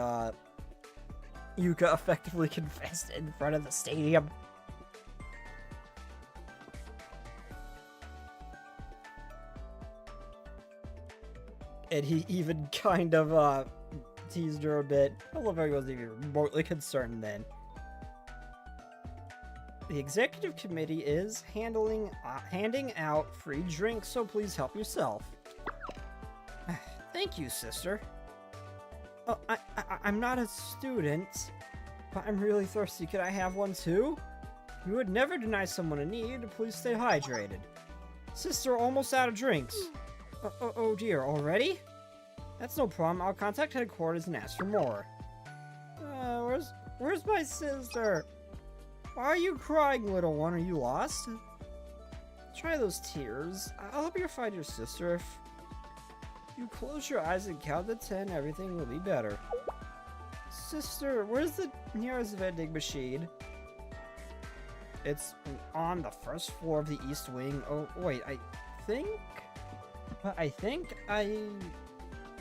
Yuka effectively confessed in front of the stadium. And he even kind of, teased her a bit. I love how he wasn't even remotely concerned then. The executive committee is handing out free drinks, so please help yourself. Thank you, sister. I'm not a student, but I'm really thirsty. Could I have one too? You would never deny someone a need. Please stay hydrated. Sister, almost out of drinks. Oh dear, already? That's no problem. I'll contact headquarters and ask for more. Where's my sister? Why are you crying, little one? Are you lost? Try those tears. I'll help you find your sister. If you close your eyes and count to 10, everything will be better. Sister, where's the nearest vending machine? It's on the first floor of the East Wing. Oh, wait, I think I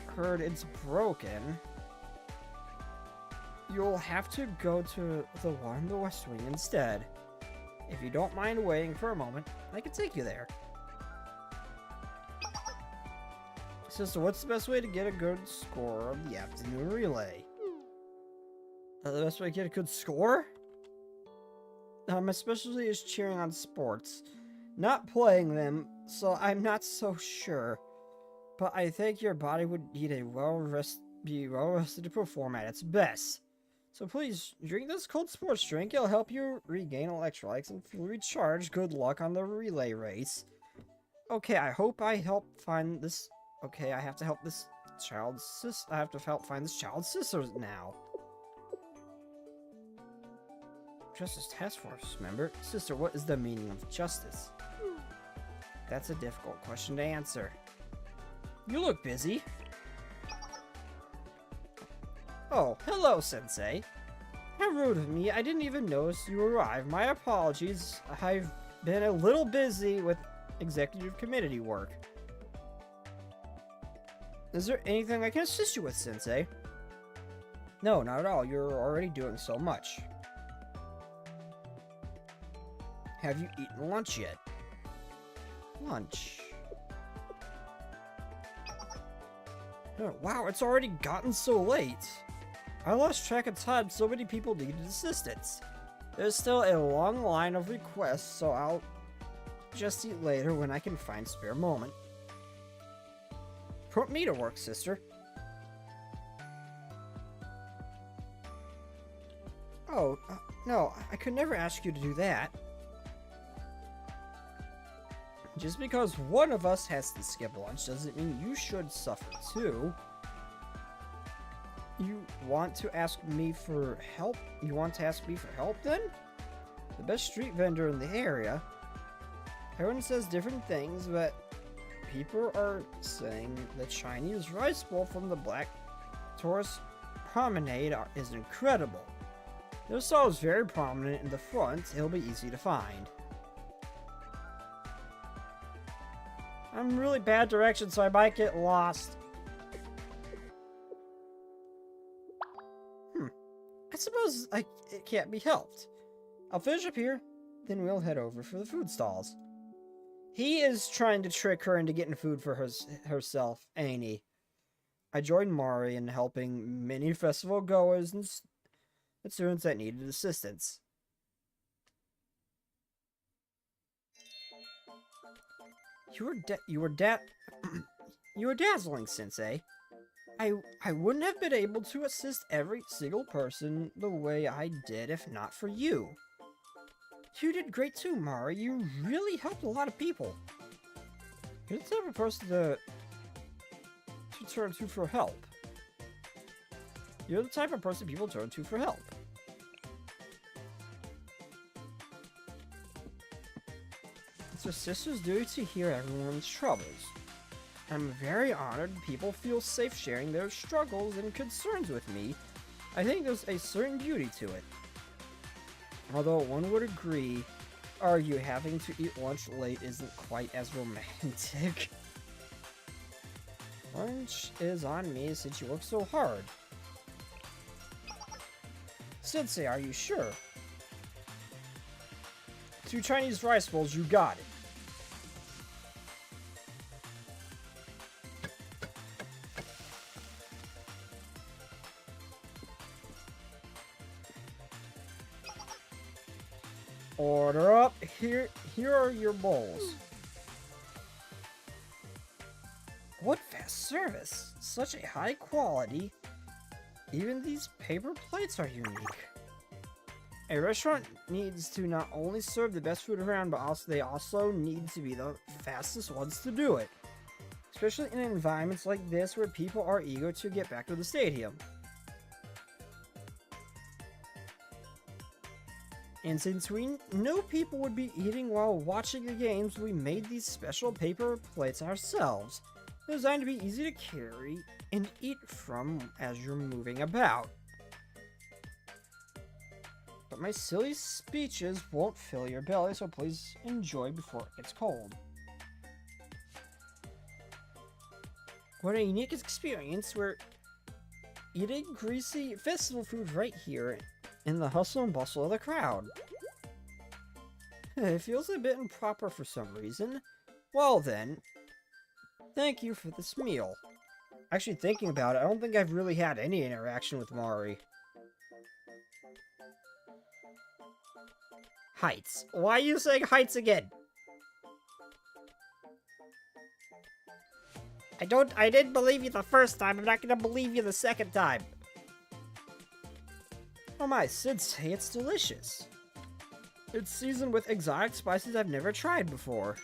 heard it's broken. You'll have to go to the one in the West Wing instead. If you don't mind waiting for a moment, I can take you there. Sister, what's the best way to get a good score of the afternoon relay? The best way to get a good score? My specialty is cheering on sports, not playing them, so I'm not so sure. But I think your body would need a be well rested to perform at its best. So please, drink this cold sports drink. It'll help you regain electrolytes and feel recharged. Good luck on the relay race. Okay, I hope I help find this. Okay, I have to help this child's sister. I have to help find this child's sister now. Justice Task Force member. Sister, what is the meaning of justice? That's a difficult question to answer. You look busy. Oh, hello, Sensei. How rude of me. I didn't even notice you arrived. My apologies. I've been a little busy with executive committee work. Is there anything I can assist you with, Sensei? No, not at all. You're already doing so much. Have you eaten lunch yet? Lunch. Oh, wow, it's already gotten so late. I lost track of time. So many people needed assistance. There's still a long line of requests, so I'll just eat later when I can find a spare moment. Put me to work, sister. Oh, no, I could never ask you to do that. Just because one of us has to skip lunch doesn't mean you should suffer too. You want to ask me for help? You want to ask me for help then? The best street vendor in the area. Everyone says different things, but people are saying the Chinese rice bowl from the Black Tourist Promenade is incredible. Their stall is very prominent in the front. It'll be easy to find. I'm in really bad direction, so I might get lost. I suppose it can't be helped. I'll finish up here, then we'll head over for the food stalls. He is trying to trick her into getting food for herself, ain't he? I joined Mari in helping many festival goers and students that needed assistance. You were dazzling, Sensei. I wouldn't have been able to assist every single person the way I did if not for you. You did great too, Mari. You really helped a lot of people. You're the type of person to turn to for help. You're the type of person people turn to for help. It's a sister's duty to hear everyone's troubles. I'm very honored people feel safe sharing their struggles and concerns with me. I think there's a certain beauty to it. Although one would argue having to eat lunch late isn't quite as romantic. Lunch is on me since you work so hard. Sensei, are you sure? 2 Chinese rice bowls, you got it. Order up. Here are your bowls. What fast service! Such a high quality. Even these paper plates are unique. A restaurant needs to not only serve the best food around, but they also need to be the fastest ones to do it. Especially in environments like this where people are eager to get back to the stadium. And since we knew people would be eating while watching the games, we made these special paper plates ourselves. They're designed to be easy to carry and eat from as you're moving about. But my silly speeches won't fill your belly, so please enjoy before it gets cold. What a unique experience. We're eating greasy festival food right here in the hustle and bustle of the crowd. It feels a bit improper for some reason. Well then, thank you for this meal. Actually, thinking about it, I don't think I've really had any interaction with Mari. Heights. Why are you saying heights again? I didn't believe you the first time. I'm not gonna believe you the second time. Oh my, Sensei, it's delicious. It's seasoned with exotic spices I've never tried before.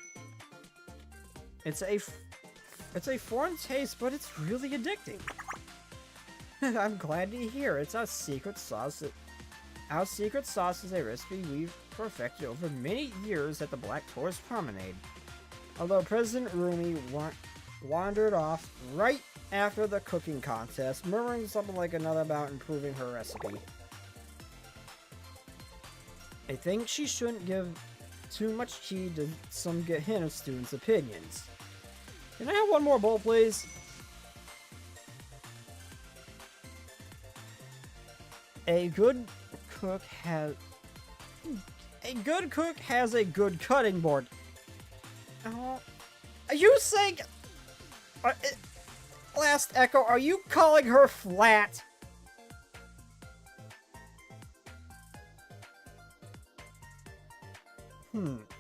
It's a foreign taste, but it's really addicting. I'm glad to hear it's our secret sauce. Our secret sauce is a recipe we've perfected over many years at the Black Forest Promenade. Although President Rumi wandered off right after the cooking contest, murmuring something like another about improving her recipe. I think she shouldn't give too much heed to some hint of students' opinions. Can I have one more bowl, please? A good cook has a good cutting board. Are you saying? Last Echo, are you calling her flat?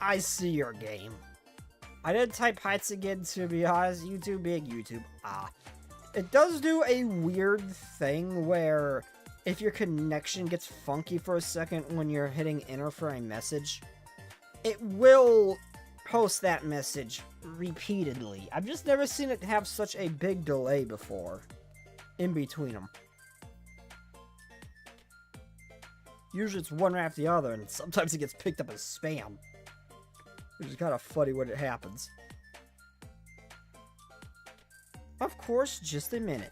I see your game. I didn't type heights again, to be honest. YouTube being YouTube. It does do a weird thing where if your connection gets funky for a second when you're hitting enter for a message, it will post that message repeatedly. I've just never seen it have such a big delay before in between them. Usually it's one right after the other, and sometimes it gets picked up as spam. Which is kind of funny when it happens. Of course, just a minute.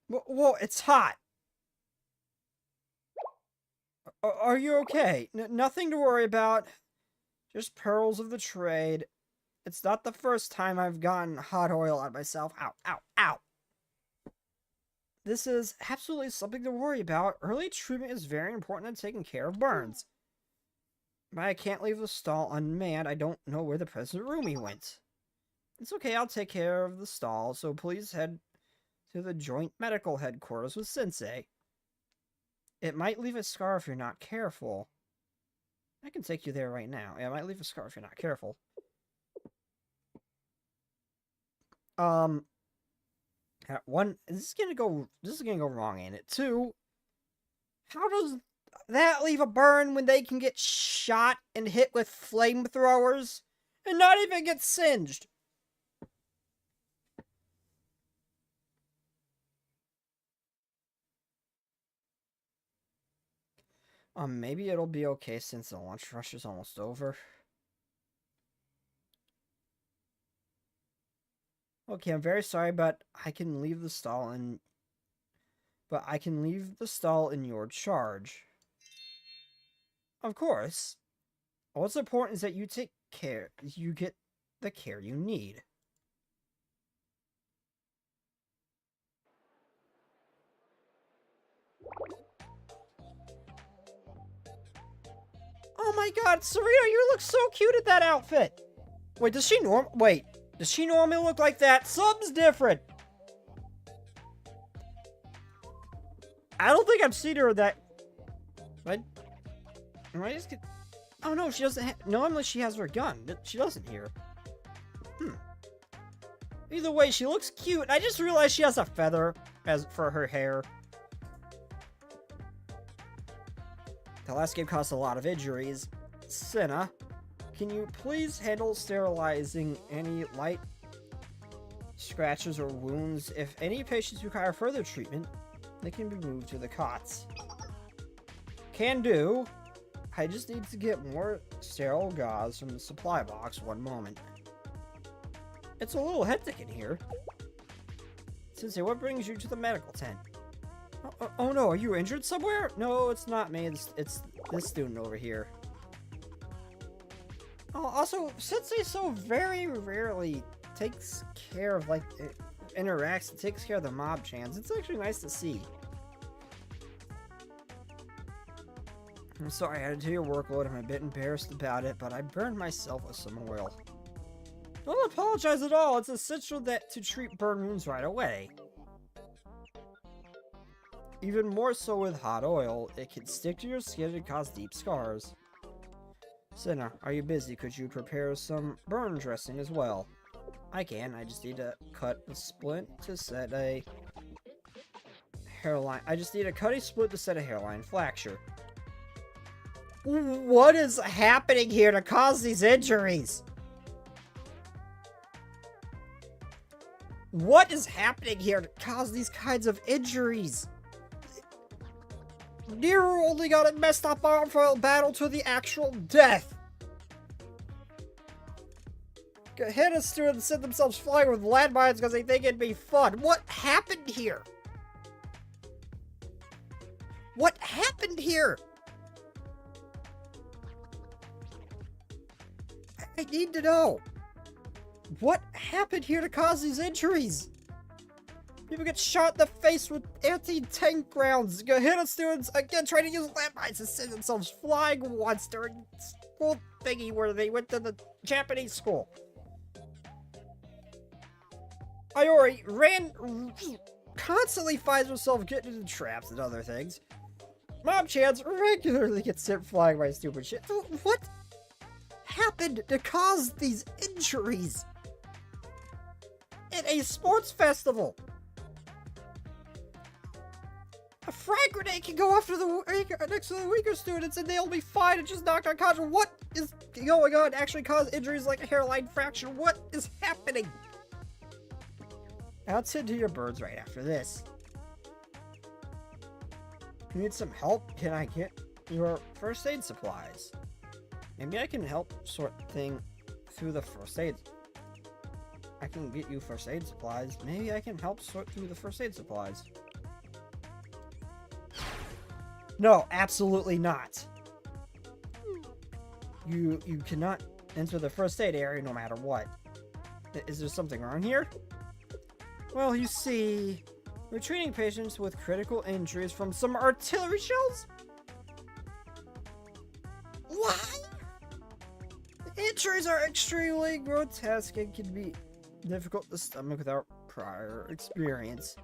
Whoa, it's hot. Are you okay? Nothing to worry about. Just perils of the trade. It's not the first time I've gotten hot oil on myself. Ow, ow, ow. This is absolutely something to worry about. Early treatment is very important in taking care of burns. But I can't leave the stall unmanned. I don't know where the President Rumi went. It's okay, I'll take care of the stall, so please head to the joint medical headquarters with Sensei. It might leave a scar if you're not careful. I can take you there right now. It might leave a scar if you're not careful. One, this is gonna go wrong, ain't it? Two, how does that leave a burn when they can get shot and hit with flamethrowers and not even get singed? Maybe it'll be okay since the lunch rush is almost over. Okay, I'm very sorry, but I can leave the stall in your charge. Of course. What's important is that you get the care you need. Oh my god, Serena, you look so cute in that outfit! Wait, does she normally look like that? Something's different! I don't think I've seen her that... Oh no, she doesn't normally she has her gun. She doesn't here. Either way, she looks cute. I just realized she has a feather as for her hair. The last game caused a lot of injuries. Senna, can you please handle sterilizing any light scratches or wounds? If any patients require further treatment, they can be moved to the cots. Can do. I just need to get more sterile gauze from the supply box. One moment. It's a little hectic in here. Sensei, what brings you to the medical tent? Oh no, are you injured somewhere? No, it's not me. It's this student over here. Oh, also, Sensei so very rarely takes care of, like, interacts and takes care of the mob chants. It's actually nice to see. I'm sorry, I had to do your workload. I'm a bit embarrassed about it, but I burned myself with some oil. Don't apologize at all. It's essential to treat burn wounds right away. Even more so with hot oil, it can stick to your skin and cause deep scars. Senna, are you busy? Could you prepare some burn dressing as well? I can. I just need to cut a splint to set a hairline. I just need to cut a split to set a hairline fracture. What is happening here to cause these injuries? What is happening here to cause these kinds of injuries? Nero only got a messed up arm for a battle to the actual death. Hannah students set themselves flying with landmines because they think it'd be fun. What happened here? What happened here? I need to know. What happened here to cause these injuries? People get shot in the face with anti-tank rounds. Hannah students again trying to use landmines to send themselves flying once during school thingy where they went to the Japanese school. Iori constantly finds herself getting into traps and other things. Mom Chance regularly gets sent flying by stupid shit. What happened to cause these injuries? At a sports festival. A frag grenade can go after next to the weaker students and they'll be fine and just knocked unconscious. What is going on? Actually cause injuries like a hairline fracture. What is happening? I'll tend to your birds right after this. You need some help? Can I get your first aid supplies? Maybe I can help sort thing through the first aid. I can get you first aid supplies. Maybe I can help sort through the first aid supplies. No, absolutely not. You cannot enter the first aid area no matter what. Is there something wrong here? Well, you see, we're treating patients with critical injuries from some artillery shells? What? Injuries are extremely grotesque and can be difficult to stomach without prior experience.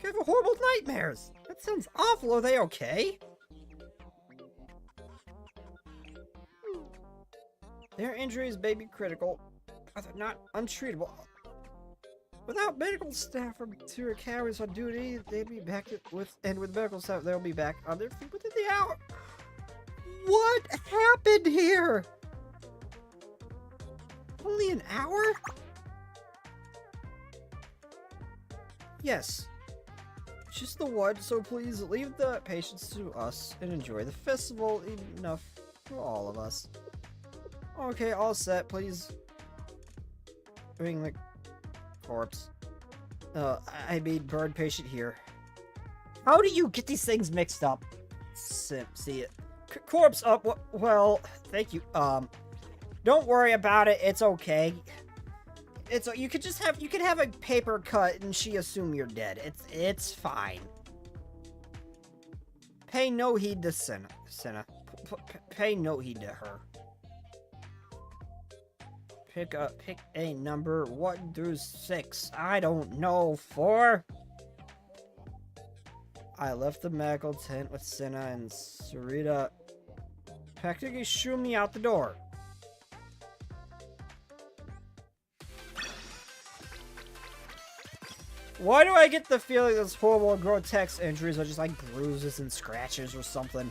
You have horrible nightmares. That sounds awful. Are they okay? Their injuries may be critical, but they're not untreatable. Without medical staff or material carriers on duty, they'd be back with medical staff, they'll be back on their feet within the hour. What happened here? Only an hour? Yes. Just the one, so please leave the patients to us and enjoy the festival. Enough for all of us. Okay, all set. Please bring the corpse. I mean bird patient here. How do you get these things mixed up? See it. Corpse up. Well, thank you. Don't worry about it. It's okay. You could have a paper cut and she assume you're dead. It's fine. Pay no heed to Senna. Pay no heed to her. Pick a number 1 through 6. I don't know. 4. I left the medical tent with Senna and Sarita practically shoo me out the door. Why do I get the feeling those horrible, grotesque injuries are just like bruises and scratches or something?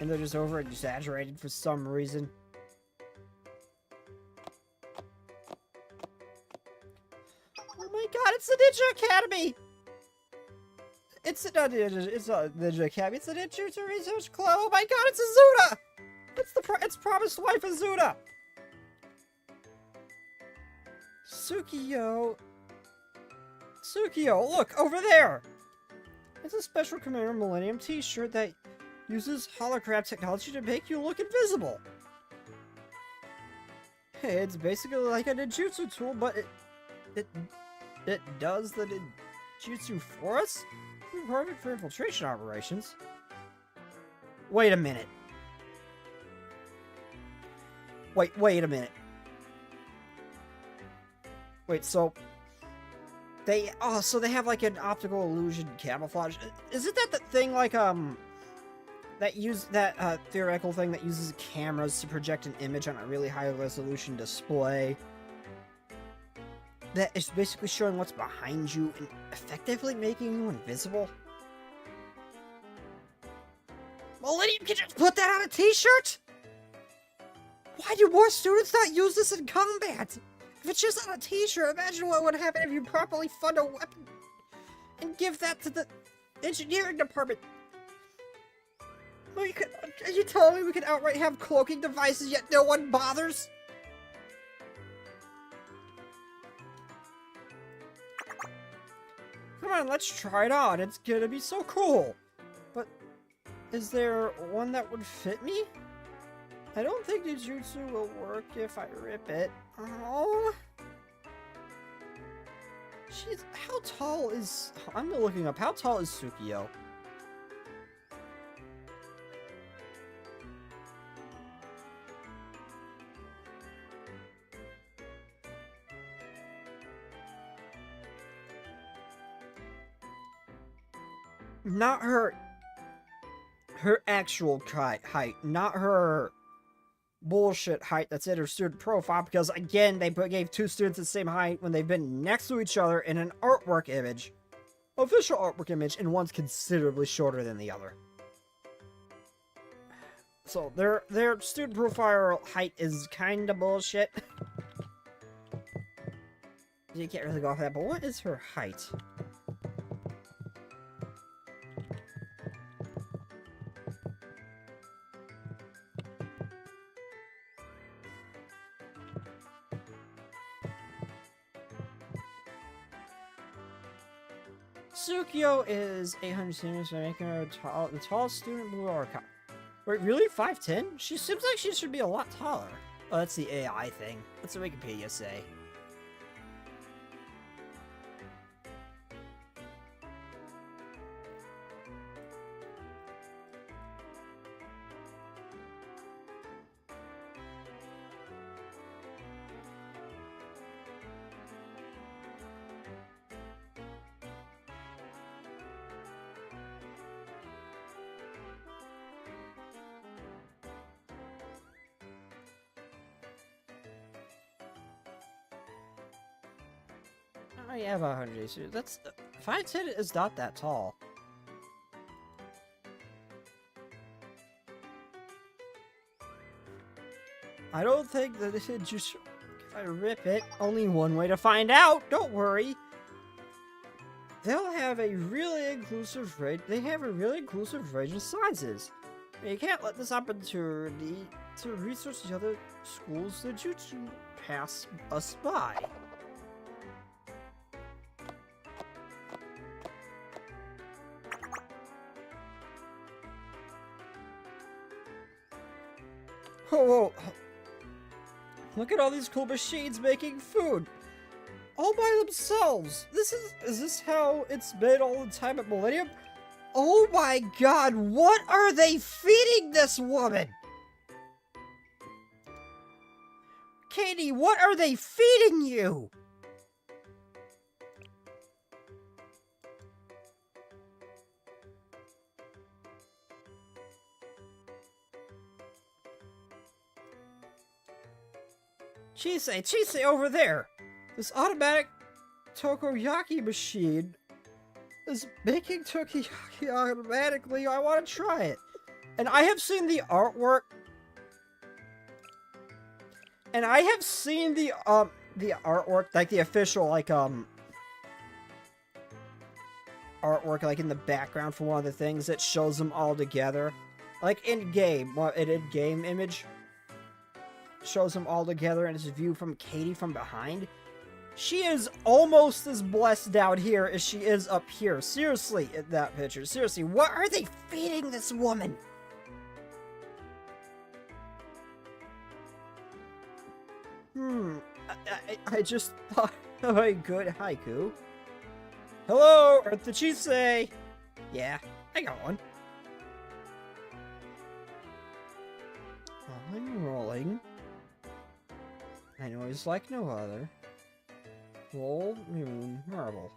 And they're just over-exaggerated for some reason. Oh my god, it's the Ninja Academy! It's not Ninja Academy, it's the Ninja Research Club! Oh my god, it's Azuna! It's Promised Wife Azuna! Tsukio, look, over there! It's a special Commander Millennium t-shirt that uses hologram technology to make you look invisible. Hey, it's basically like a ninjutsu tool, but it does the ninjutsu for us? Perfect for infiltration operations. Wait a minute. Wait a minute. Wait, so they have like an optical illusion camouflage. Isn't that the thing like that theoretical thing that uses cameras to project an image on a really high resolution display that is basically showing what's behind you and effectively making you invisible? Millennium can just put that on a t-shirt? Why do more students not use this in combat? If it's just on a t-shirt, imagine what would happen if you properly fund a weapon and give that to the engineering department. Are you telling me we could outright have cloaking devices yet no one bothers? Come on, let's try it on. It's gonna be so cool. But is there one that would fit me? I don't think Ninjutsu will work if I rip it. Oh. How tall is... I'm looking up. How tall is Tsukio? Not her actual height, not her bullshit height that's in her student profile, because again, they gave two students the same height when they've been next to each other in an artwork image. Official artwork image, and one's considerably shorter than the other. So, their student profile height is kinda bullshit. You can't really go off that, but what is her height? Tsukio is 800 centimeters, making her the tallest student blue archive. Wait, really? 5'10"? She seems like she should be a lot taller. Oh, that's the AI thing. What's the Wikipedia say? Oh yeah, about 100. That's 5'10" is not that tall. I don't think that it just. If I rip it, only one way to find out. Don't worry. They'll have a really inclusive range. They have a really inclusive range of sizes. You can't let this opportunity to research the other schools that you pass us by. Whoa. Look at all these cool machines making food. All by themselves. Is this how it's made all the time at Millennium? Oh my god, what are they feeding this woman? Katie, what are they feeding you? Chise over there! This automatic takoyaki machine is making takoyaki automatically. I want to try it. And I have seen the artwork. And I have seen the artwork, like the official, like, artwork, like, in the background for one of the things that shows them all together. Like, in-game, an in-game image shows them all together, and it's a view from Katie from behind. She is almost as blessed down here as she is up here. Seriously, in that picture. Seriously, what are they feeding this woman? I just thought of a good haiku. Hello, Earth the Chise! Yeah, I got one. I'm rolling. I know he's like no other. Full moon marble.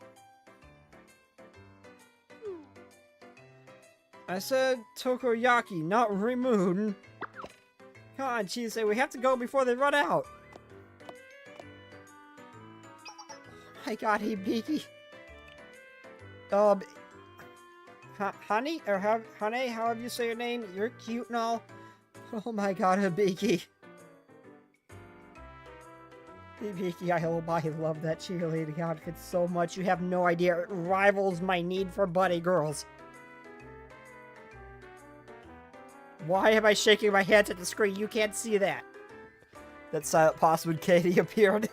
I said takoyaki, not remoon. Come on, Chise, we have to go before they run out. My god, Hibiki. Honey, or Honey, however you say your name, you're cute and all. Oh my god, Hibiki. Hibiki, I love that cheerleading outfit so much. You have no idea. It rivals my need for buddy girls. Why am I shaking my hands at the screen? You can't see that. That silent pause when Katie appeared.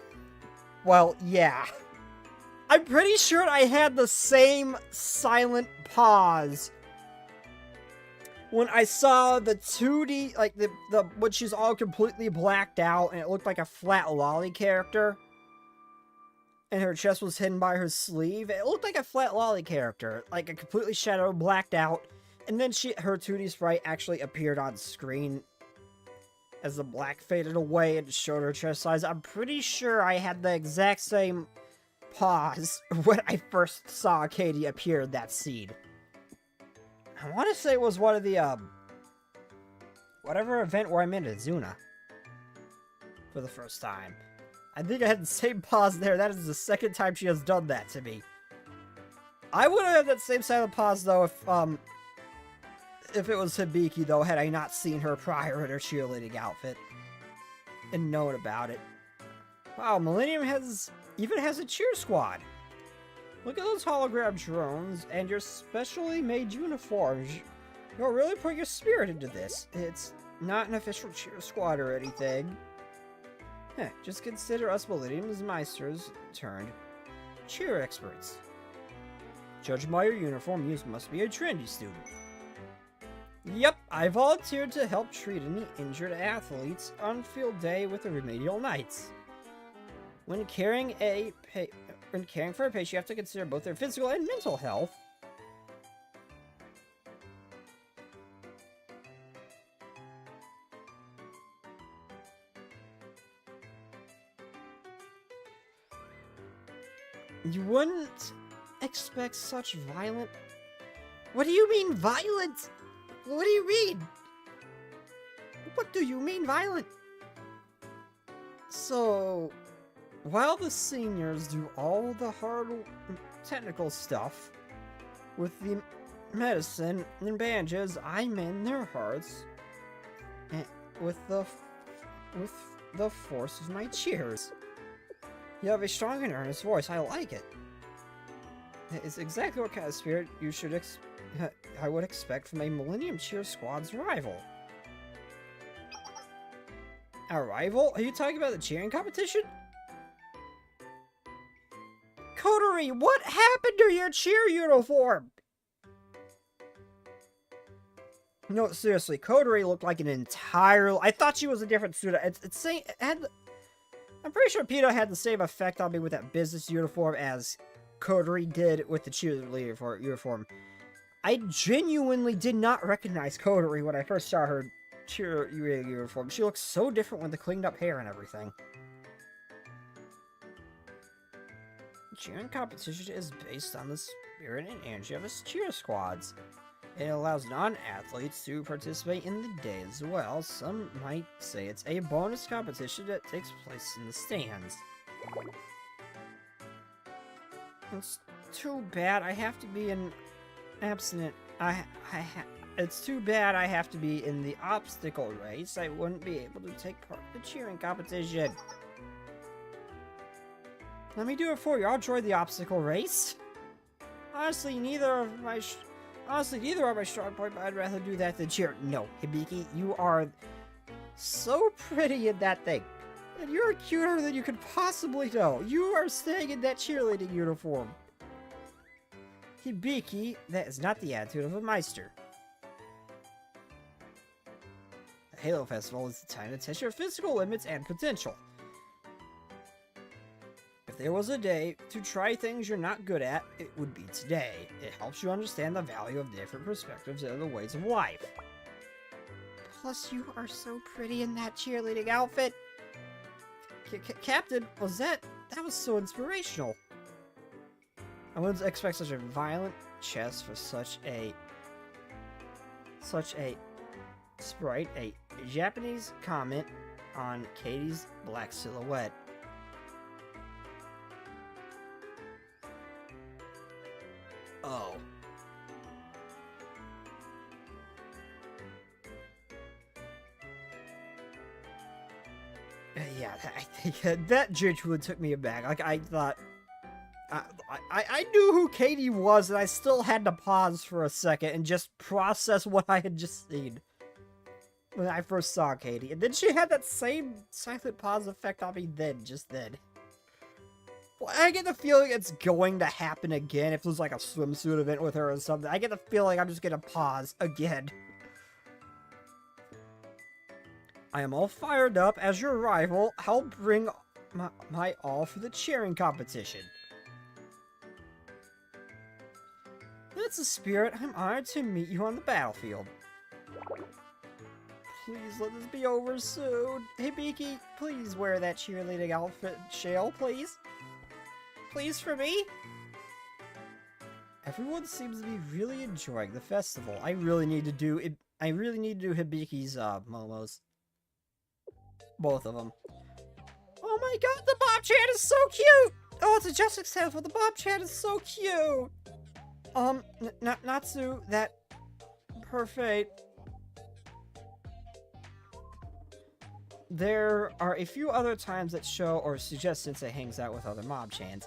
Well, yeah. I'm pretty sure I had the same silent pause when I saw the 2D, like when she's all completely blacked out and it looked like a flat lolly character. And her chest was hidden by her sleeve. It looked like a flat lolly character, like a completely shadowed, blacked out. And then her 2D sprite actually appeared on screen as the black faded away and showed her chest size. I'm pretty sure I had the exact same pause when I first saw Katie appear in that scene. I want to say it was one of the, whatever event where I met Azuna for the first time. I think I had the same pause there. That is the second time she has done that to me. I would have had that same silent pause, though, if it was Hibiki, though, had I not seen her prior in her cheerleading outfit and known about it. Wow, Millennium even has a cheer squad. Look at those hologram drones and your specially made uniforms. You'll really put your spirit into this. It's not an official cheer squad or anything. Just consider us Millennium's Meisters turned cheer experts. Judging by your uniform, you must be a trendy student. Yep, I volunteered to help treat any injured athletes on field day with the remedial knights. When caring for a patient, you have to consider both their physical and mental health. You wouldn't expect such violent... What do you mean, violent? What do you mean? What do you mean, violent? So... while the seniors do all the hard technical stuff with the medicine and bandages, I mend their hearts with the force of my cheers. You have a strong and earnest voice. I like it. It's exactly what kind of spirit you should I would expect from a Millennium Cheer Squad's rival. Our rival? Are you talking about the cheering competition? Coterie, what happened to your cheer uniform? No, seriously, Coterie looked like an entire... I thought she was a different student. I'm pretty sure Pito had the same effect on me with that business uniform as Coterie did with the cheerleader uniform. I genuinely did not recognize Coterie when I first saw her cheerleader uniform. She looks so different with the cleaned up hair and everything. Cheering competition is based on the spirit and energy of its cheer squads. It allows non-athletes to participate in the day as well. Some might say it's a bonus competition that takes place in the stands. It's too bad I have to be an abstinent. It's too bad I have to be in the obstacle race. I wouldn't be able to take part in the cheering competition. Let me do it for you. I'll join the obstacle race. Honestly, neither are my strong point, but I'd rather do that than cheer. No, Hibiki, you are so pretty in that thing. And you're cuter than you could possibly know. You are staying in that cheerleading uniform. Hibiki, that is not the attitude of a Meister. The Halo Festival is the time to test your physical limits and potential. If there was a day to try things you're not good at, it would be today. It helps you understand the value of different perspectives and the ways of life. Plus, you are so pretty in that cheerleading outfit. Captain, that was so inspirational. I wouldn't expect such a violent chest for such a sprite. A Japanese comment on Katie's black silhouette. Oh. Yeah, I think that genuinely took me aback. Like, I thought... I knew who Katie was, and I still had to pause for a second and just process what I had just seen when I first saw Katie. And then she had that same silent pause effect on me just then. Well, I get the feeling it's going to happen again if there's like a swimsuit event with her or something. I get the feeling I'm just gonna pause again. I am all fired up as your rival. I'll bring my all for the cheering competition. That's the spirit. I'm honored to meet you on the battlefield. Please let this be over soon. Hibiki, please wear that cheerleading outfit, Shale, please. Please for me? Everyone seems to be really enjoying the festival. I really need to do Hibiki's momos. Both of them. Oh my god, the Bob Chan is so cute! Oh, it's a just example. The Bob Chan is so cute! Natsu, that... Perfect. There are a few other times that show or suggest Sensei hangs out with other Mob Chans.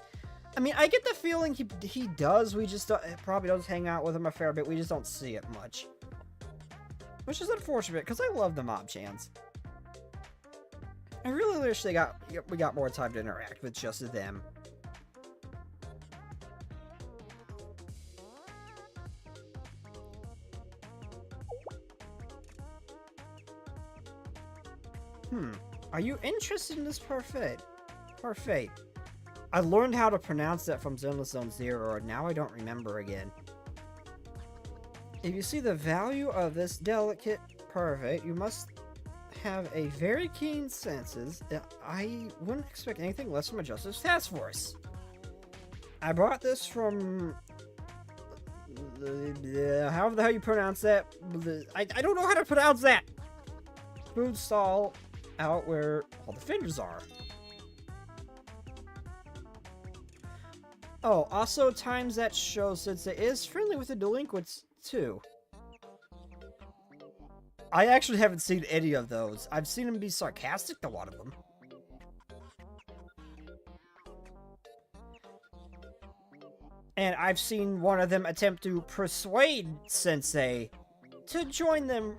I mean, I get the feeling he does, we just don't, probably does hang out with him a fair bit, we just don't see it much. Which is unfortunate, because I love the Mob Chans. I really wish we got more time to interact with just them. Are you interested in this parfait? Parfait. I learned how to pronounce that from Zenless Zone Zero, and now I don't remember again. If you see the value of this delicate parfait, you must have a very keen senses. I wouldn't expect anything less from a Justice Task Force. I bought this from... however the hell you pronounce that. I don't know how to pronounce that! Food stall out where all the vendors are. Oh, also times that show since it is friendly with the delinquents too. I actually haven't seen any of those. I've seen him be sarcastic to one of them. And I've seen one of them attempt to persuade Sensei to join them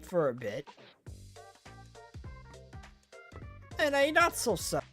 for a bit. And a not so subtle.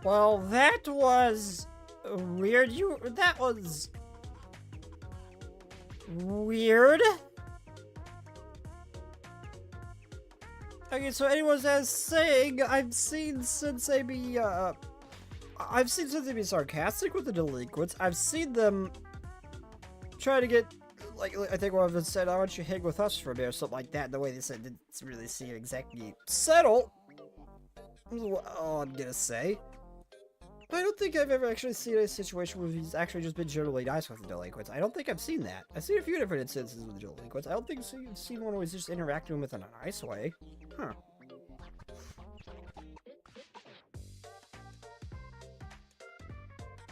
Well, that was weird. That was weird. Okay, so anyone that's saying, I've seen Sensei be sarcastic with the delinquents. I've seen them try to get, like I think one of them said, "I want you to hang with us for a bit," or something like that. The way they said didn't really seem exactly settle. All I'm gonna say. But I don't think I've ever actually seen a situation where he's actually just been generally nice with the delinquents. I don't think I've seen that. I've seen a few different instances with the delinquents. I don't think I've seen one where he's just interacting with them in a nice way. Huh.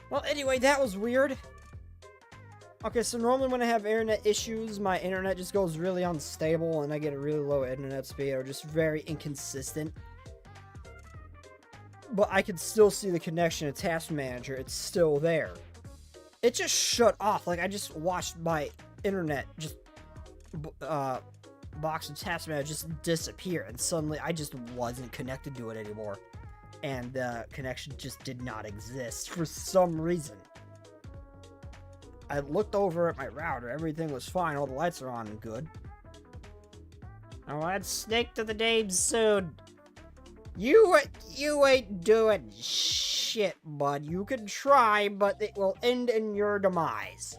Well, anyway, that was weird. Okay, so normally when I have internet issues, my internet just goes really unstable and I get a really low internet speed or just very inconsistent. But I can still see the connection to Task Manager. It's still there. It just shut off. Like, I just watched my internet just, box of Task Manager just disappear. And suddenly, I just wasn't connected to it anymore. And the connection just did not exist for some reason. I looked over at my router. Everything was fine. All the lights are on and good. Oh, let's sneak to the name soon. You ain't doing shit, bud. You can try, but it will end in your demise.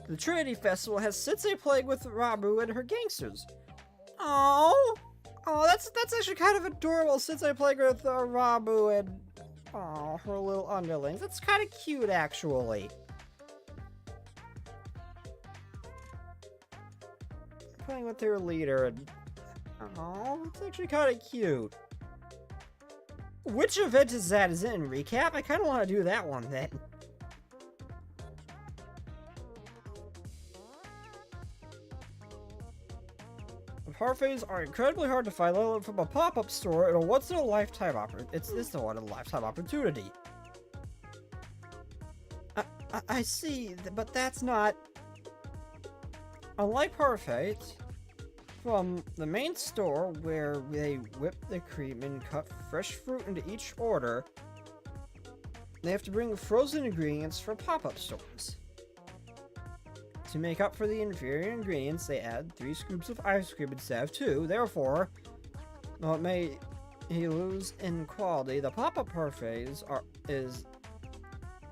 The Trinity Festival has Sensei playing with Rabu and her gangsters. Oh, that's actually kind of adorable. Sensei playing with Rabu and her little underlings. That's kind of cute, actually. Playing with their leader and it's actually kind of cute. Which event is that? Is it in recap? I kind of want to do that one then. The parfaits are incredibly hard to find, let alone from a pop-up store and a once-in-a-lifetime opportunity. It's a once-in-a-lifetime opportunity. I see, but that's not. Unlike parfaits from the main store, where they whip the cream and cut fresh fruit into each order, they have to bring frozen ingredients for pop-up stores. To make up for the inferior ingredients, they add 3 scoops of ice cream instead of 2. Therefore, though it may lose in quality, the pop-up parfaits is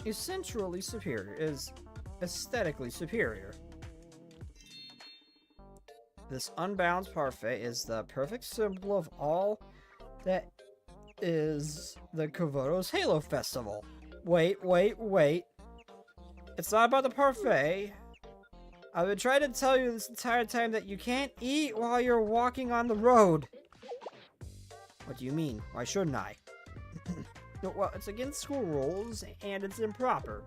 aesthetically superior. This unbalanced parfait is the perfect symbol of all that is the Kivotos Halo Festival. Wait. It's not about the parfait. I've been trying to tell you this entire time that you can't eat while you're walking on the road. What do you mean? Why shouldn't I? Well, it's against school rules, and it's improper.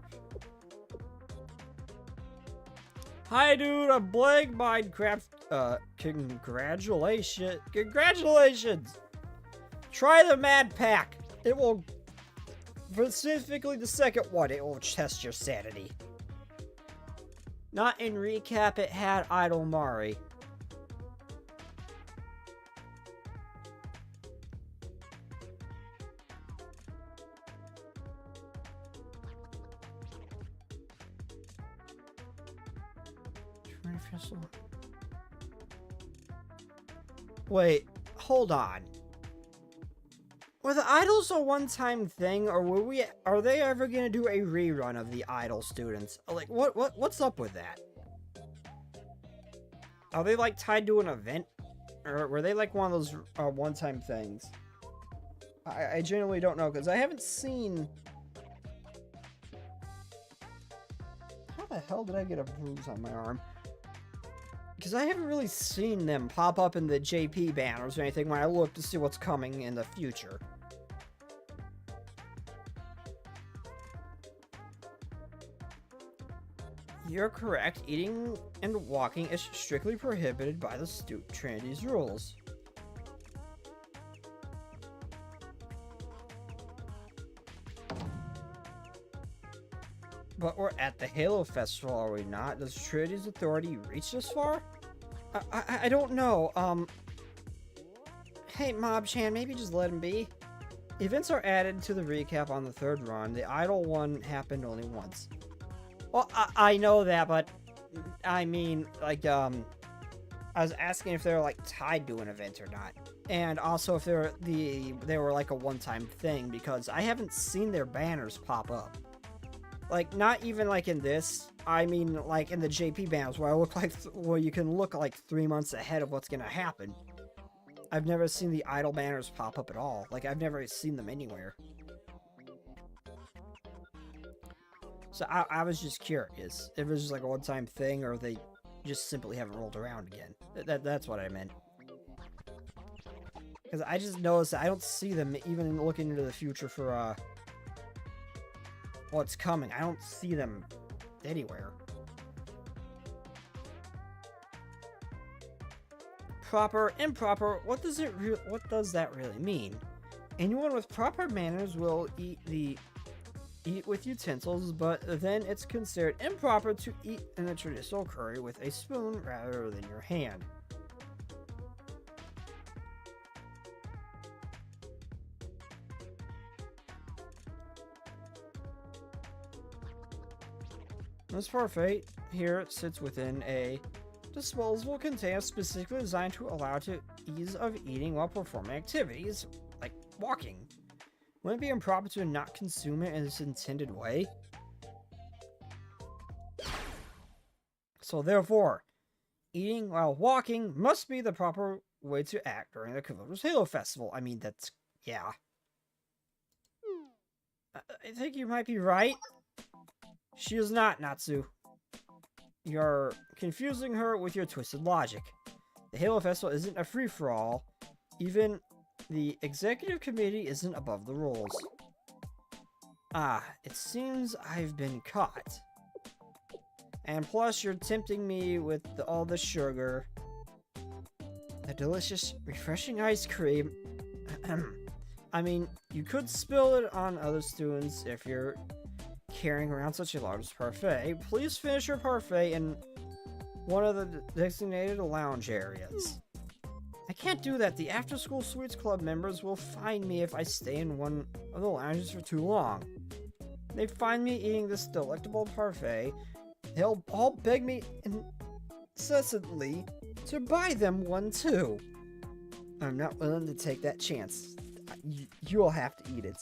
Hi, dude, I'm playing Minecraft. Congratulations! Try the Mad Pack. It will, specifically the second one, it will test your sanity. Not in recap, it had Idol Mari. Wait, hold on. Were the idols a one-time thing, or are they ever gonna do a rerun of the idol students? Like, what's up with that? Are they like tied to an event, or were they like one of those one-time things? I genuinely don't know, because I haven't seen. How the hell did I get a bruise on my arm? Because I haven't really seen them pop up in the JP banners or anything when I look to see what's coming in the future. You're correct. Eating and walking is strictly prohibited by the Trinity's rules. But we're at the Halo Festival, are we not? Does Trinity's authority reach this far? I don't know. Hey, Mob-chan, maybe just let him be. Events are added to the recap on the third run. The idle one happened only once. Well, I know that, but I mean, like, I was asking if they're like tied to an event or not, and also if they were like a one-time thing, because I haven't seen their banners pop up. Like, not even like in this. I mean, like in the JP banners where where you can look like 3 months ahead of what's gonna happen. I've never seen the idle banners pop up at all. Like, I've never seen them anywhere. So I was just curious if it was just like a one-time thing, or they just simply haven't rolled around again. That's what I meant. Because I just noticed that I don't see them even looking into the future for what's coming. I don't see them anywhere. Proper, improper, what does that really mean? Anyone with proper manners will eat with utensils, but then it's considered improper to eat in a traditional curry with a spoon rather than your hand. This parfait here sits within a disposable container specifically designed to allow to ease of eating while performing activities like walking. Wouldn't it be improper to not consume it in its intended way? So therefore, eating while walking must be the proper way to act during the Kivotos Halo Festival. I mean, that's, yeah. I think you might be right. She is not, Natsu. You're confusing her with your twisted logic. The Halo Festival isn't a free-for-all. Even the executive committee isn't above the rules. Ah, it seems I've been caught. And plus, you're tempting me with all the sugar. The delicious, refreshing ice cream. I mean, you could spill it on other students if you're carrying around such a large parfait. Please finish your parfait in one of the designated lounge areas. I can't do that. The After School Sweets Club members will find me if I stay in one of the lounges for too long. They find me eating this delectable parfait, they'll all beg me incessantly to buy them one too. I'm not willing to take that chance. You'll have to eat it.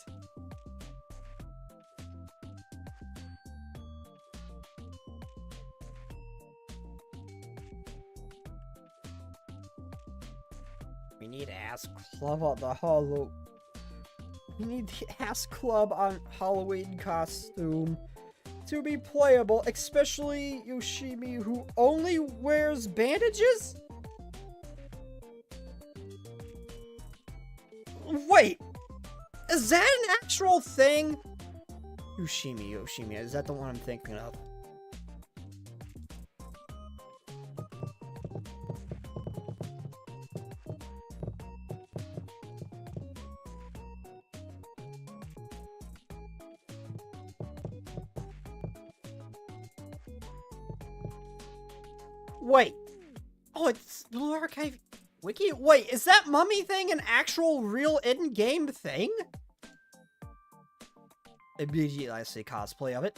We need Ass Club on the Hollow. We need the Ass Club on Halloween costume to be playable, especially Yoshimi, who only wears bandages? Wait, is that an actual thing? Yoshimi, is that the one I'm thinking of? Wait. Oh, it's Blue Archive Wiki? Wait, is that mummy thing an actual real in-game thing? Immediately I say cosplay of it.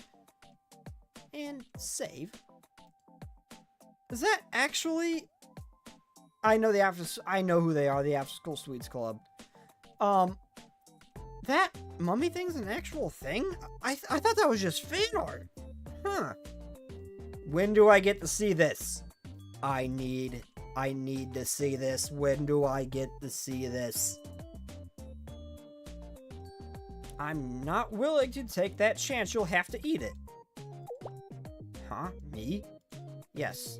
And save. Is that actually... I know who they are, the After School Sweets Club. That mummy thing's an actual thing? I thought that was just fan art. Huh. When do I get to see this? I need to see this. When do I get to see this? I'm not willing to take that chance. You'll have to eat it. Huh? Me? Yes.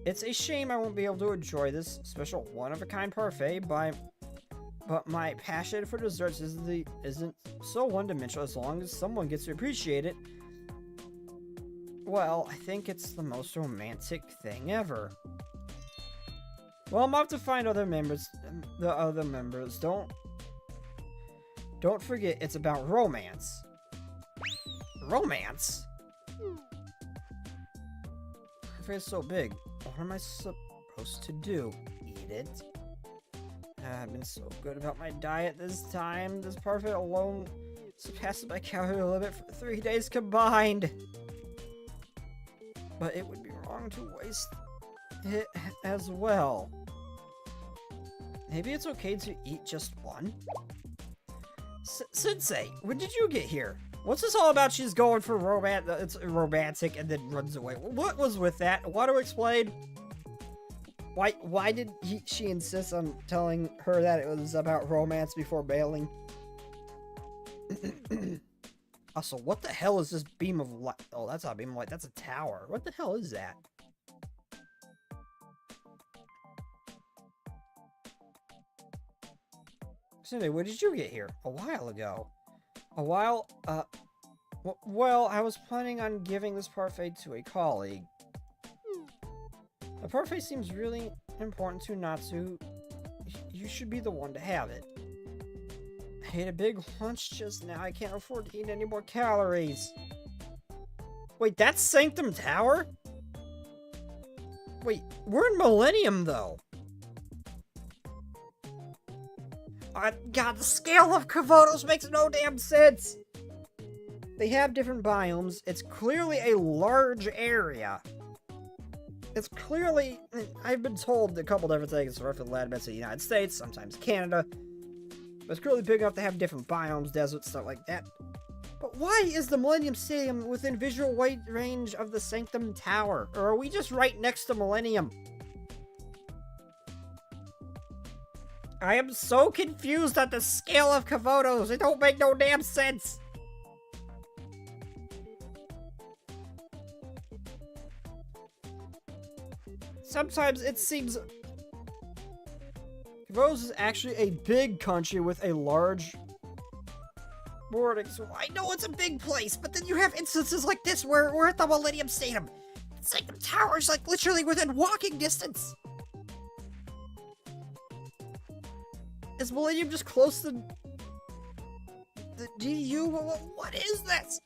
It's a shame I won't be able to enjoy this special one-of-a-kind parfait, but my passion for desserts isn't so one-dimensional. As long as someone gets to appreciate it, well, I think it's the most romantic thing ever. Well, I'm off to find other members. The other members. Don't forget, it's about romance. Romance? My face is so big. What am I supposed to do? Eat it? I've been so good about my diet this time. This parfait alone surpasses my calorie limit for 3 days combined. But it would be wrong to waste it as well. Maybe it's okay to eat just one? Sensei, when did you get here? What's this all about? She's going for it's romantic and then runs away. What was with that? Want to explain? Why did she insist on telling her that it was about romance before bailing? Also, what the hell is this beam of light? Oh, that's not a beam of light. That's a tower. What the hell is that? So anyway, when did you get here? A while ago. Well, I was planning on giving this parfait to a colleague. The parfait seems really important to Natsu. You should be the one to have it. I ate a big lunch just now. I can't afford to eat any more calories. Wait, that's Sanctum Tower? Wait, we're in Millennium, though. God, the scale of Kivotos makes no damn sense! They have different biomes. It's clearly a large area. It's clearly... I've been told a couple different things. It's roughly land bits of the United States, sometimes Canada. But it's clearly big enough to have different biomes, deserts, stuff like that. But why is the Millennium Stadium within visual weight range of the Sanctum Tower? Or are we just right next to Millennium? I am so confused at the scale of Kivotos. It don't make no damn sense. Sometimes it seems... Kivotos is actually a big country with a large boarding, so I know it's a big place, but then you have instances like this where we're at the Millennium Stadium. It's like the tower's like literally within walking distance. Is Millennium just close to the DU? What is this?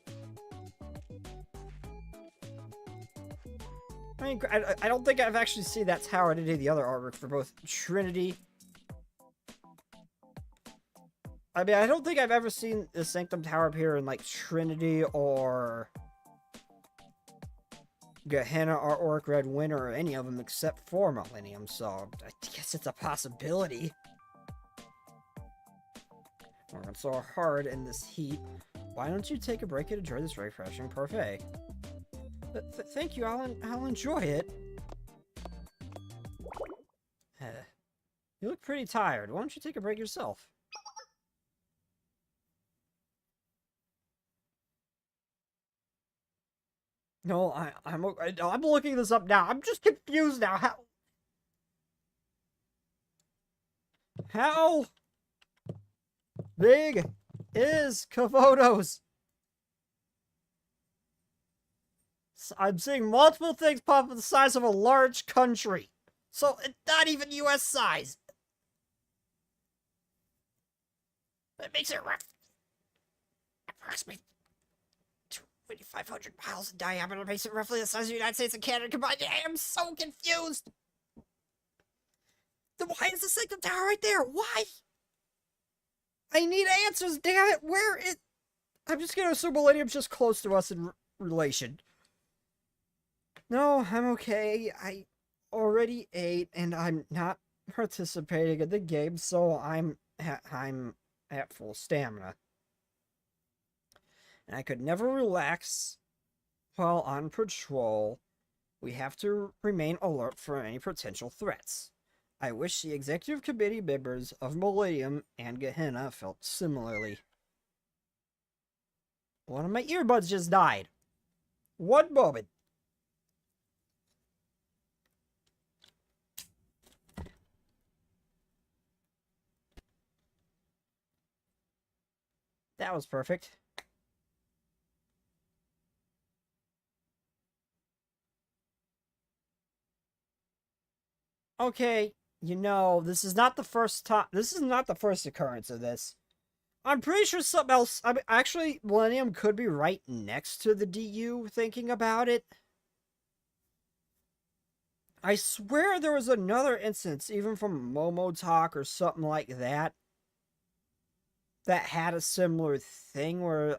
I mean, I don't think I've actually seen that tower in any of the other artwork for both Trinity. I mean, I don't think I've ever seen the Sanctum Tower appear in, like, Trinity or Gehenna artwork, Red Winter, or any of them except for Millennium, so I guess it's a possibility. Working so hard in this heat. Why don't you take a break and enjoy this refreshing parfait? Thank you, I'll enjoy it. You look pretty tired. Why don't you take a break yourself? No, I'm looking this up now. I'm just confused now. How big is Kivotos? I'm seeing multiple things pop up the size of a large country. So, it's not even US size. That makes it rough. Approximately 2,500 miles in diameter, makes it roughly the size of the United States and Canada combined. I am so confused. Then why is the Sanctum Tower right there? Why? I need answers, damn it. Where is... I'm just gonna assume Millennium's just close to us in relation. No, I'm okay. I already ate, and I'm not participating in the game, so I'm at full stamina. And I could never relax while on patrol. We have to remain alert for any potential threats. I wish the executive committee members of Millennium and Gehenna felt similarly. One of my earbuds just died. One moment. That was perfect. Okay, you know, this is not the first time. This is not the first occurrence of this. I'm pretty sure something else. I mean, actually, Millennium could be right next to the DU. Thinking about it, I swear there was another instance, even from Momo Talk or something like that, that had a similar thing where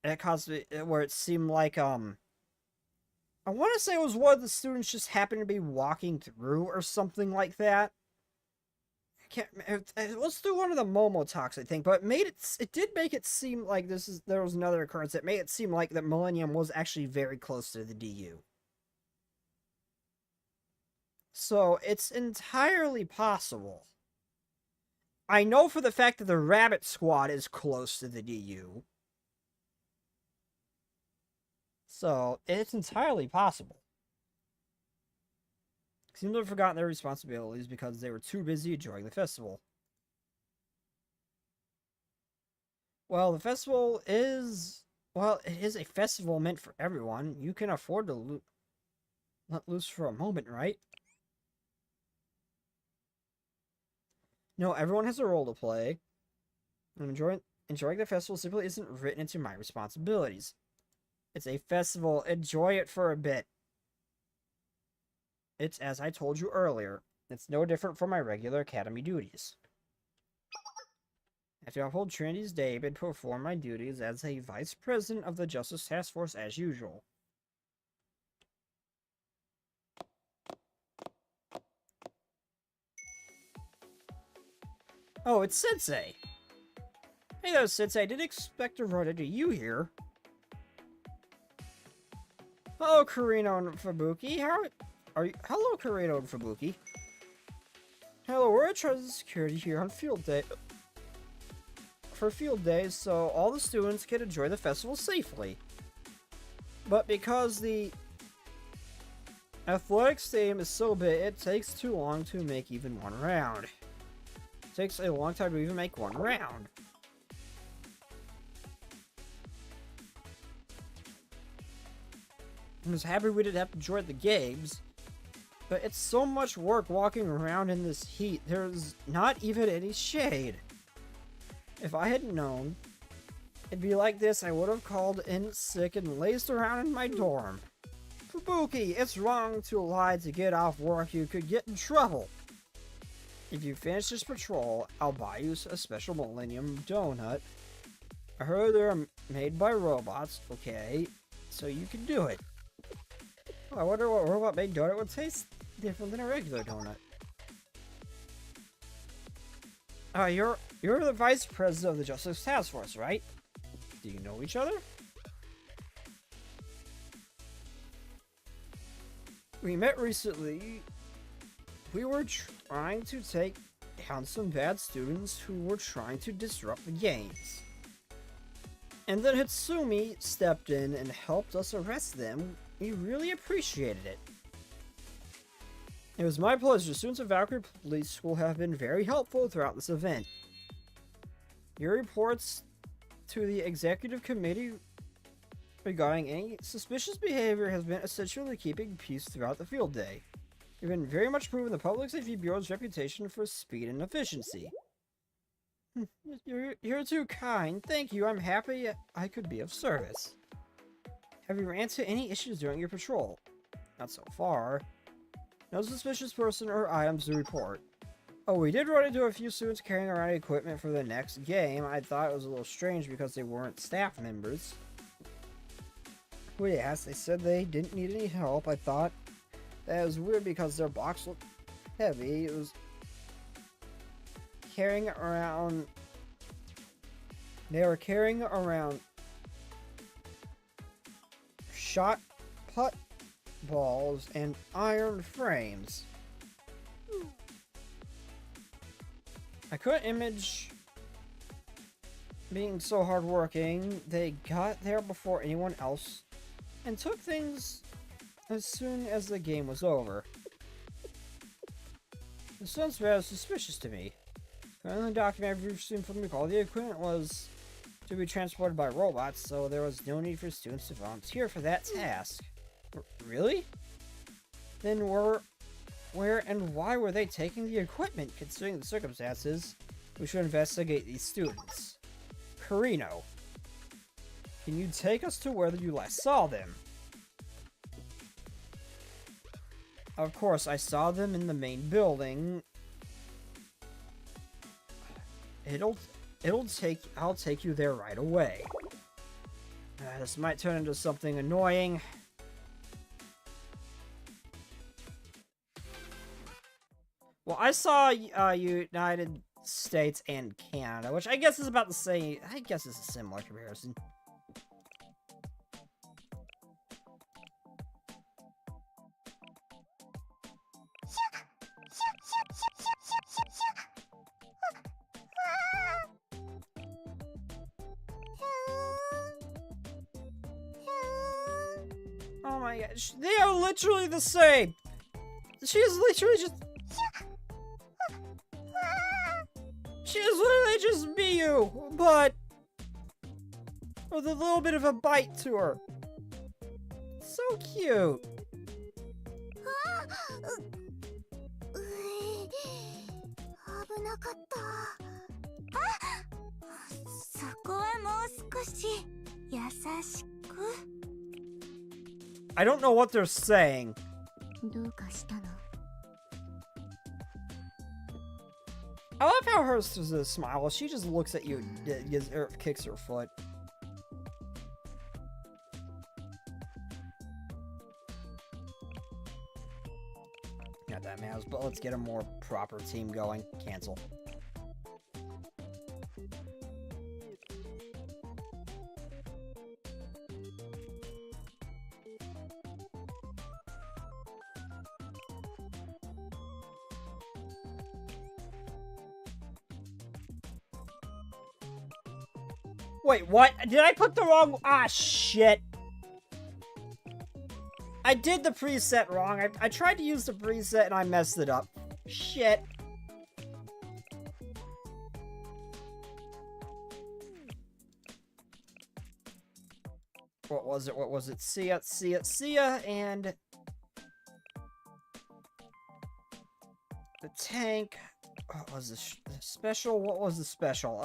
it seemed like I want to say it was one of the students just happened to be walking through or something like that. It was through one of the Momo Talks, I think, but it did make it seem like there was another occurrence that made it seem like that Millennium was actually very close to the DU. So it's entirely possible. I know for the fact that the Rabbit Squad is close to the DU. So it's entirely possible. Seem to have forgotten their responsibilities because they were too busy enjoying the festival. Well, the festival is... Well, it is a festival meant for everyone. You can afford to let loose for a moment, right? No, everyone has a role to play. And enjoying the festival simply isn't written into my responsibilities. It's a festival. Enjoy it for a bit. It's as I told you earlier. It's no different from my regular academy duties. I have to uphold Trinity's day and perform my duties as a vice president of the Justice Task Force as usual. Oh, it's Sensei! Hey there, Sensei. I didn't expect to run into you here. Hello, Karino and Fubuki. How are you? Hello, Karino and Fubuki. Hello, we're in charge of security here on field day. For field days, so all the students can enjoy the festival safely. But because the athletics stadium is so big, it takes too long to make even one round. It takes a long time to even make one round. I was happy we didn't have to enjoy the games, but it's so much work walking around in this heat. There's not even any shade. If I had known it'd be like this, I would have called in sick and lazed around in my dorm. Fubuki, it's wrong to lie to get off work. You could get in trouble. If you finish this patrol, I'll buy you a special Millennium Donut. I heard they're made by robots. Okay, so you can do it. Oh, I wonder what robot-made donut would taste different than a regular donut. You're the vice president of the Justice Task Force, right? Do you know each other? We met recently. We were trying to take down some bad students who were trying to disrupt the games. And then Hasumi stepped in and helped us arrest them. We really appreciated it. It was my pleasure. Students of Valkyrie Police School have been very helpful throughout this event. Your reports to the executive committee regarding any suspicious behavior has been essential to keeping peace throughout the field day. You've been very much proving the Public Safety Bureau's reputation for speed and efficiency. You're too kind. Thank you. I'm happy I could be of service. Have you ran into any issues during your patrol? Not so far. No suspicious person or items to report. Oh, we did run into a few students carrying around equipment for the next game. I thought it was a little strange because they weren't staff members. We asked, they said they didn't need any help. I thought that was weird because their box looked heavy. It was carrying around... They were carrying around shot put balls and iron frames. I couldn't image being so hardworking. They got there before anyone else and took things as soon as the game was over. This sounds rather suspicious to me. In the document I've seen from the call, the equipment was to be transported by robots, so there was no need for students to volunteer for that task. Really? Then where and why were they taking the equipment? Considering the circumstances, we should investigate these students. Karino, can you take us to where you last saw them? Of course, I saw them in the main building. I'll take you there right away. This might turn into something annoying. Well, I saw United States and Canada, which I guess is about the same. I guess it's a similar comparison. Oh my gosh, they are literally the same. She is literally just. She is literally just Miyu, but with a little bit of a bite to her. So cute. 危なかった。あ、そこはもう少し優しく。I don't know what they're saying. どうかしたの？ I love how hers is a smile. She just looks at you or kicks her foot. Not that matters, but let's get a more proper team going. Cancel. Wait, what? Did I put the wrong... Ah, shit. I did the preset wrong. I tried to use the preset and I messed it up. Shit. What was it? What was it? See ya, and... the tank... What was the special? What was the special?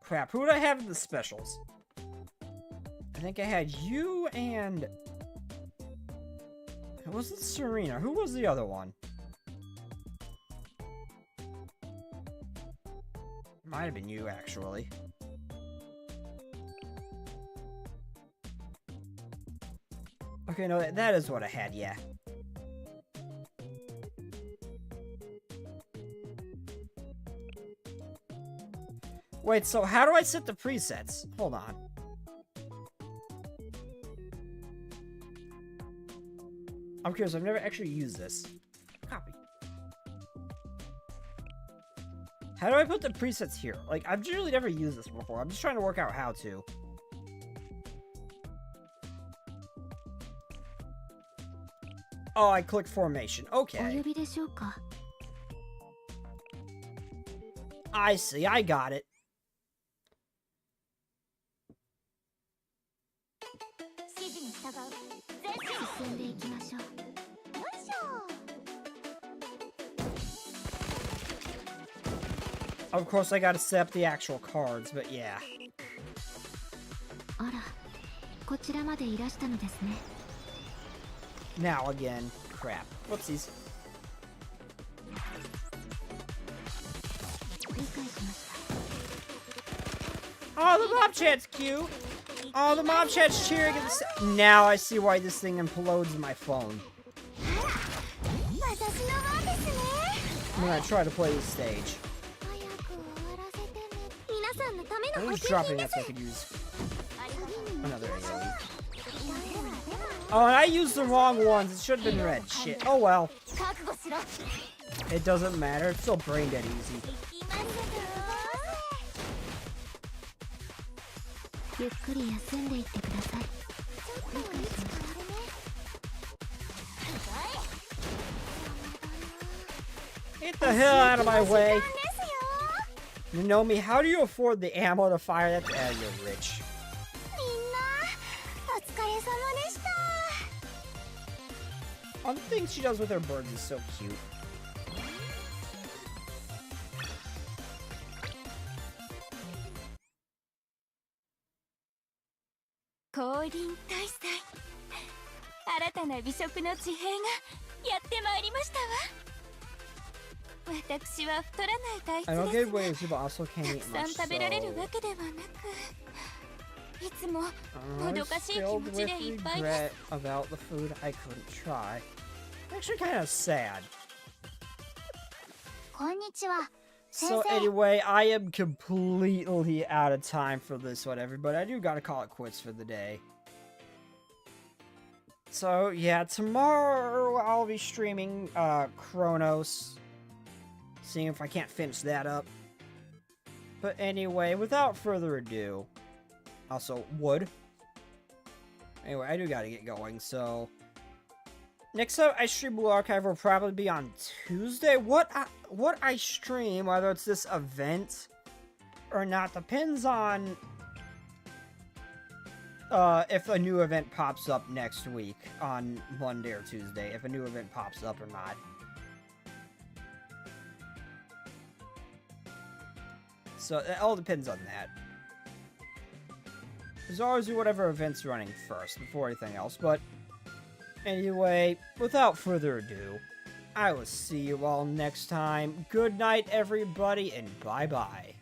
Crap, who did I have in the specials? I think I had you and... It wasn't Serena. Who was the other one? Might have been you, actually. Okay, no, that is what I had, yeah. Wait, so how do I set the presets? Hold on. I'm curious, I've never actually used this. Copy. How do I put the presets here? Like, I've generally never used this before. I'm just trying to work out how to. Oh, I click formation. Okay. I see, I got it. Of course, I gotta set up the actual cards, but yeah. Now again, crap. Whoopsies. Oh, the mob chat's cute. Oh, the mob chat's cheering at the now I see why this thing implodes my phone. I'm gonna try to play this stage. I was dropping that so I could use another AoE. Oh, and I used the wrong ones. It should have been red. Shit. Oh well. It doesn't matter. It's still brain dead easy. Get the hell out of my way. Nomi, how do you afford the ammo to fire that? You're rich. All the things she does with her birds is so cute. 降臨大祭、新たな美食の地平がやってまいりましたわ。私は太らない体 I don't 質で get す waves, but also が、 can't た eat くさん much, 食べられる so わけではなく、いつもも I'm どかしい気 filled 持ち with でいっぱいで regret す。 about the food I couldn't try. Actually, kind of sad. こんにちは。 So 先生。 anyway, I am completely out of time for this one, everybody. I do gotta call it quits for the day. So yeah, tomorrow I'll be streaming Chronos, seeing if I can't finish that up. But anyway, without further ado, also wood. Anyway, I do gotta get going, so next time I stream Blue Archive will probably be on Tuesday. What I stream, whether it's this event or not, depends on if a new event pops up next week on Monday or Tuesday. If a new event pops up or not. So it all depends on that. There's always whatever event's running first before anything else, but anyway, without further ado, I will see you all next time. Good night, everybody, and bye-bye.